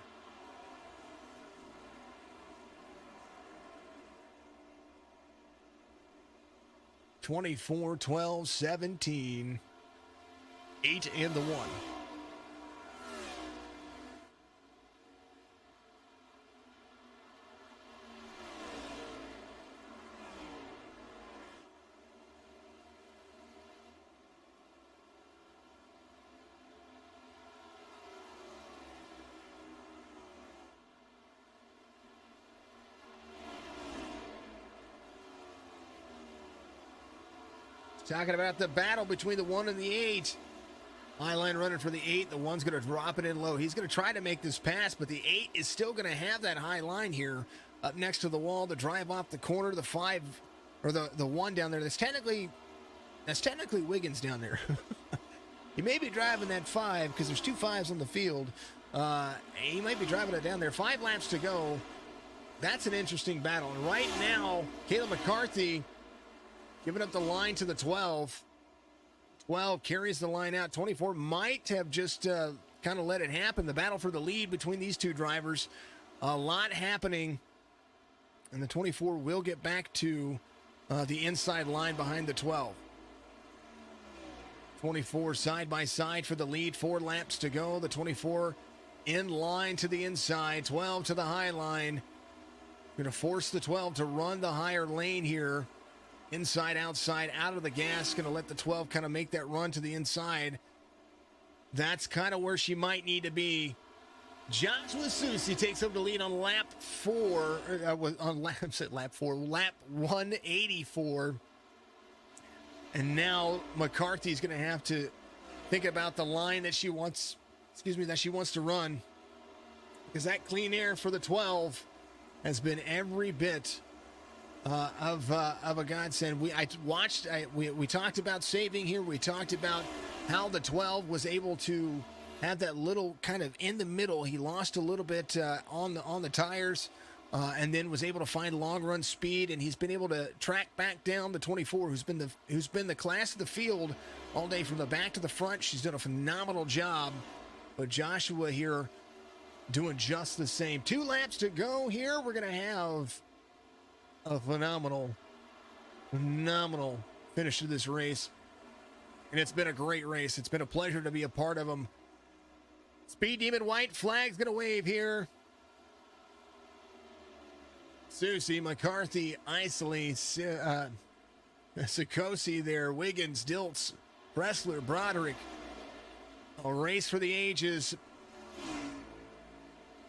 (24, 12, 17). 8 and the 1. Talking about the battle between the 1 and the 8. Highline running for the 8. The 1's going to drop it in low. He's going to try to make this pass, but the 8 is still going to have that high line here up next to the wall to drive off the corner. The 5, or the 1 down there, that's technically Wiggins down there. He may be driving that 5 because there's 2 5s on the field. He might be driving it down there. 5 laps to go. That's an interesting battle. And right now, Caleb McCarthy giving up the line to the 12. 12 carries the line out. 24 might have just kind of let it happen. The battle for the lead between these two drivers. A lot happening. And the 24 will get back to the inside line behind the 12. 24 side by side for the lead. 4 laps to go. The 24 in line to the inside. 12 to the high line. Going to force the 12 to run the higher lane here. Inside, outside, out of the gas. Going to let the 12 kind of make that run to the inside. That's kind of where she might need to be. Joshua Susie takes over the lead on lap 4. Lap 184. And now McCarthy's going to have to think about the line that she wants to run. Because that clean air for the 12 has been every bit of a godsend. We talked about saving here. We talked about how the 12 was able to have that little kind of in the middle. He lost a little bit on the tires, and then was able to find long run speed. And he's been able to track back down the 24, who's been the class of the field all day from the back to the front. She's done a phenomenal job. But Joshua here doing just the same. 2 laps to go here. We're gonna have a phenomenal finish to this race. And it's been a great race. It's been a pleasure to be a part of them. Speed Demon White flag's going to wave here. Susie, McCarthy, Isley, Sikosi there, Wiggins, Diltz, Bressler, Broderick. A race for the ages.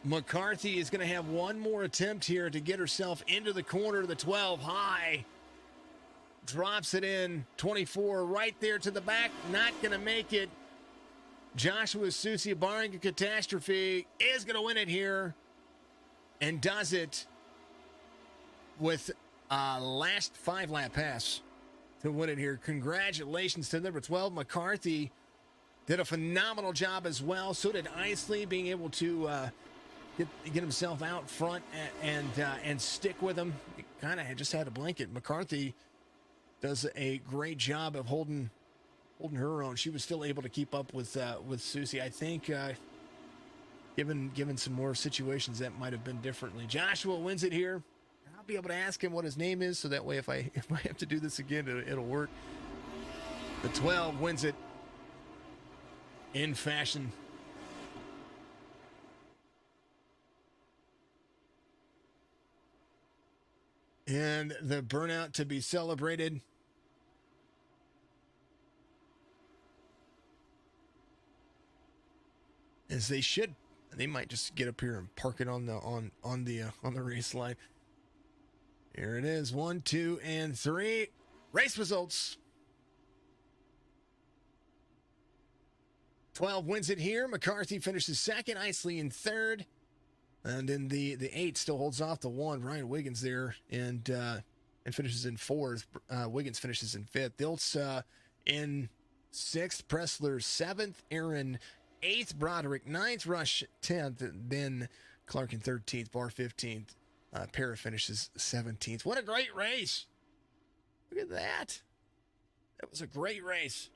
McCarthy is going to have one more attempt here to get herself into the corner of the 12 high. Drops it in. 24 right there to the back. Not going to make it. Joshua Susi, barring a catastrophe, is going to win it here. And does it with a last 5-lap pass to win it here. Congratulations to number 12. McCarthy did a phenomenal job as well. So did Isley, being able to get himself out front and stick with him. He kind of just had a blanket. McCarthy does a great job of holding her own. She was still able to keep up with Susie. I think given some more situations that might have been differently. Joshua wins it here. I'll be able to ask him what his name is, so that way if I have to do this again, it'll work. The 12 wins it in fashion. And the burnout to be celebrated. As they should. They might just get up here and park it on the race line. Here it is. 1, 2, and 3. Race results. 12 wins it here. McCarthy finishes second. Isley in third. And then the 8 still holds off the 1. Ryan Wiggins there and finishes in fourth. Wiggins finishes in fifth. Diltz in sixth. Pressler 7th. Aaron 8th. Broderick 9th. Rush 10th. Then Clark in 13th. Barr 15th. Para finishes 17th. What a great race. Look at that. That was a great race.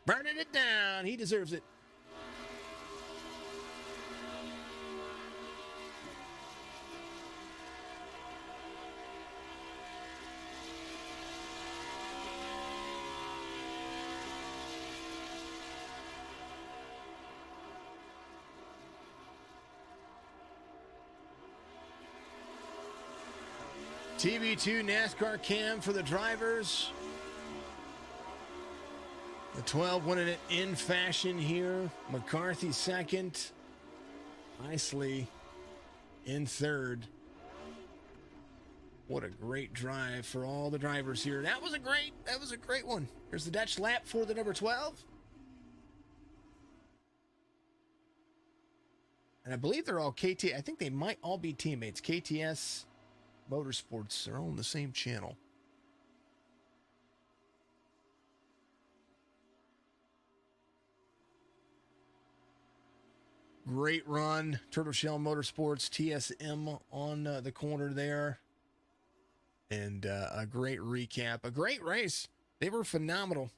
Burning it down. He deserves it. TV2 NASCAR cam for the drivers. The 12 winning it in fashion here. McCarthy second. Isley in third. What a great drive for all the drivers here. That was a great one. Here's the Dutch lap for the number 12. And I believe they're all KT. I think they might all be teammates. KTS Motorsports, they're all on the same channel. Great run. Turtle Shell Motorsports, TSM on the corner there. And a great recap. A great race. They were phenomenal.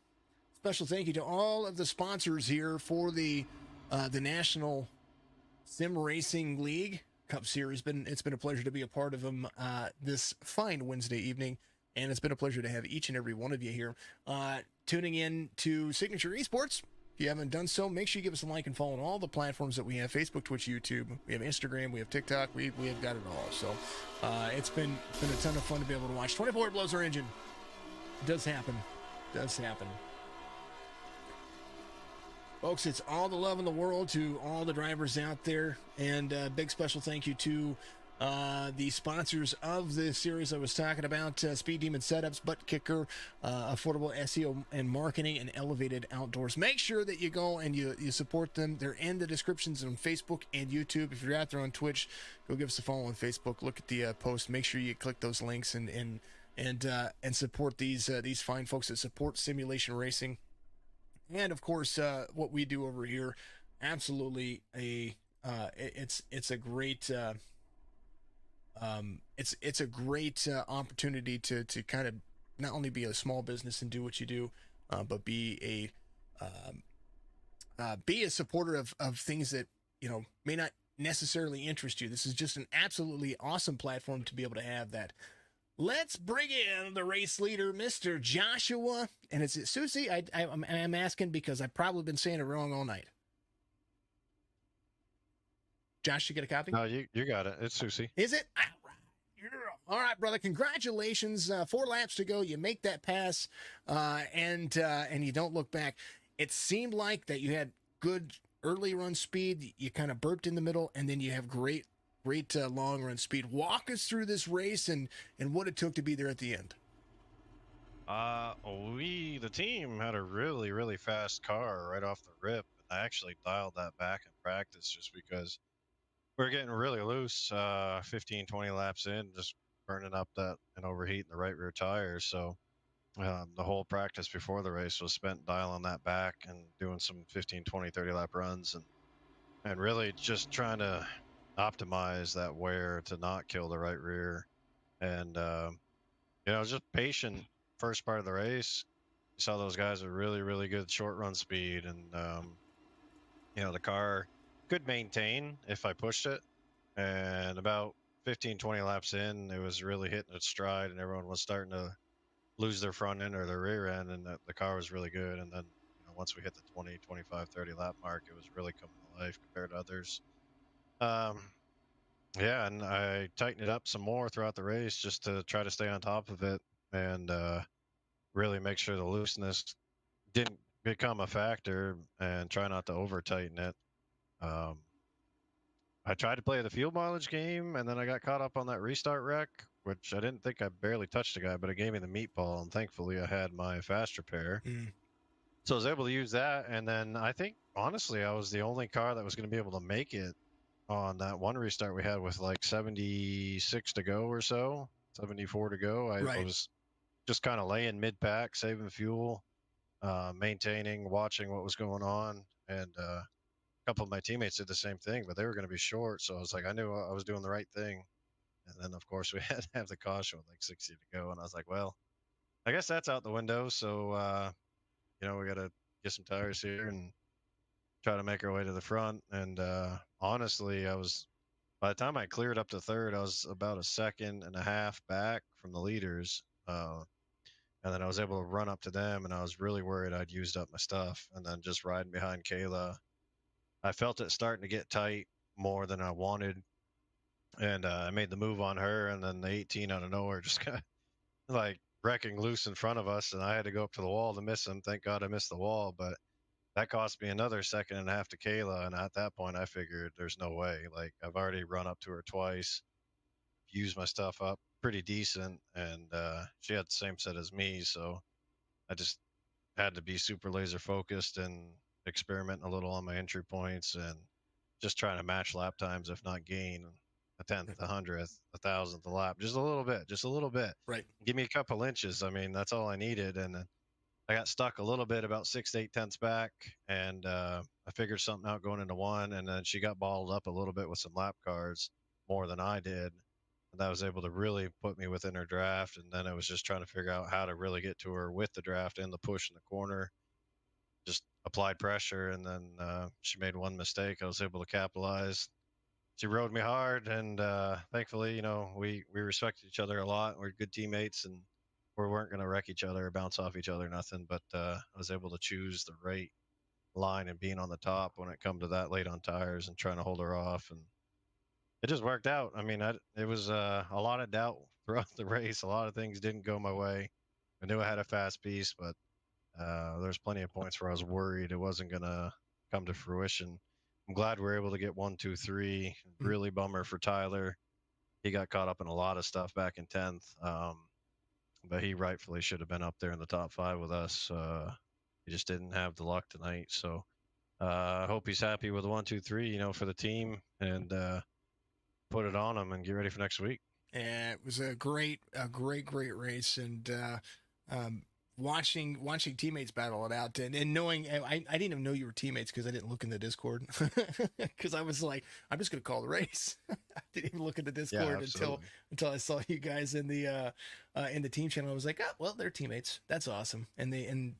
Special thank you to all of the sponsors here for the National Sim Racing League Cup Series. It's been a pleasure to be a part of them this fine Wednesday evening, and it's been a pleasure to have each and every one of you here tuning in to Signature Esports. If you haven't done so, make sure you give us a like and follow on all the platforms that we have: Facebook, Twitch, YouTube. We have Instagram, we have TikTok, we have got it all. So it's been a ton of fun to be able to watch. 24 blows our engine. It does happen. Folks, it's all the love in the world to all the drivers out there, and big special thank you to the sponsors of the series I was talking about, Speed Demon Setups, Butt Kicker, Affordable SEO and Marketing, and Elevated Outdoors. Make sure that you go and you support them. They're in the descriptions on Facebook and YouTube. If you're out there on Twitch, go give us a follow on Facebook. Look at the post. Make sure you click those links and support these fine folks that support simulation racing. And of course, what we do over here, absolutely it's a great it's a great opportunity to kind of not only be a small business and do what you do, but be a supporter of things that may not necessarily interest you. This is just an absolutely awesome platform to be able to have that. Let's bring in the race leader, Mr. Joshua. And is it Susie? I'm asking because I've probably been saying it wrong all night. Josh, you get a copy? No, you got it. It's Susie. Is it? All right, brother. Congratulations. 4 laps to go. You make that pass, and you don't look back. It seemed like that you had good early run speed. You kind of burped in the middle, and then you have great long run speed. Walk us through this race and what it took to be there at the end. The team had a really fast car right off the rip. I actually dialed that back in practice just because we were getting really loose, 15, 20 laps in, just burning up that and overheating the right rear tires. So the whole practice before the race was spent dialing that back and doing some 15, 20, 30 lap runs and really just trying to optimize that wear to not kill the right rear. And, just patient first part of the race. You saw those guys with really good short run speed. And, the car could maintain if I pushed it. And about 15, 20 laps in, it was really hitting its stride and everyone was starting to lose their front end or their rear end. And the car was really good. And then, once we hit the 20, 25, 30 lap mark, it was really coming to life compared to others. Yeah, and I tightened it up some more throughout the race just to try to stay on top of it and really make sure the looseness didn't become a factor and try not to over tighten it. I tried to play the fuel mileage game, and then I got caught up on that restart wreck, which I didn't think I barely touched the guy, but it gave me the meatball, and thankfully I had my fast repair. So I was able to use that, and then I think, honestly, I was the only car that was going to be able to make it on that one restart we had with like 76 to go or so, 74 to go. I was just kind of laying mid-pack, saving fuel, maintaining, watching what was going on, and a couple of my teammates did the same thing, but they were going to be short, so I was like, I knew I was doing the right thing. And then, of course, we had to have the caution with like 60 to go, and I was like, well, I guess that's out the window, so, we got to get some tires here and try to make our way to the front. And honestly, by the time I cleared up to third, I was about a second and a half back from the leaders. And then I was able to run up to them, and I was really worried I'd used up my stuff. And then just riding behind Kayla, I felt it starting to get tight more than I wanted. And I made the move on her, and then the 18 out of nowhere just got like wrecking loose in front of us, and I had to go up to the wall to miss him. Thank God I missed the wall, but that cost me another second and a half to Kayla. And at that point, I figured there's no way. Like, I've already run up to her twice, used my stuff up pretty decent, and she had the same set as me. So I just had to be super laser focused and experiment a little on my entry points and just trying to match lap times, if not gain a 10th, a 100th, a 1,000th a lap, just a little bit. Right. Give me a couple inches. I mean, that's all I needed. And I got stuck a little bit, about 6 to 8 tenths back, and I figured something out going into one, and then she got balled up a little bit with some lap cards more than I did, and that was able to really put me within her draft. And then I was just trying to figure out how to really get to her with the draft and the push in the corner. Just applied pressure, and then she made one mistake. I was able to capitalize. She rode me hard, and thankfully, we respected each other a lot. We're good teammates, and we weren't going to wreck each other or bounce off each other, nothing. But I was able to choose the right line and being on the top when it come to that late on tires and trying to hold her off. And it just worked out. I mean, it was a lot of doubt throughout the race. A lot of things didn't go my way. I knew I had a fast piece, but there's plenty of points where I was worried it wasn't going to come to fruition. I'm glad we were able to get 1, 2, 3. Really bummer for Tyler. he got caught up in a lot of stuff back in 10th. But he rightfully should have been up there in the top 5 with us. He just didn't have the luck tonight. So I hope he's happy with the 1, 2, 3, for the team, and put it on him and get ready for next week. Yeah, it was a great race, and watching teammates battle it out, and knowing I didn't even know you were teammates because I didn't look in the Discord, because I was like, I'm just gonna call the race. I didn't even look in the Discord until I saw you guys in the team channel. I was like, oh well, they're teammates. That's awesome, and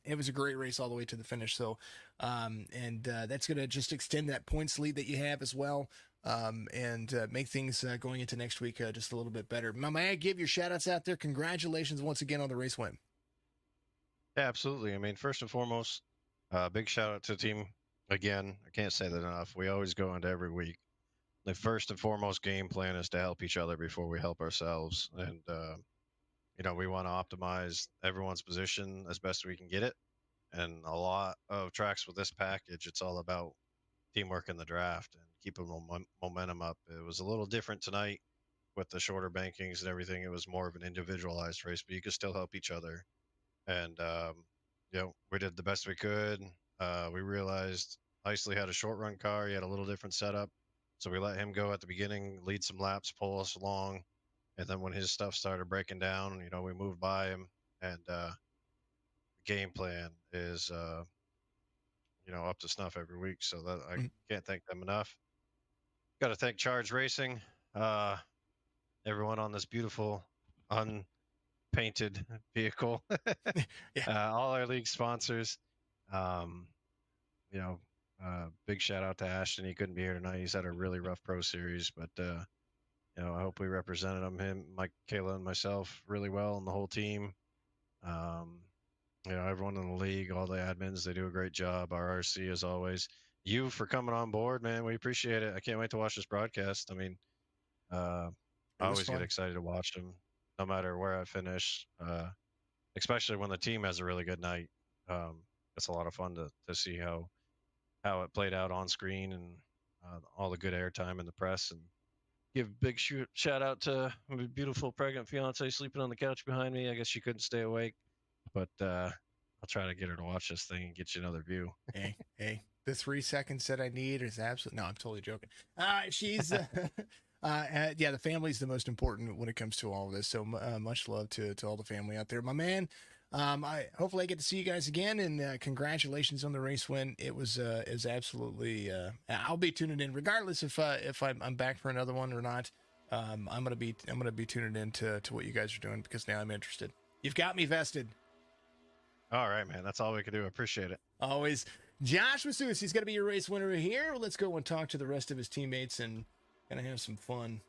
it was a great race all the way to the finish. So that's gonna just extend that points lead that you have as well. And make things going into next week just a little bit better. May I give your shout outs out there? Congratulations once again on the race win. Yeah, absolutely. I mean, first and foremost, big shout out to the team. Again, I can't say that enough. We always go into every week. The first and foremost game plan is to help each other before we help ourselves. And, we want to optimize everyone's position as best we can get it. And a lot of tracks with this package, it's all about teamwork in the draft and keeping momentum up. It was a little different tonight with the shorter bankings and everything. It was more of an individualized race, but you could still help each other. And we did the best we could. We realized Isley had a short run car. He had a little different setup, so we let him go at the beginning, lead some laps, pull us along, and then when his stuff started breaking down, we moved by him. And the game plan is up to snuff every week, so that I can't thank them enough. Got to thank Charge Racing, everyone on this beautiful unpainted vehicle. Yeah. All our league sponsors. Big shout out to Ashton. He couldn't be here tonight. He's had a really rough pro series, but I hope we represented him, Mike, Kayla, and myself really well, and the whole team. Everyone in the league, all the admins, they do a great job. Our RC, as always. You for coming on board, man. We appreciate it. I can't wait to watch this broadcast. I mean, I always get excited to watch them, no matter where I finish, especially when the team has a really good night. It's a lot of fun to see how it played out on screen, and all the good airtime in the press. And give a big shout out to my beautiful pregnant fiance sleeping on the couch behind me. I guess she couldn't stay awake, but I'll try to get her to watch this thing and get you another view. Hey, the 3 seconds that I need is absolutely no. I'm totally joking. She's the family's the most important when it comes to all of this. So much love to all the family out there, my man. Hopefully I get to see you guys again, and congratulations on the race win. It was absolutely. I'll be tuning in regardless if I'm back for another one or not. I'm gonna be tuning in to what you guys are doing, because now I'm interested. You've got me vested. All right, man. That's all we can do. I appreciate it. Always. Josh Masus, he's going to be your race winner here. Let's go and talk to the rest of his teammates and kind of have some fun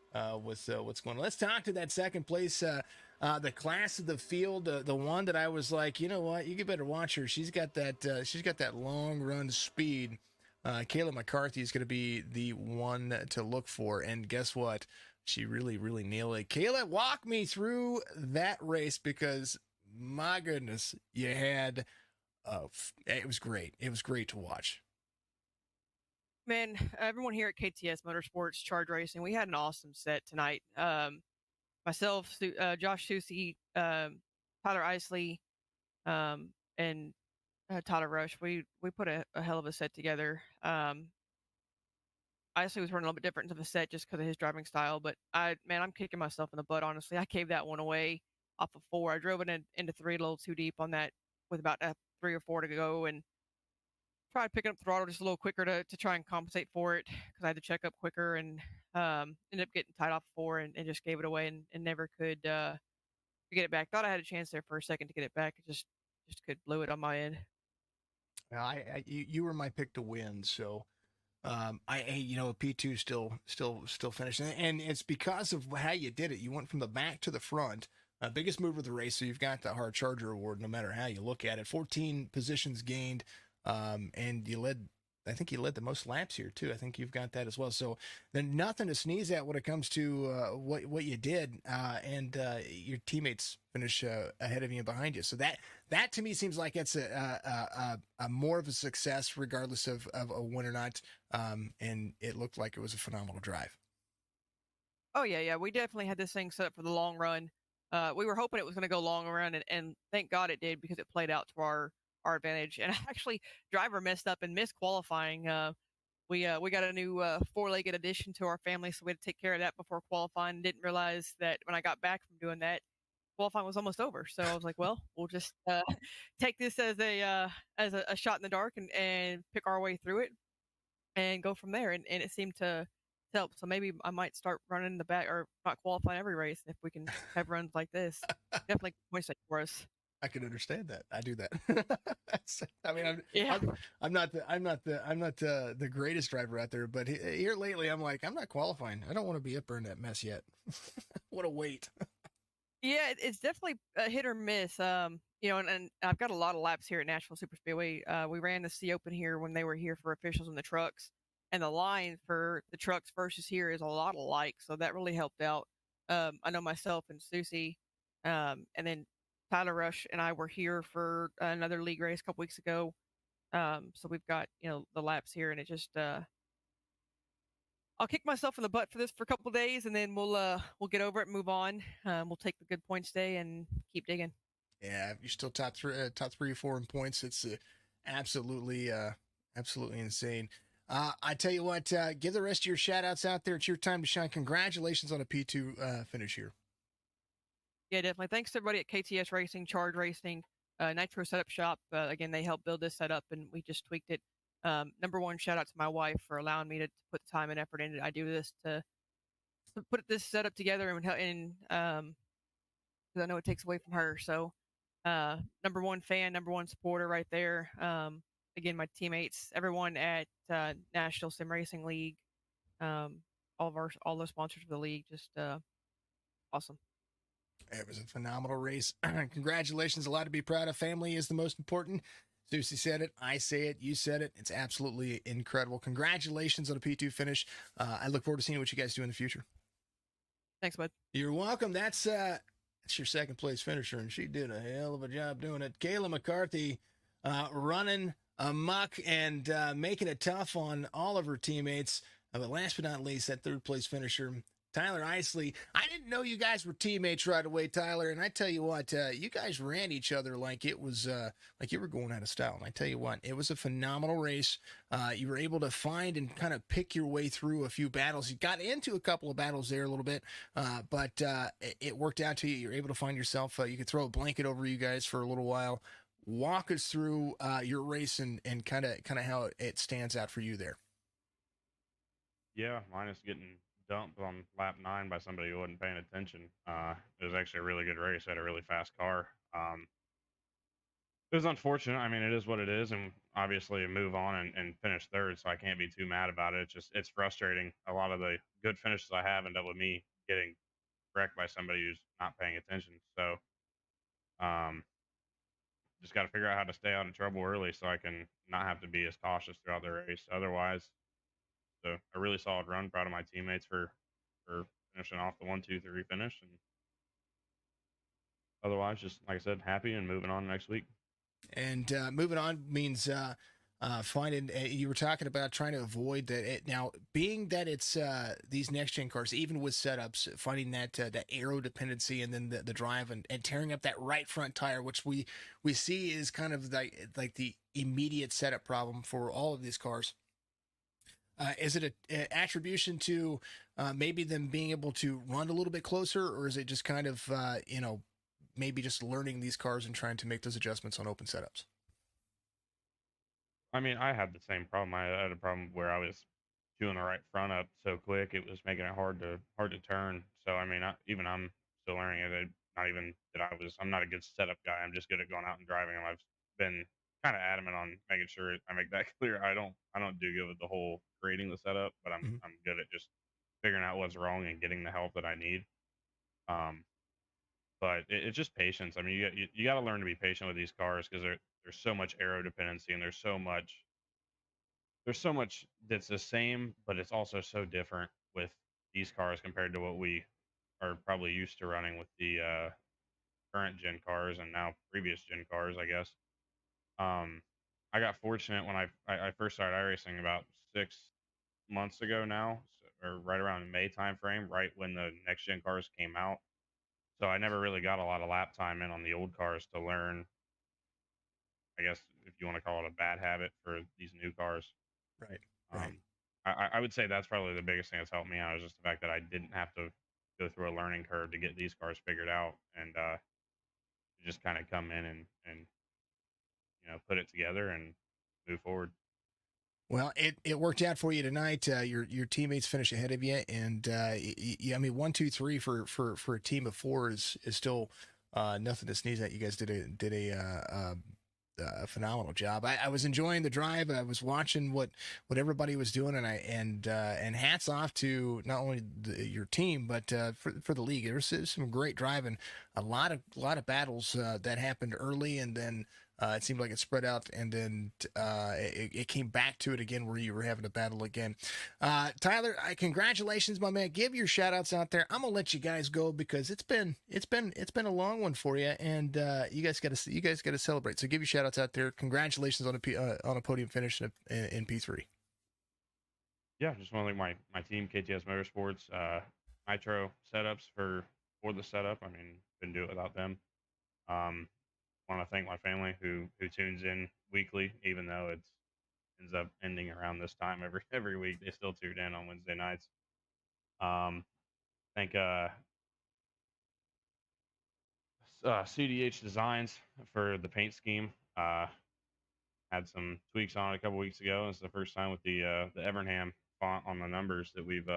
with what's going on. Let's talk to that second place, the class of the field, the one that I was like, you know what, you better watch her. She's got that long run speed. Kayla McCarthy is going to be the one to look for, and guess what? She really, really nailed it. Kayla, walk me through that race, because my goodness, you had. It was great. It was great to watch. Man, everyone here at KTS Motorsports Charge Racing, we had an awesome set tonight. Myself, Josh Susie, Tyler Isley, and Tyler Rush. We put a hell of a set together. Isley was running a little bit different to the set just because of his driving style, but I'm kicking myself in the butt, honestly. I gave that one away off of 4. I drove it into 3 a little too deep on that with about 3 or 4 to go, and tried picking up the throttle just a little quicker to try and compensate for it, because I had to check up quicker, and ended up getting tied off 4 and just gave it away and never could get it back. Thought I had a chance there for a second to get it back. Just could blow it on my end. You were my pick to win, so P2 still finished, and it's because of how you did it. You went from the back to the front. Biggest move of the race, so you've got the Hard Charger Award no matter how you look at it. 14 positions gained, and I think you led the most laps here too. I think you've got that as well. So then nothing to sneeze at when it comes to what you did, and your teammates finish ahead of you and behind you. So that to me seems like it's a more of a success regardless of a win or not. And it looked like it was a phenomenal drive. Oh yeah. We definitely had this thing set up for the long run. We were hoping it was going to go long run, and thank God it did because it played out to our advantage. And actually, driver messed up and missed qualifying. We got a new four-legged addition to our family, so we had to take care of that before qualifying. Didn't realize that when I got back from doing that, qualifying was almost over. So I was like, well, we'll just take this as a shot in the dark and pick our way through it and go from there. And it seemed to help. So maybe I might start running the back or not qualifying every race if we can have runs like this. Definitely points for us. I can understand that. I do that. I mean, Yeah. I'm not the greatest driver out there, but here lately, I'm like, I'm not qualifying. I don't want to be up there in that mess yet. What a wait. Yeah, it's definitely a hit or miss. And I've got a lot of laps here at Nashville Super Speedway. We ran the C Open here when they were here for officials in the trucks, and the line for the trucks versus here is a lot alike, so that really helped out. I know myself and Susie, and then Tyler Rush and I were here for another league race a couple weeks ago. So we've got the laps here, and it just I'll kick myself in the butt for this for a couple days, and then we'll get over it, and move on. We'll take the good points day and keep digging. Yeah, you're still top three or four in points. It's absolutely insane. I tell you what, give the rest of your shout outs out there. It's your time to shine. Congratulations on a P2 finish here. Yeah, definitely. Thanks to everybody at KTS Racing, Charge Racing, Nitro Setup Shop. Again, they helped build this setup, and we just tweaked it. Number one, shout out to my wife for allowing me to put the time and effort into it. I do this to put this setup together, and because I know it takes away from her. So, number one fan, number one supporter, right there. Again, my teammates, everyone at National Sim Racing League, all the sponsors of the league, just awesome. It was a phenomenal race. Congratulations. A lot to be proud of. Family is the most important. Susie said it. I say it. You said it. It's absolutely incredible. Congratulations on a P2 finish. I look forward to seeing what you guys do in the future. Thanks, bud. You're welcome. That's your second place finisher, and she did a hell of a job doing it. Kayla McCarthy running amok and making it tough on all of her teammates. But last but not least, that third place finisher, Tyler Isley. I didn't know you guys were teammates right away, Tyler. And I tell you what, you guys ran each other like it was like you were going out of style. And I tell you what, it was a phenomenal race. You were able to find and kind of pick your way through a few battles. You got into a couple of battles there a little bit, but it worked out to you. You're able to find yourself. You could throw a blanket over you guys for a little while. Walk us through your race and kind of how it stands out for you there. Yeah, minus getting dumped on lap 9 by somebody who wasn't paying attention. It was actually a really good race. I had a really fast car. It was unfortunate. I mean, it is what it is, and obviously move on and finish third, so I can't be too mad about it. It's frustrating. A lot of the good finishes I have end up with me getting wrecked by somebody who's not paying attention. So just got to figure out how to stay out of trouble early so I can not have to be as cautious throughout the race. Otherwise, so a really solid run. Proud of my teammates for finishing off the 1, 2, 3 finish, and otherwise, just like I said, happy and moving on next week. And moving on means finding. You were talking about trying to avoid that. Now, being that it's these next gen cars, even with setups, finding that aero dependency and then the drive and tearing up that right front tire, which we see is kind of like the immediate setup problem for all of these cars. Is it an attribution to maybe them being able to run a little bit closer, or is it just kind of maybe just learning these cars and trying to make those adjustments on open setups? I mean, I had the same problem. I had a problem where I was doing the right front up so quick, it was making it hard to turn. So I mean, even I'm still learning it. Not even that I'm not a good setup guy. I'm just good at going out and driving them. I've been kind of adamant on making sure I make that clear. I don't do good with the whole creating the setup, but I'm good at just figuring out what's wrong and getting the help that I need. But it's just patience. I mean, you got to learn to be patient with these cars because there's so much aero dependency and there's so much that's the same, but it's also so different with these cars compared to what we are probably used to running with the current gen cars and now previous gen cars, I guess. I got fortunate when I first started iRacing about 6 months ago now, or right around the May timeframe, right when the next gen cars came out. So I never really got a lot of lap time in on the old cars to learn, I guess, if you want to call it a bad habit for these new cars. Right. Right. I would say that's probably the biggest thing that's helped me out is just the fact that I didn't have to go through a learning curve to get these cars figured out, and just kind of come in and put it together and move forward. Well, it worked out for you tonight. Your teammates finished ahead of you, and I mean 1, 2, 3 for a team of 4 is still nothing to sneeze at. You guys did a phenomenal job. I was enjoying the drive. I was watching what everybody was doing, and hats off to not only your team but for the league. There was some great driving, a lot of battles that happened early, and then it seemed like it spread out, and then it came back to it again where you were having a battle again. Tyler, congratulations, my man. Give your shout outs out there. I'm gonna let you guys go because it's been a long one for you, and you guys got to celebrate. So give your shout outs out there. Congratulations on a podium finish in P3. Yeah, just want to thank my team, KTS Motorsports, Nitro setups for the setup. I mean, couldn't do it without them. Want to thank my family who tunes in weekly, even though it ends up ending around this time every week. They still tune in on Wednesday nights. Thank CDH Designs for the paint scheme. Had some tweaks on it a couple weeks ago. It's the first time with the Evernham font on the numbers that we've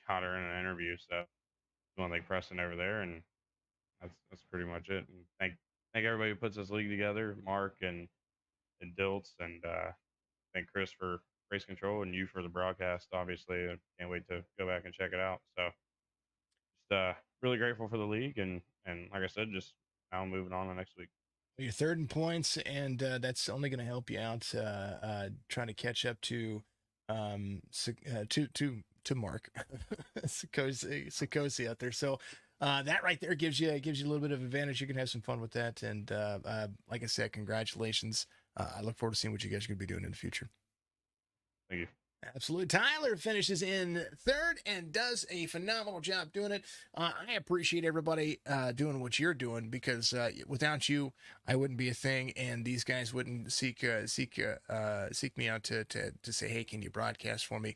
caught her in an interview. So I want to thank Preston over there, and that's pretty much it. And thank everybody who puts this league together, Mark and Dilts, and thank Chris for race control and you for the broadcast. Obviously, I can't wait to go back and check it out. So just really grateful for the league, and like I said, just now moving on to next week. You're third in points, and that's only going to help you out trying to catch up to Mark Sikosi out there. So that right there gives you a little bit of advantage. You can have some fun with that, and like I said, congratulations. I look forward to seeing what you guys are going to be doing in the future. Thank you. Absolutely. Tyler finishes in third and does a phenomenal job doing it. I appreciate everybody doing what you're doing, because without you, I wouldn't be a thing, and these guys wouldn't seek me out to say, hey, can you broadcast for me?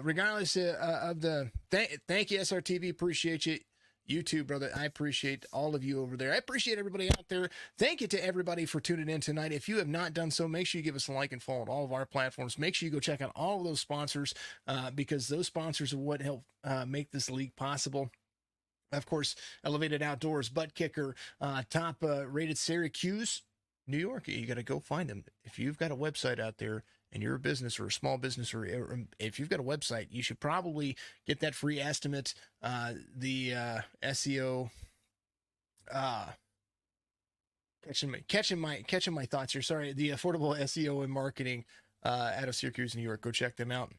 Regardless of the thank you, SRTV. Appreciate you. You too, brother. I appreciate all of you over there. I appreciate everybody out there. Thank you to everybody for tuning in tonight. If you have not done so, make sure you give us a like and follow on all of our platforms. Make sure you go check out all of those sponsors, because those sponsors are what help make this league possible. Of course, Elevated Outdoors, Butt Kicker, top rated Syracuse, New York. You got to go find them. If you've got a website out there, and you're a business or a small business, or if you've got a website, you should probably get that free estimate. The SEO, catching my thoughts here. Sorry, the Affordable SEO and Marketing out of Syracuse, New York. Go check them out.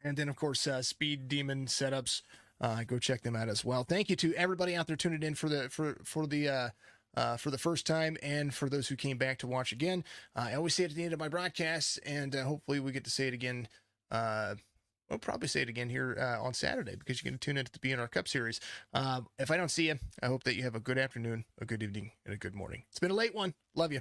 And then, of course, Speed Demon Setups. Go check them out as well. Thank you to everybody out there tuning in for the first time, and for those who came back to watch again. I always say it at the end of my broadcasts, and hopefully we get to say it again. We'll probably say it again here on Saturday, because you're going to tune in to the BNR Cup Series. If I don't see you, I hope that you have a good afternoon, a good evening, and a good morning. It's been a late one. Love you.